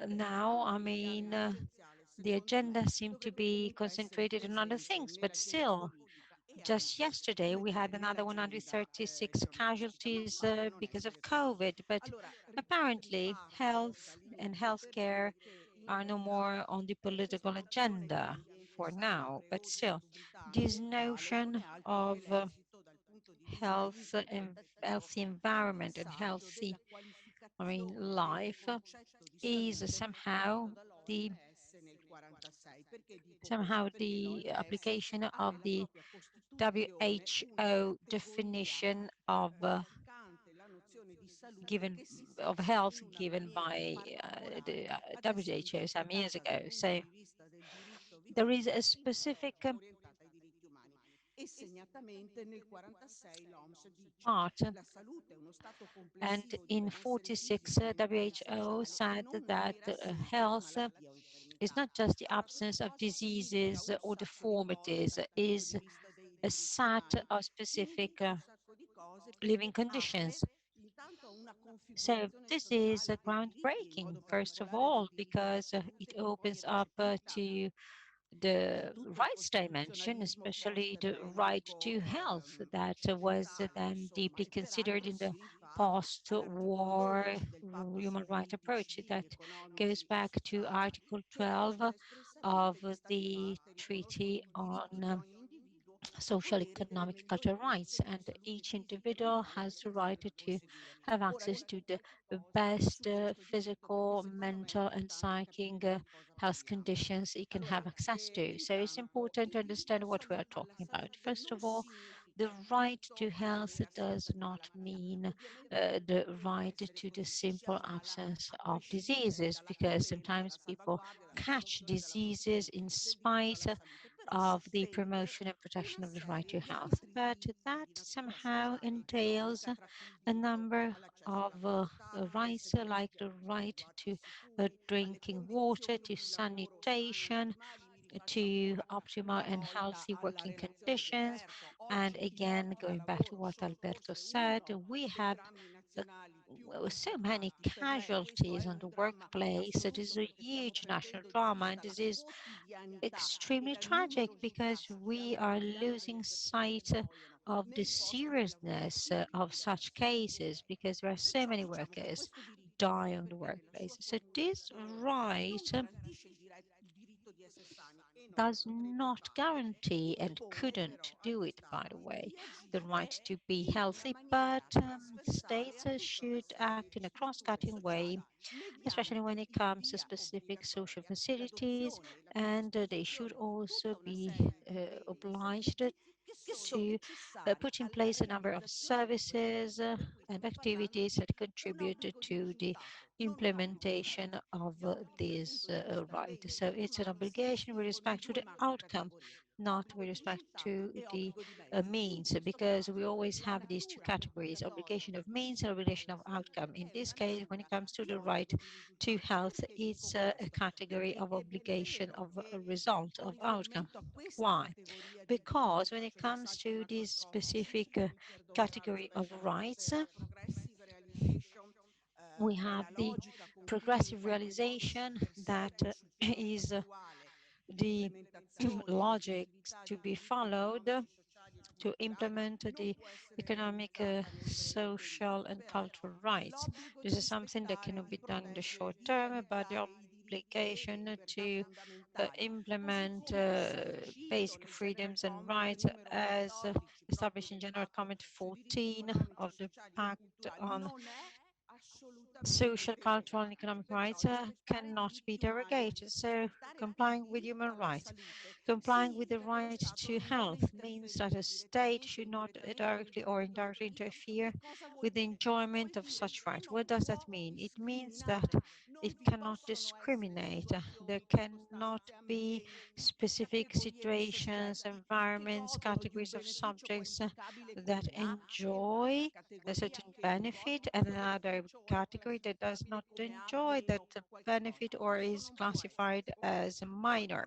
now, I mean, the agenda seemed to be concentrated on other things, but still, just yesterday we had another 136 casualties because of COVID, but apparently health and healthcare are no more on the political agenda. for now, but still, this notion of health and healthy environment and healthy, life is somehow the application of the WHO definition of health given by the WHO some years ago. So there is a specific part, and in 46 WHO said that health is not just the absence of diseases or deformities, is a set of specific living conditions. So this is groundbreaking, first of all, because it opens up to the rights dimension, especially the right to health that was then deeply considered in the post-war human rights approach that goes back to Article 12 of the Treaty on Social, Economic, Cultural Rights, and each individual has the right to have access to the best physical, mental, and psychic health conditions he can have access to. So it's important to understand what we are talking about. First of all, the right to health does not mean the right to the simple absence of diseases, because sometimes people catch diseases in spite of the promotion and protection of the right to health. But that somehow entails a number of rights, like the right to drinking water, to sanitation, to optimal and healthy working conditions. And again, going back to what Alberto said, we have so many casualties on the workplace. It is a huge national drama, and this is extremely tragic because we are losing sight of the seriousness of such cases, because there are so many workers die on the workplace. So this right does not guarantee, and couldn't do it, by the way, the right to be healthy, but states should act in a cross-cutting way, especially when it comes to specific social facilities, and they should also be obliged to put in place a number of services and activities that contribute to the implementation of this right. So it's an obligation with respect to the outcome, not with respect to the means, because we always have these two categories: obligation of means and obligation of outcome. In this case, when it comes to the right to health, it's a category of obligation of a result of outcome. Why? Because when it comes to this specific category of rights, we have the progressive realization that is the logic to be followed to implement the economic, social, and cultural rights. This is something that cannot be done in the short term, but the obligation to implement basic freedoms and rights as established in General Comment 14 of the Pact on Social, Cultural, and Economic Rights cannot be derogated. So complying with human rights, complying with the right to health means that a state should not directly or indirectly interfere with the enjoyment of such rights. What does that mean? It means that it cannot discriminate. There cannot be specific situations, environments, categories of subjects that enjoy a certain benefit and another category that does not enjoy that benefit or is classified as minor.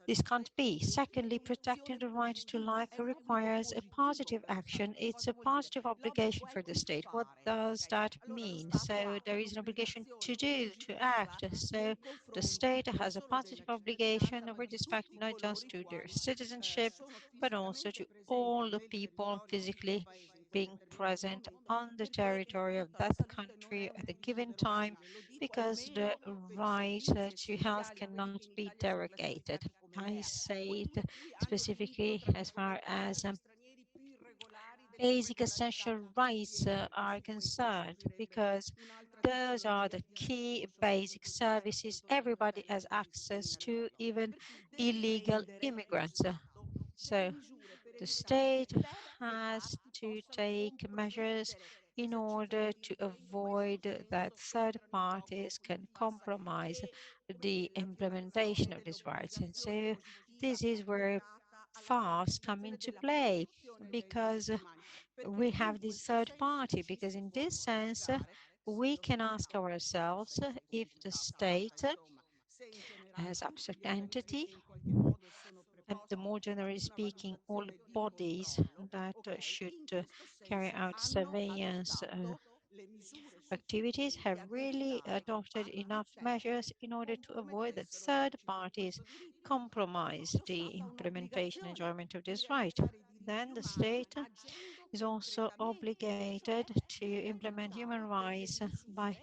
This can't be. Secondly, protecting the right to life requires a positive action. It's a positive obligation for the state. What does that mean? So there is an obligation to do, to act. So the state has a positive obligation with respect not just to their citizenship, but also to all the people physically being present on the territory of that country at a given time, because the right to health cannot be derogated. I say it specifically as far as basic essential rights are concerned, because those are the key basic services everybody has access to, even illegal immigrants. So the state has to take measures in order to avoid that third parties can compromise the implementation of these rights. And so this is where Pfas come into play, because we have this third party, because in this sense, we can ask ourselves if the state as abstract entity, and the more generally speaking, all bodies that should carry out surveillance activities have really adopted enough measures in order to avoid that third parties compromise the implementation and enjoyment of this right. Then the state is also obligated to implement human rights by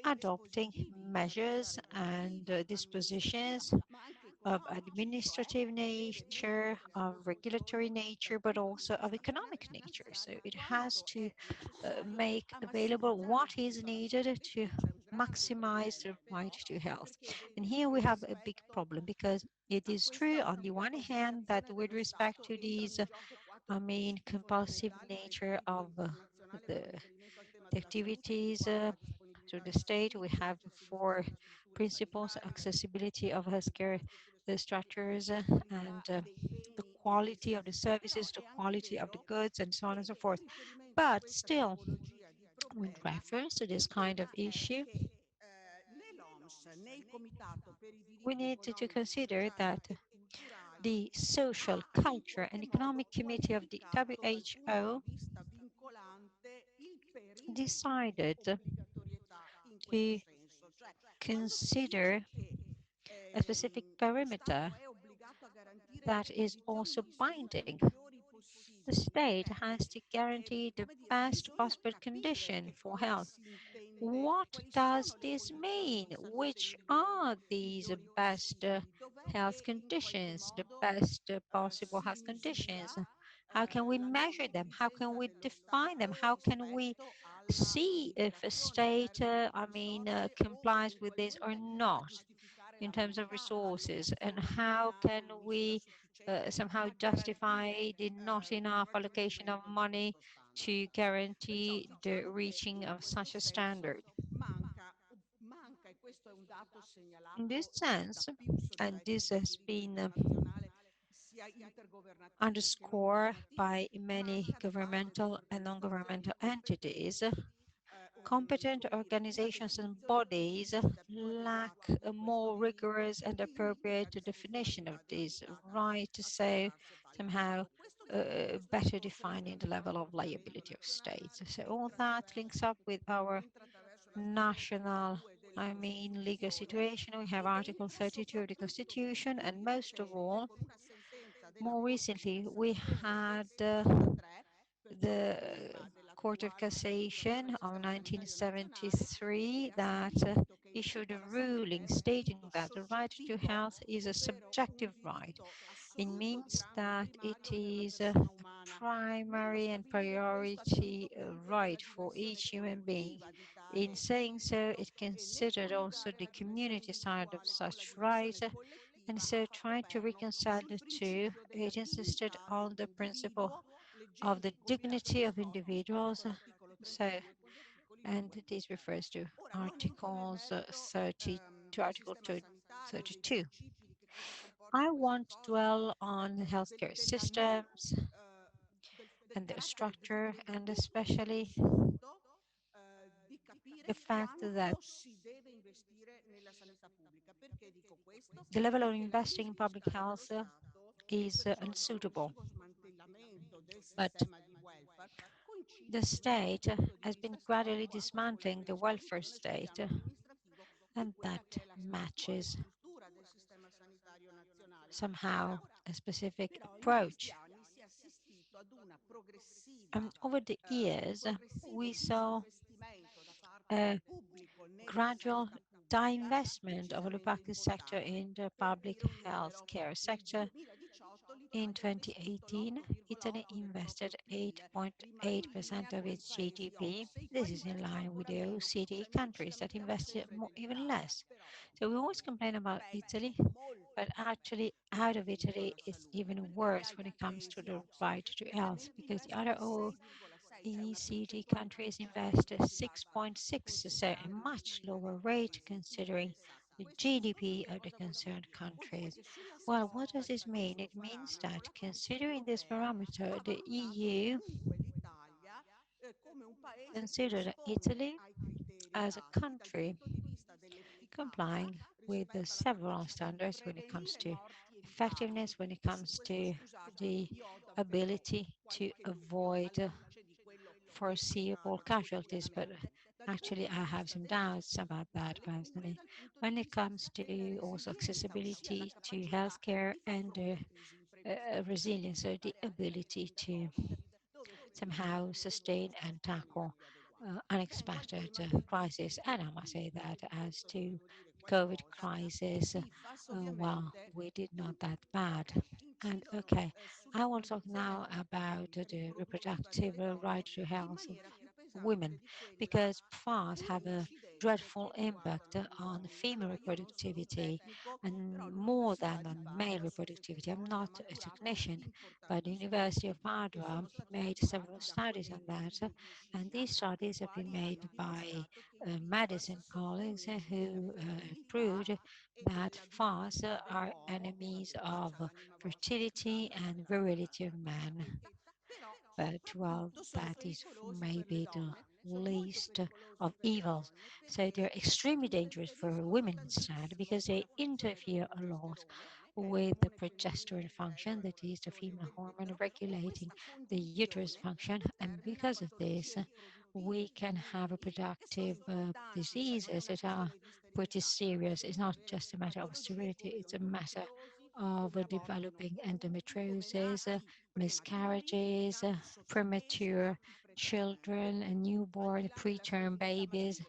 adopting measures and dispositions of administrative nature, of regulatory nature, but also of economic nature. So it has to make available what is needed to maximize the right to health. And here we have a big problem, because it is true on the one hand that with respect to these, compulsive nature of the activities through the state, we have four principles: accessibility of healthcare structures, and the quality of the services, the quality of the goods, and so on and so forth. But still, with reference to this kind of issue, we need to consider that the Social, Culture and Economic Committee of the WHO decided to consider a specific perimeter that is also binding. The state has to guarantee the best possible condition for health. What does this mean? Which are these best health conditions, the best possible health conditions? How can we measure them? How can we define them? How can we see if a state, complies with this or not in terms of resources? And how can we somehow justify the not enough allocation of money to guarantee the reaching of such a standard? In this sense, and this has been underscored by many governmental and non-governmental entities, competent organizations and bodies lack a more rigorous and appropriate definition of this right, so somehow better defining the level of liability of states. So all that links up with our national, legal situation. We have Article 32 of the Constitution, and most of all, more recently, we had the Court of Cassation of 1973 that issued a ruling stating that the right to health is a subjective right. It means that it is a primary and priority right for each human being. In saying so, it considered also the community side of such right, and so trying to reconcile the two, it insisted on the principle of the dignity of individuals. So, and this refers to articles 30 to Article 32. I want to dwell on healthcare systems and their structure, and especially the fact that the level of investing in public health is unsuitable. But the state has been gradually dismantling the welfare state, and that matches somehow a specific approach Over the years, we saw a gradual divestment of the practice sector in the public health care sector. In 2018, Italy invested 8.8% of its GDP. This is in line with the OECD countries that invested more, even less. So we always complain about Italy, but actually out of Italy, it's even worse when it comes to the right to health, because the other OECD countries invest 6.6, so a much lower rate considering the GDP of the concerned countries. Well, what does this mean? It means that considering this parameter, the EU considered Italy as a country complying with the several standards when it comes to effectiveness, when it comes to the ability to avoid foreseeable casualties, but actually I have some doubts about that personally. When it comes to also accessibility to healthcare and resilience, so the ability to somehow sustain and tackle unexpected crisis. And I must say that as to COVID crisis, well, we did not that bad. And okay, I will talk now about the reproductive right to health of women, because Pfas have a dreadful impact on female reproductivity and more than on male reproductivity. I'm not a technician, but the University of Padova made several studies on that, and these studies have been made by medicine colleagues who proved that Pfas are enemies of fertility and virility of men. But well, that is maybe the least of evils. So they're extremely dangerous for women instead, because they interfere a lot with the progesterone function, that is the female hormone regulating the uterus function. And because of this, we can have reproductive diseases that are pretty serious. It's not just a matter of sterility, it's a matter of developing endometriosis, miscarriages, premature children, and newborn preterm babies.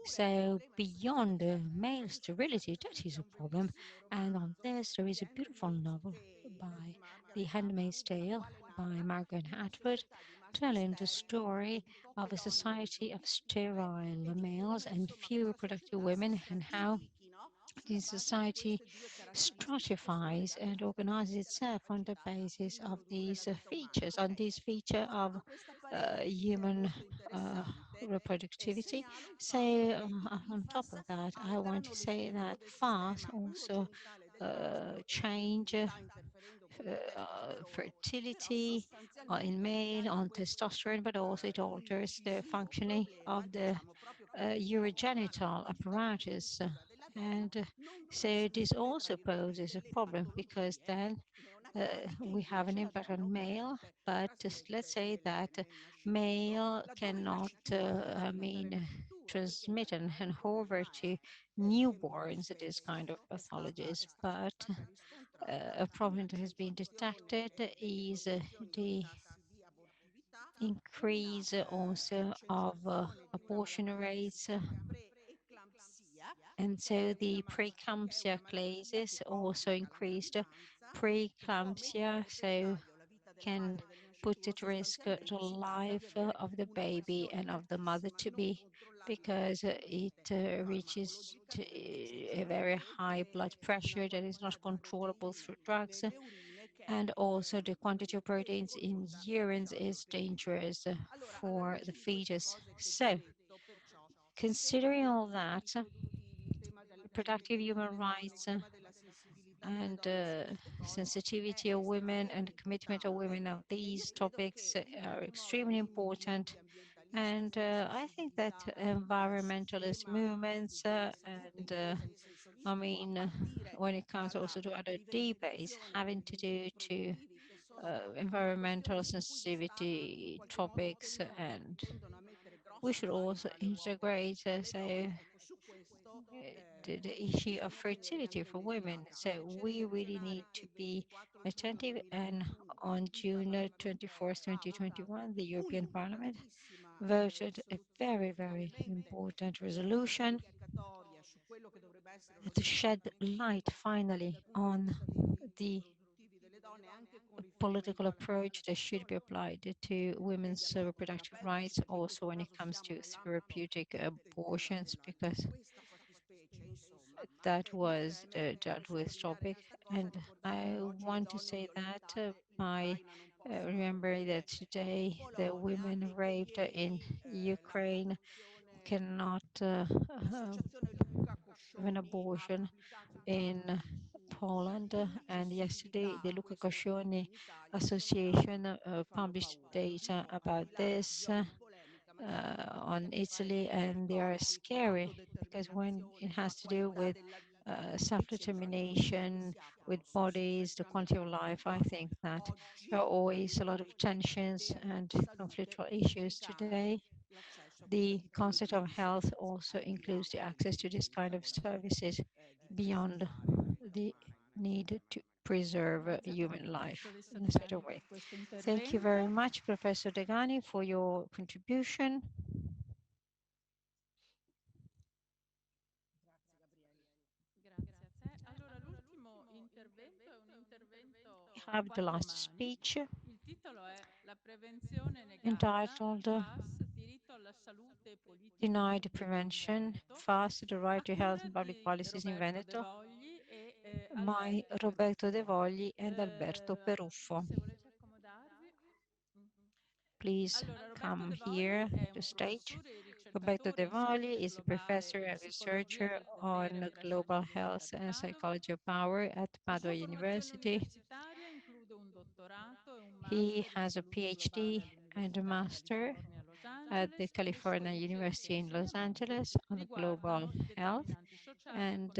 So beyond male sterility, that is a problem. And on this, there is a beautiful novel by The Handmaid's Tale by Margaret Atwood, telling the story of a society of sterile males and few reproductive women, and how this society stratifies and organizes itself on the basis of these features, on this feature of human uh, reproductivity. So, on top of that, I want to say that fast also change fertility in male on testosterone, but also it alters the functioning of the urogenital apparatus. And so this also poses a problem, because then we have an impact on male, but just let's say that male cannot, transmit and hand over to newborns this kind of pathologies. But a problem that has been detected is the increase also of abortion rates. And so the preeclampsia cases also increased. Preeclampsia, so can put at risk the life of the baby and of the mother to be, because it reaches to a very high blood pressure that is not controllable through drugs. And also the quantity of proteins in urines is dangerous for the fetus. So considering all that, reproductive human rights and sensitivity of women and commitment of women of these topics are extremely important. And I think that environmentalist movements when it comes also to other debates having to do to environmental sensitivity topics, and we should also integrate, say, the issue of fertility for women. So we really need to be attentive. And on June 24th, 2021, the European Parliament voted a very, very important resolution to shed light finally on the political approach that should be applied to women's reproductive rights, also when it comes to therapeutic abortions, because that was the dealt with topic. And I want to say that by remembering that today the women raped in Ukraine cannot have an abortion in Poland. And yesterday, the Luca Coscioni Association published data about this on Italy, and they are scary because when it has to do with self-determination, with bodies, the quality of life, I think that there are always a lot of tensions and conflictual issues today. The concept of health also includes the access to this kind of services beyond the need to preserve human life in a certain way. Thank you very much, Professor Degani, for your contribution. I have the last speech entitled Denied Prevention, Pfas, the Right to Health and Public Policies in Veneto, by Roberto De Vogli and Alberto Peruffo. Please come here to stage. Roberto De Vogli is a professor and researcher on global health and psychology of power at Padova University. He has a PhD and a master at the California University in Los Angeles on global health, and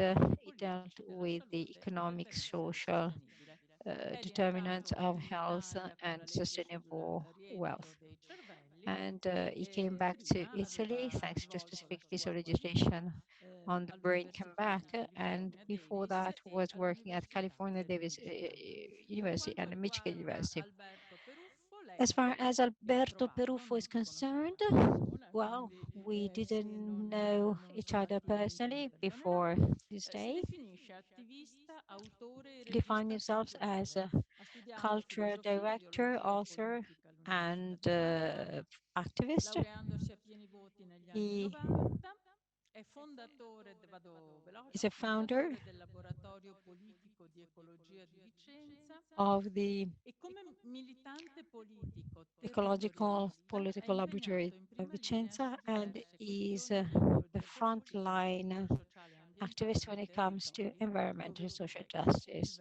he dealt with the economic, social determinants of health and sustainable wealth. And he came back to Italy thanks to a specific piece of legislation on the brain comeback, and before that was working at California Davis University and Michigan University. As far as Alberto Peruffo is concerned, well, we didn't know each other personally before this day. He defined himself as a cultural director, author, and activist. He is a founder of the Ecological Political Laboratory of Vicenza, and is the frontline activist when it comes to environmental and social justice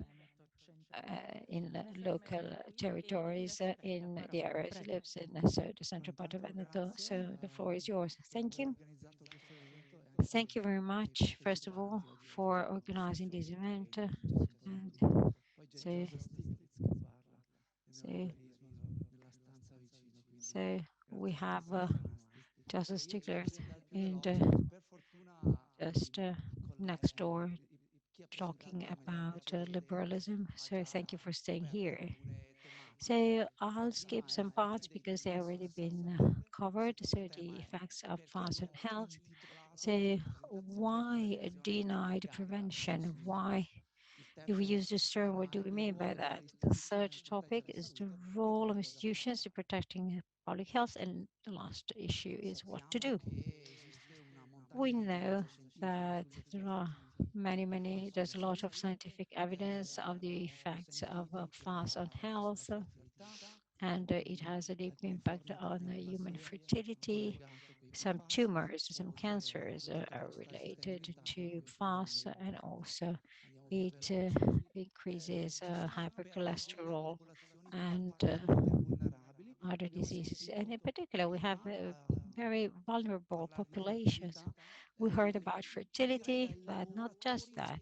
in local territories in the areas he lives in, so the central part of Veneto. So the floor is yours. Thank you. Thank you very much, first of all, for organizing this event. And so we have Justice Stiglitz and just next door talking about liberalism. So thank you for staying here. So I'll skip some parts because they already been covered. So the effects of fast and health. So why denied prevention? Why, if we use this term, what do we mean by that? The third topic is the role of institutions in protecting public health, and the last issue is what to do. We know that there's a lot of scientific evidence of the effects of fast on health, and it has a deep impact on human fertility. Some tumors, some cancers are related to fast, and also it increases hypercholesterol and other diseases. And in particular, we have very vulnerable populations. We heard about fertility, but not just that.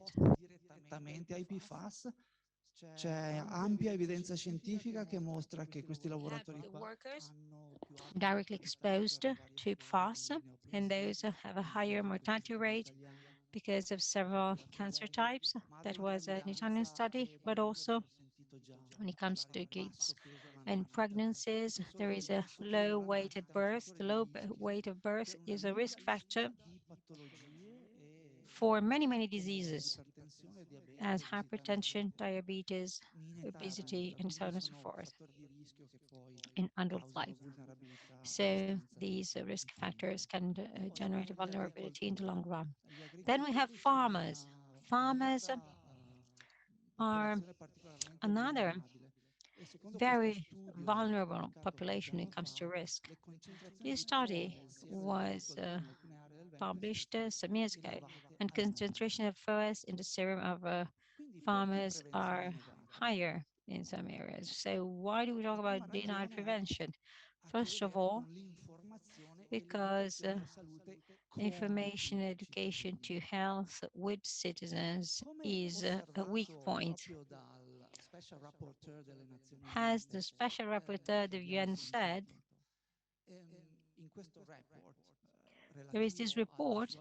C'è ampia evidenza scientifica che mostra che questi lavoratori Workers directly exposed to Pfas, and those have a higher mortality rate because of several cancer types. That was an Italian study, but also when it comes to kids and pregnancies, there is a low weight at birth. The low weight of birth is a risk factor for many, many diseases, as hypertension, diabetes, obesity, and so on and so forth in adult life. So these risk factors can generate vulnerability in the long run. Then we have farmers. Farmers are another very vulnerable population when it comes to risk. This study was published some years ago, and concentration of Pfas in the serum of farmers are higher in some areas. So why do we talk about denial prevention? First of all, because information education to health with citizens is a weak point. As the special rapporteur of the UN said, there is this report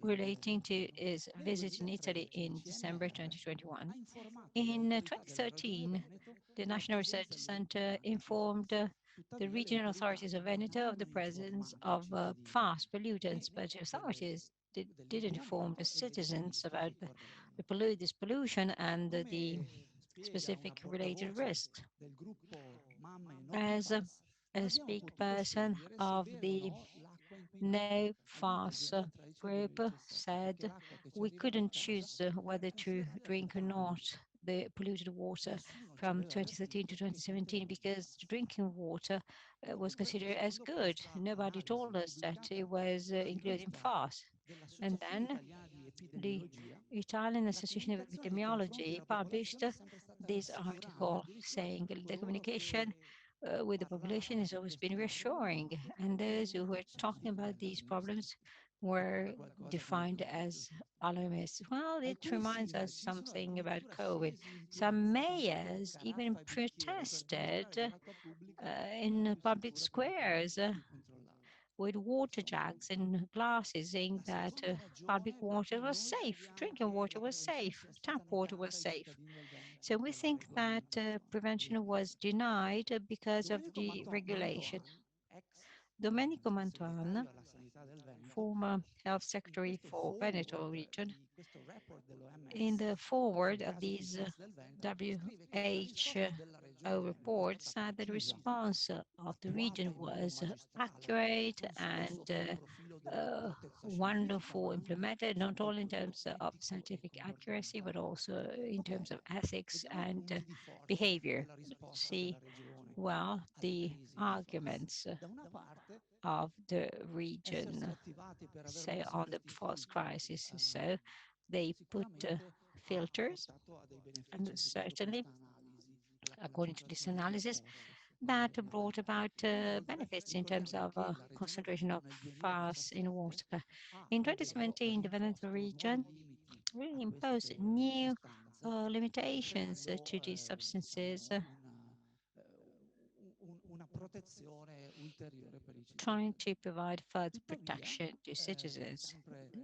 relating to his visit in Italy in December 2021. In 2013, the National Research Center informed the regional authorities of Veneto of the presence of Pfas pollutants, but authorities didn't inform the citizens about this pollution and the specific related risks. As a spokesperson of the No Pfas group said, we couldn't choose whether to drink or not the polluted water from 2013 to 2017 because the drinking water was considered as good. Nobody told us that it was included in Pfas. And then the Italian Association of Epidemiology published this article saying the communication with the population has always been reassuring, and those who were talking about these problems were defined as alarmists. Well, it reminds us something about COVID. Some mayors even protested in public squares with water jugs and glasses, saying that public water was safe, drinking water was safe, tap water was safe. So we think that prevention was denied because of the regulation. Domenico Mantuan, former health secretary for Veneto region, in the foreword of these WHO reports, said that the response of the region was accurate and wonderful implemented, not only in terms of scientific accuracy, but also in terms of ethics and behavior. See, well, the arguments of the region, say, on the false crisis. So they put filters, and certainly, according to this analysis, that brought about benefits in terms of concentration of Pfas in water. In 2017, the Veneto region really imposed new limitations to these substances, trying to provide further protection to citizens.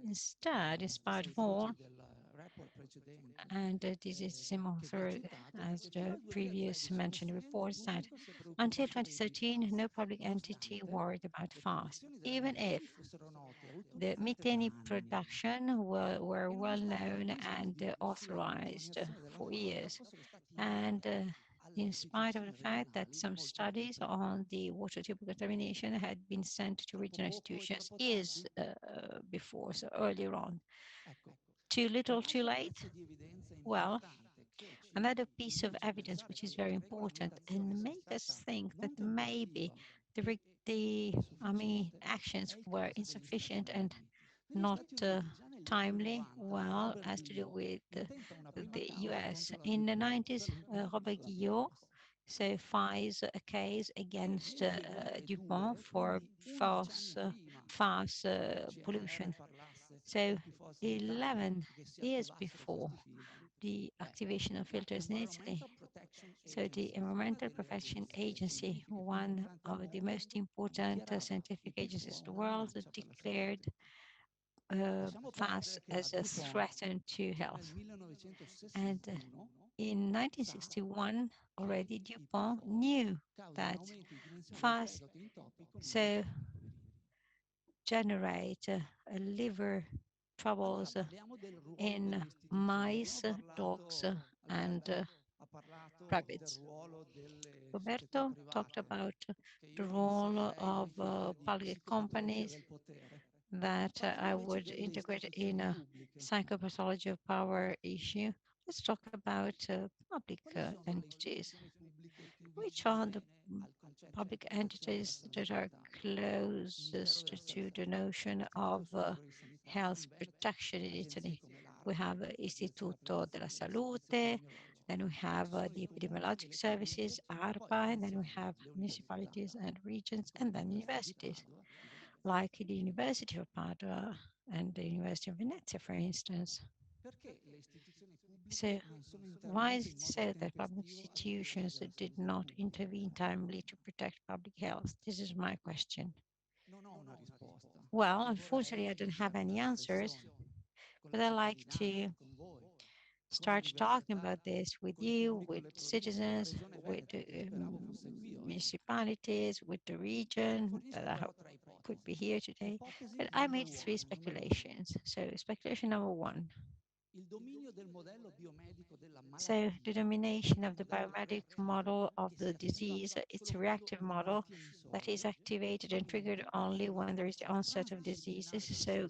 Instead, in spite of all, and this is the same author as the previous mentioned reports, that until 2013, no public entity worried about Pfas, even if the methane production were well known and authorized for years. And in spite of the fact that some studies on the water table contamination had been sent to regional institutions years before, so earlier on. Too little, too late? Well, another piece of evidence which is very important and make us think that maybe actions were insufficient and not timely, well, has to do with the US. In the 90s, Robert Guillot files a case against DuPont for false pollution. So 11 years before the activation of filters in Italy, so the Environmental Protection Agency, one of the most important scientific agencies in the world, declared Pfas as a threat to health. And in 1961, already DuPont knew that Pfas so generate liver troubles in mice, dogs, and rabbits. Roberto talked about the role of public companies that I would integrate in a psychopathology of power issue. Let's talk about public entities. Which are the public entities that are closest to the notion of health protection in Italy? We have Istituto della Salute, then we have the epidemiologic services, ARPA, and then we have municipalities and regions, and then universities, like the University of Padova and the University of Venezia, for instance. So why is it said that public institutions did not intervene timely to protect public health? This is my question. Well, unfortunately, I don't have any answers, but I like to start talking about this with you, with citizens, with municipalities, with the region that I hope could be here today. But I made three speculations. So speculation number one. So the domination of the biomedic model of the disease, it's a reactive model that is activated and triggered only when there is the onset of diseases. So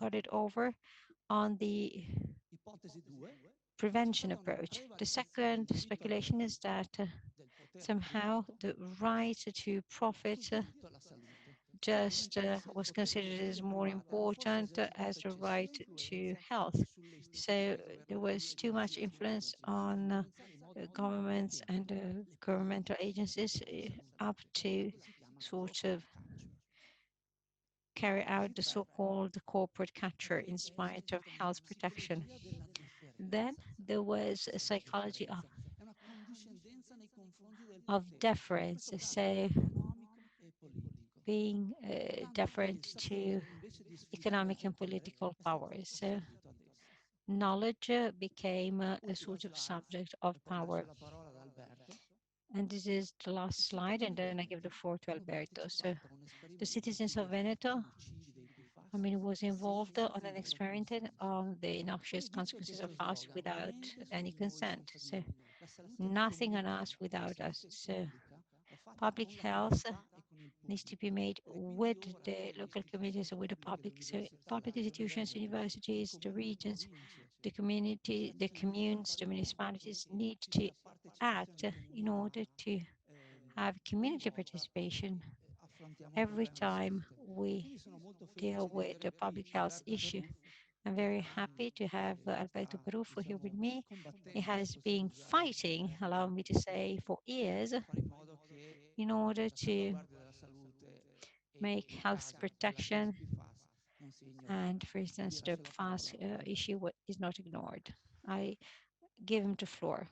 got it over on the prevention approach. The second speculation is that somehow the right to profit just was considered as more important as the right to health. So there was too much influence on governments and governmental agencies up to sort of carry out the so-called corporate culture in spite of health protection. Then there was a psychology of deference, so being deferent to economic and political powers. So knowledge became a sort of subject of power. And this is the last slide, and then I give the floor to Alberto. So the citizens of Veneto, I mean, was involved on an experiment on the noxious consequences of fast without any consent. So nothing on us without us. So public health needs to be made with the local communities and with the public. So public institutions, universities, the regions, the community, the communes, the municipalities need to act in order to have community participation every time we deal with the public health issue. I'm very happy to have Alberto Peruffo here with me. He has been fighting, allow me to say, for years in order to make health protection and, for instance, the Pfas issue is not ignored. I give him the floor.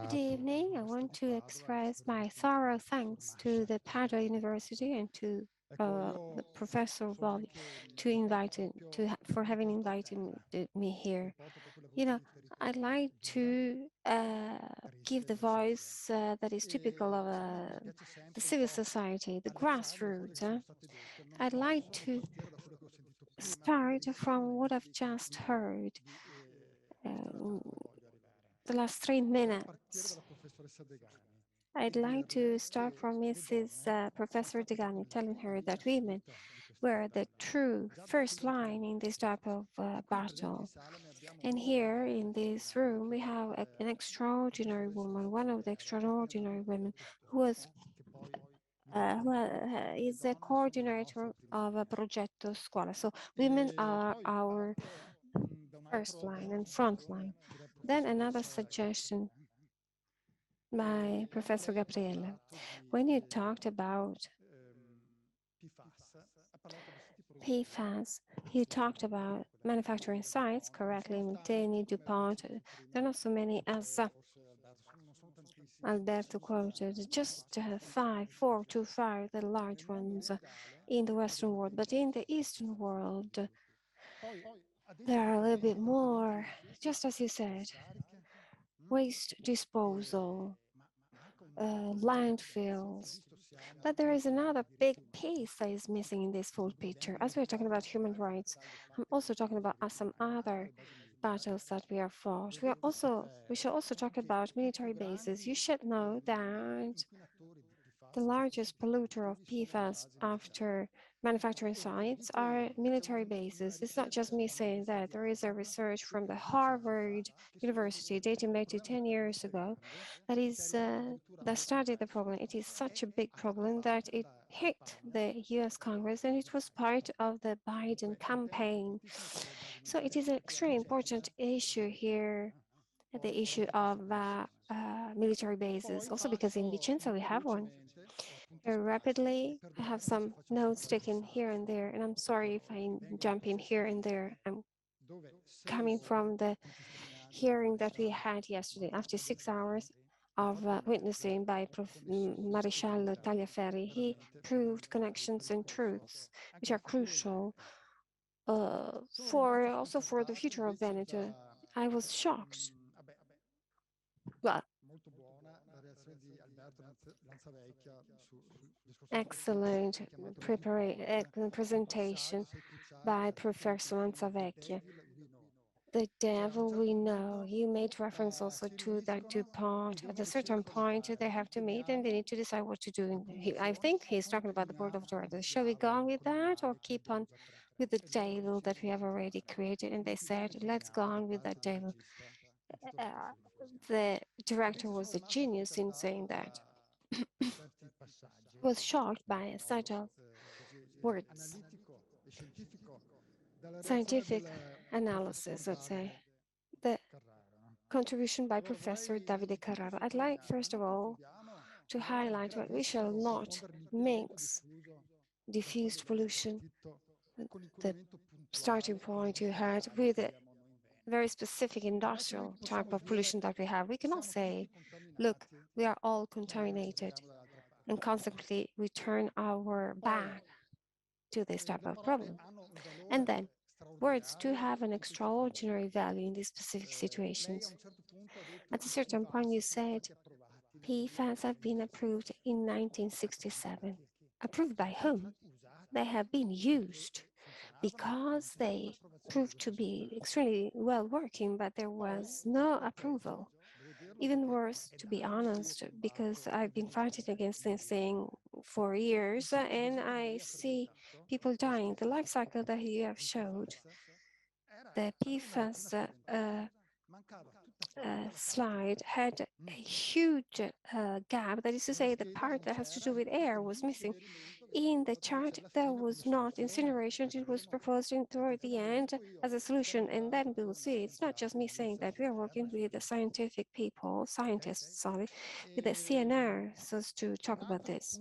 Good evening. I want to express my thorough thanks to the Padua University and to the Professor Volli for having invited me here. You know, I'd like to give the voice that is typical of the civil society, the grassroots. I'd like to start from what I've just heard. The last 3 minutes. I'd like to start from Mrs. Professor Degani, telling her that women were the true first line in this type of battle. And here in this room, we have an extraordinary woman, one of the extraordinary women who is a coordinator of a Progetto Scuola. So women are our first line and front line. Then another suggestion by Professor Gabriele. When you talked about PFAS, you talked about manufacturing sites, correctly, Miteni, DuPont. There are not so many as Alberto quoted, just 4 to 5, the large ones in the Western world, but in the Eastern world, there are a little bit more, just as you said, waste disposal, landfills. But there is another big piece that is missing in this full picture. As we're talking about human rights, I'm also talking about some other battles that we are fought. We should also talk about military bases. You should know that the largest polluter of PFAS after manufacturing sites are military bases. It's not just me saying that. There is a research from the Harvard University dating back to 10 years ago that studied the problem. It is such a big problem that it hit the US Congress, and it was part of the Biden campaign. So it is an extremely important issue here, the issue of military bases, also because in Vicenza we have one. Very rapidly, I have some notes taken here and there, and I'm sorry if I jump in here and there. I'm coming from the hearing that we had yesterday after 6 hours of witnessing by Maresciallo Tagliaferri. He proved connections and truths which are crucial for the future of Veneto. I was shocked. Well, excellent presentation by Professor Lanzavecchia. The devil we know. You made reference also to that DuPont. At a certain point, they have to meet and they need to decide what to do. I think he's talking about the board of directors. Shall we go on with that or keep on with the table that we have already created? And they said, let's go on with that table. The director was a genius in saying that. Was shocked by a set of words, scientific analysis, let's say, the contribution by Professor Davide Carraro. I'd like, first of all, to highlight what we shall not mix diffused pollution, the starting point you had, with a very specific industrial type of pollution that we have. We cannot say, look, we are all contaminated, and consequently we turn our back to this type of problem. And then words do have an extraordinary value in these specific situations. At a certain point you said PFAS have been approved in 1967. Approved by whom? They have been used because they proved to be extremely well working, but there was no approval. Even worse, to be honest, because I've been fighting against this thing for years and I see people dying. The life cycle that you have showed, the PFAS slide had a huge gap. That is to say, the part that has to do with air was missing. In the chart, there was not incineration. It was proposed toward the end as a solution, and then we will see. It's not just me saying that. We are working with the scientific people, scientists, with the CNR, so as to talk about this.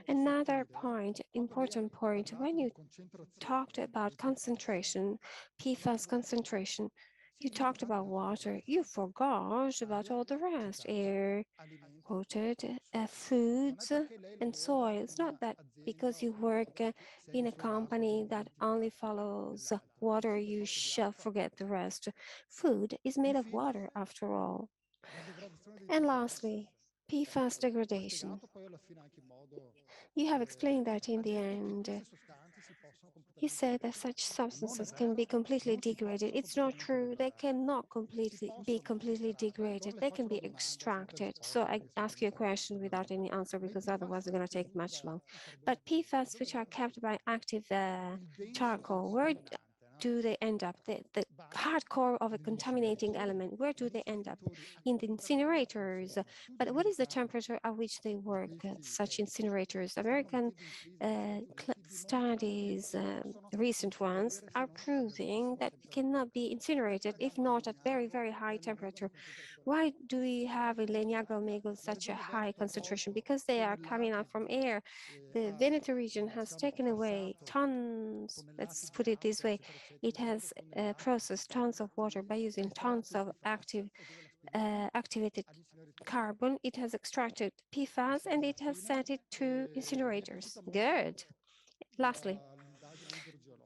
Another point, important point, when you talked about concentration, PFAS concentration, you talked about water, you forgot about all the rest, air, quoted, foods and soil. It's not that because you work in a company that only follows water, you shall forget the rest. Food is made of water after all. And lastly, PFAS degradation. You have explained that in the end. You said that such substances can be completely degraded. It's not true. They cannot be completely degraded. They can be extracted. So I ask you a question without any answer because otherwise it's going to take much long. But PFAS, which are kept by active charcoal, where do they end up? The hardcore of a contaminating element, where do they end up? In the incinerators. But what is the temperature at which they work, such incinerators? American studies, recent ones, are proving that it cannot be incinerated if not at very, very high temperature. Why do we have in Legnago Megol such a high concentration? Because they are coming out from air. The Veneto region has taken away tons, let's put it this way, it has processed tons of water by using tons of active activated carbon, it has extracted PFAS, and it has sent it to incinerators. Good. Lastly,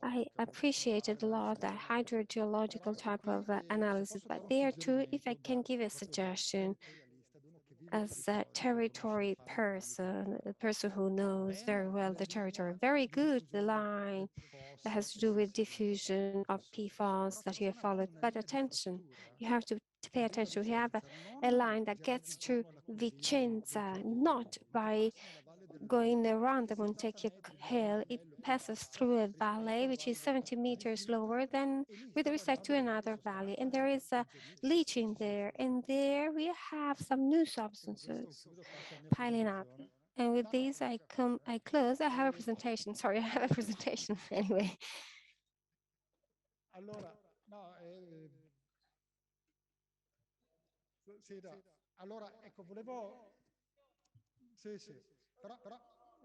I appreciated a lot the hydrogeological type of analysis, but there too, if I can give a suggestion, as a territory person, a person who knows very well the territory, very good, the line that has to do with diffusion of PFAS that you have followed. But attention, you have to pay attention. We have a line that gets to Vicenza, not by going around the Montecchio Hill. It passes through a valley which is 70 meters lower than with respect to another valley, and there is a leaching there, and there we have some new substances piling up. And with this, I close. I have a presentation. Sorry, I have a presentation anyway. Allora, no, sì, no. Allora, ecco, volevo... Sì, sì, però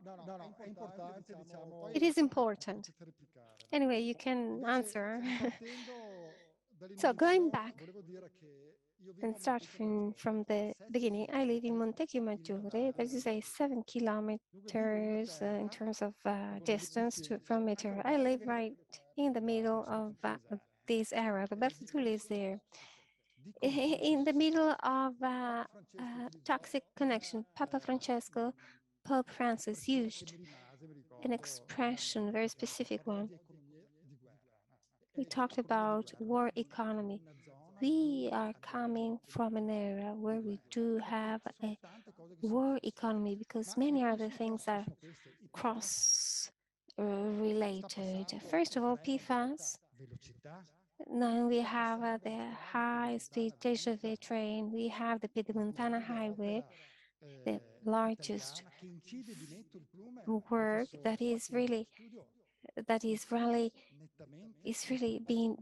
no, è importante, diciamo... It is important. Anyway, you can answer. So going back and start from the beginning, I live in Montecchio Maggiore. That is a 7 kilometers in terms of distance from Matera. I live right in the middle of this area. Roberto too lives there. In the middle of toxic connection, Papa Francesco, Pope Francis used an expression, a very specific one. We talked about war economy. We are coming from an era where we do have a war economy because many other things are cross-related. First of all, PFAS. Then we have the high-speed TGV train. We have the Pedemontana Highway, the largest work that is really being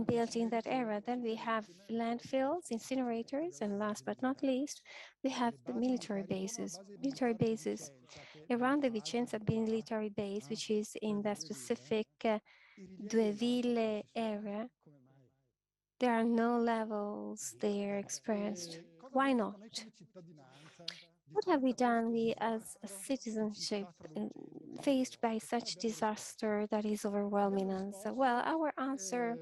built in that era. Then we have landfills, incinerators, and last but not least, we have the military bases. Military bases around the Vicenza military base, which is in the specific Due Ville area. There are no levels there expressed. Why not? What have we done, we as a citizenship, faced by such disaster that is overwhelming us? Well, our answer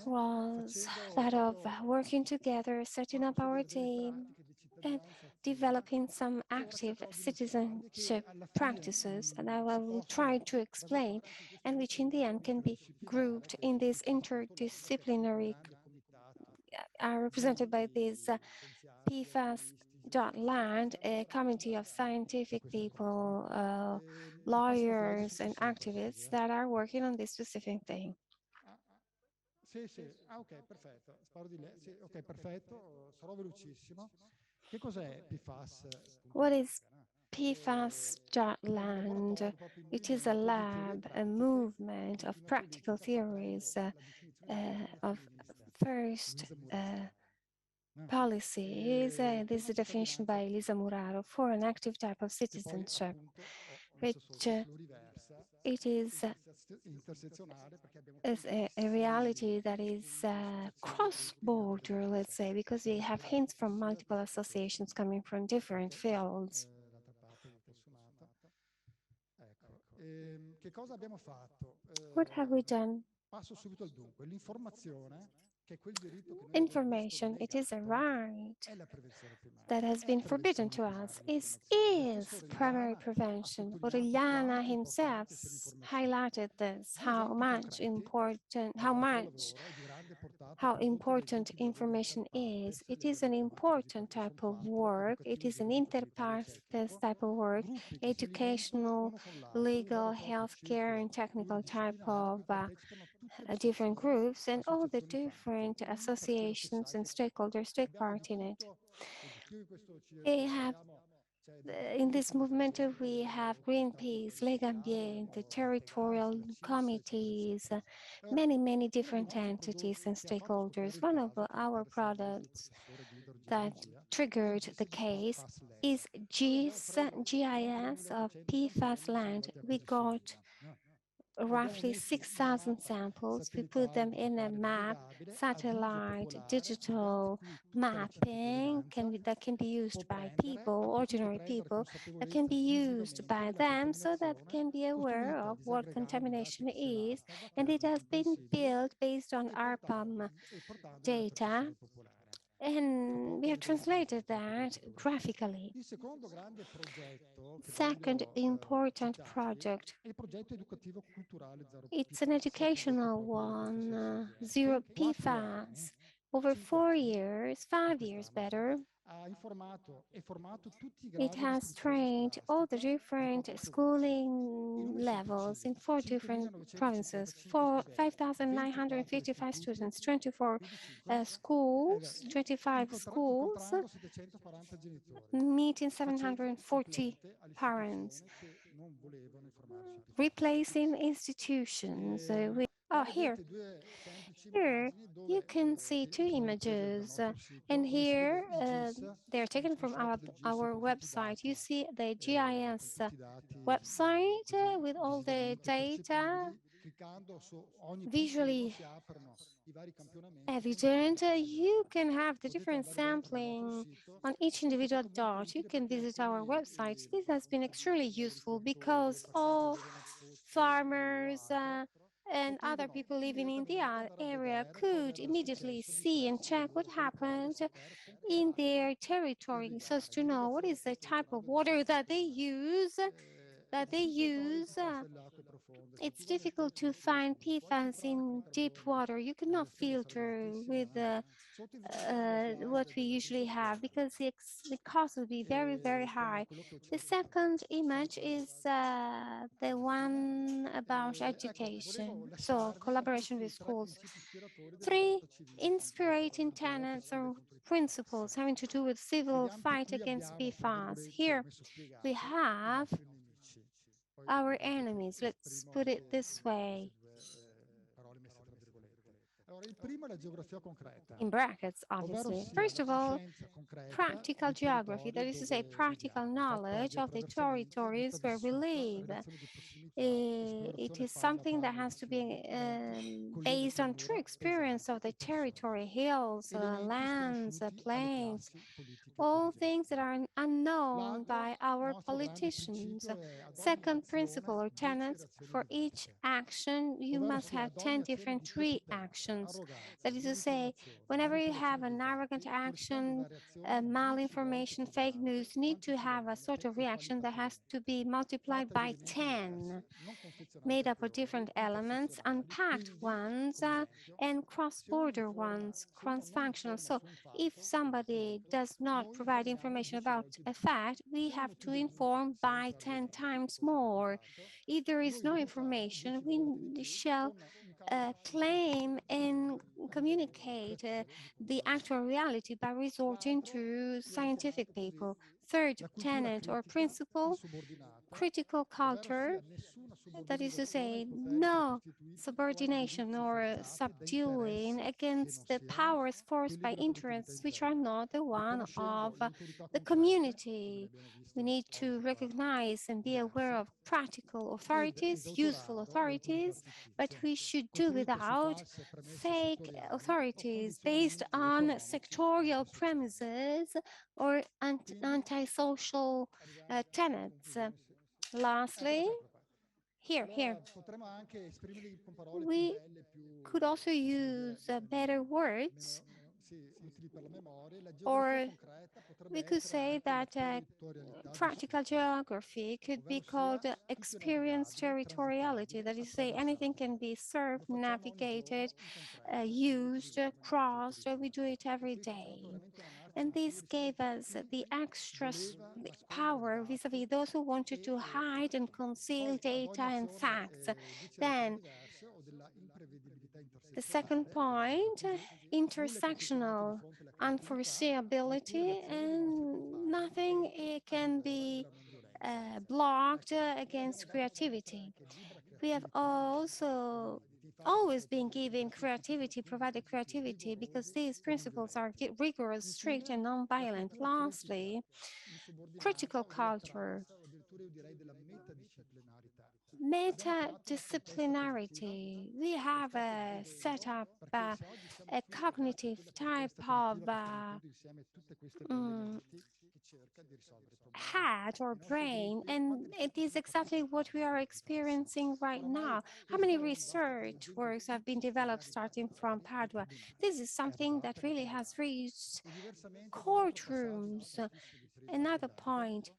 was that of working together, setting up our team, and developing some active citizenship practices, and I will try to explain, and which in the end can be grouped in this interdisciplinary, are represented by this Pfas.land, a committee of scientific people, lawyers, and activists that are working on this specific thing. Sì, sì, ok, perfetto. Spero di lei. Sì, ok, perfetto, sarò velocissimo. Che cos'è PFAS? What is Pfas.land? It is a lab, a movement of practical theories of first policies. This is a definition by Elisa Muraro for an active type of citizenship, which it is a reality that is cross-border, let's say, because we have hints from multiple associations coming from different fields. What have we done? Passo subito al dunque. L'informazione, che è quel diritto che noi Information, it is a right that has been forbidden to us. Is primary prevention. Origliana himself highlighted this, how important information is. It is an important type of work. It is an inter partes type of work, educational, legal, healthcare, and technical type of different groups, and all the different associations and stakeholders take part in it. They have, in this movement, we have Greenpeace, Legambiente, territorial committees, many different entities and stakeholders. One of our products that triggered the case is GIS of Pfas land. We got roughly 6,000 samples. We put them in a map, satellite, digital mapping that can be used by people, ordinary people, that can be used by them so that can be aware of what contamination is. And it has been built based on ARPAM data. And we have translated that graphically. Second important project, it's an educational one, Zero PFAS. Over 4 years, 5 years better, it has trained all the different schooling levels in 4 different provinces, 5,955 students, 24 schools, 25 schools, meeting 740 parents, replacing institutions with, here you can see 2 images, and here they're taken from our website. You see the GIS website with all the data visually evident. You can have the different sampling on each individual dot. You can visit our website. This has been extremely useful because all farmers and other people living in the area could immediately see and check what happened in their territory, so as to know what is the type of water that they use. It's difficult to find PFAS in deep water. You cannot filter with what we usually have because the cost would be very, very high. The second image is the one about education, so collaboration with schools. 3 inspiring tenets or principles having to do with civil fight against PFAS. Here we have our enemies, let's put it this way. In brackets, obviously. First of all, practical geography, that is to say, practical knowledge of the territories where we live. It is something that has to be based on true experience of the territory, hills, lands, plains, all things that are unknown by our politicians. Second principle or tenets, for each action, you must have 10 different reactions. That is to say, whenever you have an arrogant action, malinformation, fake news, need to have a sort of reaction that has to be multiplied by 10, made up of different elements, unpacked ones, and cross-border ones, cross-functional. So if somebody does not provide information about a fact, we have to inform by 10 times more. If there is no information, we shall claim and communicate the actual reality by resorting to scientific people. Third tenet or principle, critical culture, that is to say, no subordination or subduing against the powers forced by interests which are not the one of the community. We need to recognize and be aware of practical authorities, useful authorities, but we should do without fake authorities based on sectorial premises or antisocial tenets. Lastly, here, we could also use better words, or we could say that practical geography could be called experience territoriality. That is to say, anything can be served, navigated, used, crossed, we do it every day. And this gave us the extra power vis-a-vis those who wanted to hide and conceal data and facts. Then the second point, intersectional unforeseeability, and nothing can be blocked against creativity. We have also always been giving creativity, provided creativity, because these principles are rigorous, strict, and non-violent. Lastly, critical culture. Metadisciplinarity. We have set up a cognitive type of head or brain, and it is exactly what we are experiencing right now. How many research works have been developed starting from Padua? This is something that really has reached courtrooms. Another point,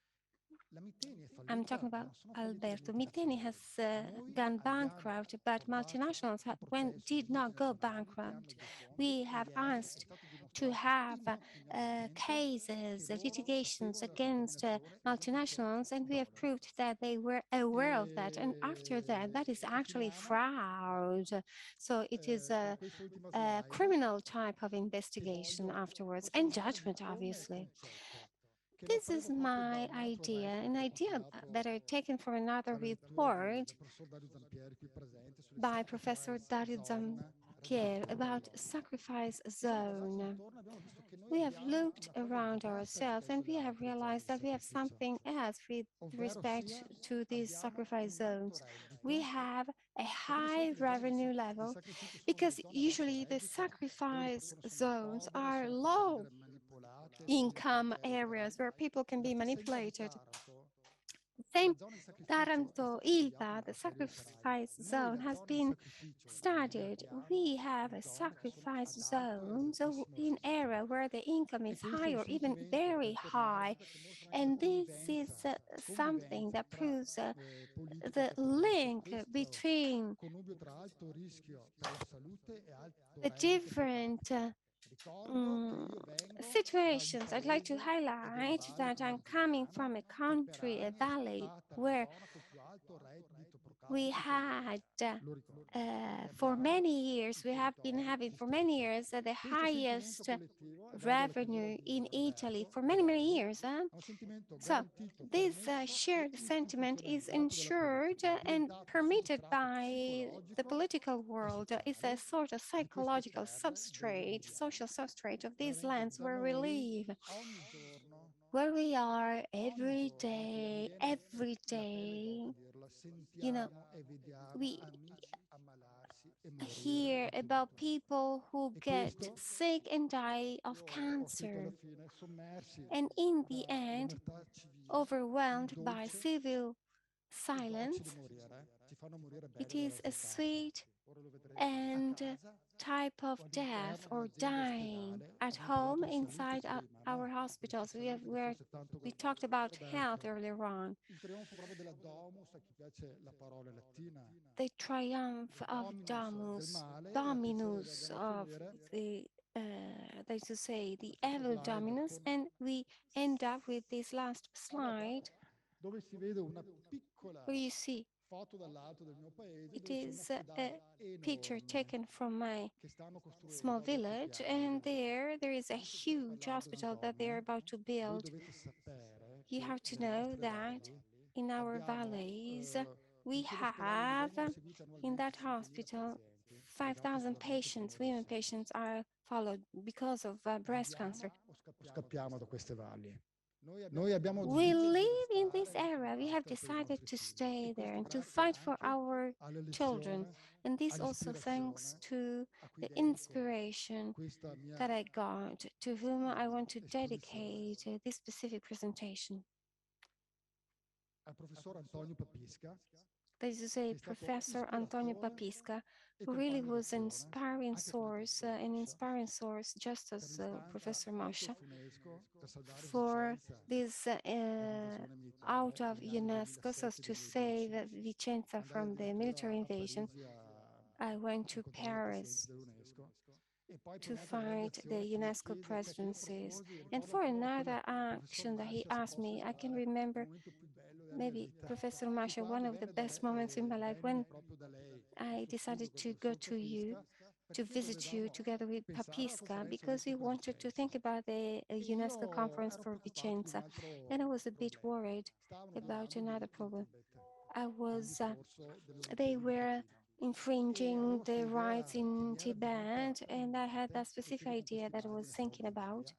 I'm talking about Alberto. Miteni has gone bankrupt, but multinationals did not go bankrupt. We have asked to have cases, litigations against multinationals, and we have proved that they were aware of that. And after that, that is actually fraud. So it is a criminal type of investigation afterwards, and judgment, obviously. This is my idea, an idea that I taken from another report by Professor Dario Zampier about sacrifice zone. We have looked around ourselves and we have realized that we have something else with respect to these sacrifice zones. We have a high revenue level because usually the sacrifice zones are low income areas where people can be manipulated. Same Taranto, Ilva, the sacrifice zone has been studied. We have a sacrifice zone in area where the income is high or even very high. And this is something that proves the link between the different situations. I'd like to highlight that I'm coming from a country, a valley, where we had for many years, we have been having for many years the highest revenue in Italy for many, many years. So this shared sentiment is ensured and permitted by the political world. It's a sort of psychological substrate, social substrate of these lands where we live, where we are every day, you know, we hear about people who get sick and die of cancer, and in the end, overwhelmed by civil silence. It is a sweet and type of death or dying at home inside our hospitals. We talked about health earlier on. The triumph of Dominus of the that is to say, the evil Dominus, and we end up with this last slide where you see it is a picture taken from my small village, and there is a huge hospital that they're about to build. You have to know that in our valleys, we have in that hospital 5,000 patients, women patients are followed because of breast cancer. We live in this area. We have decided to stay there and to fight for our children. And this also thanks to the inspiration that I got, to whom I want to dedicate this specific presentation. That is to say, Professor Antonio Papisca, who really was an inspiring source, just as Professor Masha, for this out of UNESCO, so as to save Vicenza from the military invasion. I went to Paris to fight the UNESCO presidencies. And for another action that he asked me, I can remember maybe Professor Masha, one of the best moments in my life when I decided to go to you, to visit you together with Papisca, because we wanted to think about the UNESCO conference for Vicenza. And I was a bit worried about another problem. They were infringing the rights in Tibet, and I had that specific idea that I was thinking about.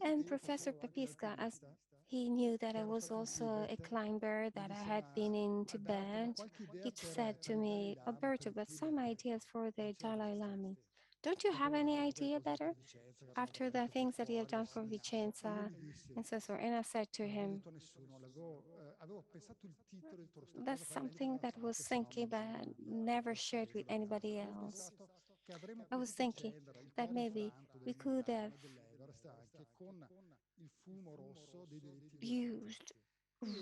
And Professor Papisca, as he knew that I was also a climber, that I had been in Tibet, he said to me, Alberto, but some ideas for the Dalai Lama. Don't you have any idea better? After the things that he had done for Vicenza and so on. And I said to him, that's something that I was thinking, but never shared with anybody else. I was thinking that maybe we could have used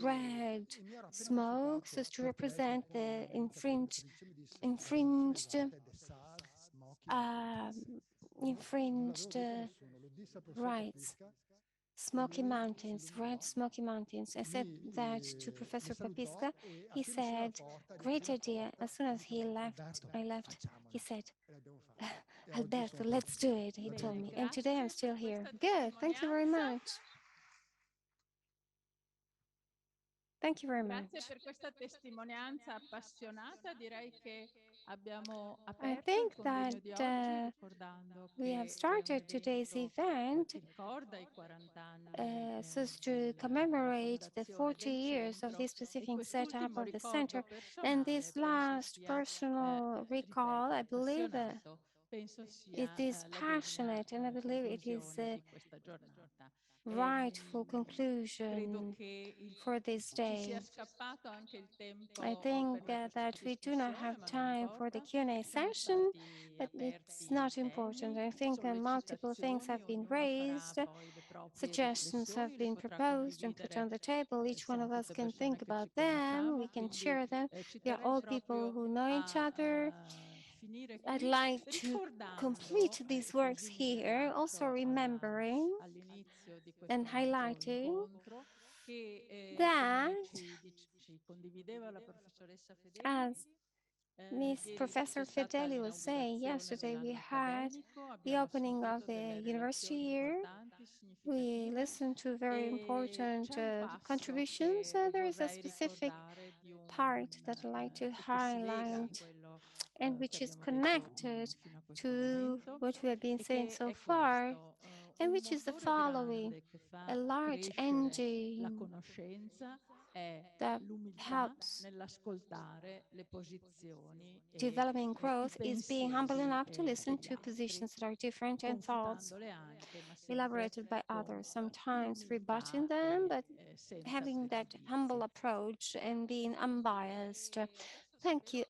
red smoke so as to represent the infringed rights. Smoky Mountains, red Smoky Mountains. I said that to Professor Papisca. He said, great idea. As soon as I left, he said, Alberto, let's do it, he told me. And today I'm still here. Good, thank you very much. Thank you very much. Grazie per questa testimonianza appassionata. Direi che abbiamo I aperto il think convegno di oggi that ricordando we che have è started un today's evento event che ricorda i 40 anni so as to commemorate the 40 years of this specific setup of the center. And this last personal recall, I believe it is passionate, and I believe it is a rightful conclusion for this day. I think that we do not have time for the Q&A session, but it's not important. I think multiple things have been raised, suggestions have been proposed and put on the table. Each one of us can think about them, we can share them. We are all people who know each other. I'd like to complete these works here, also remembering and highlighting that, as Miss Professor Fedeli was saying, yesterday we had the opening of the university year. We listened to very important contributions. There is a specific part that I'd like to highlight, and which is connected to what we have been saying so far, and which is the following: a large engine that helps development growth is being humble enough to listen to positions that are different and thoughts elaborated by others, sometimes rebutting them, but having that humble approach and being unbiased. Thank you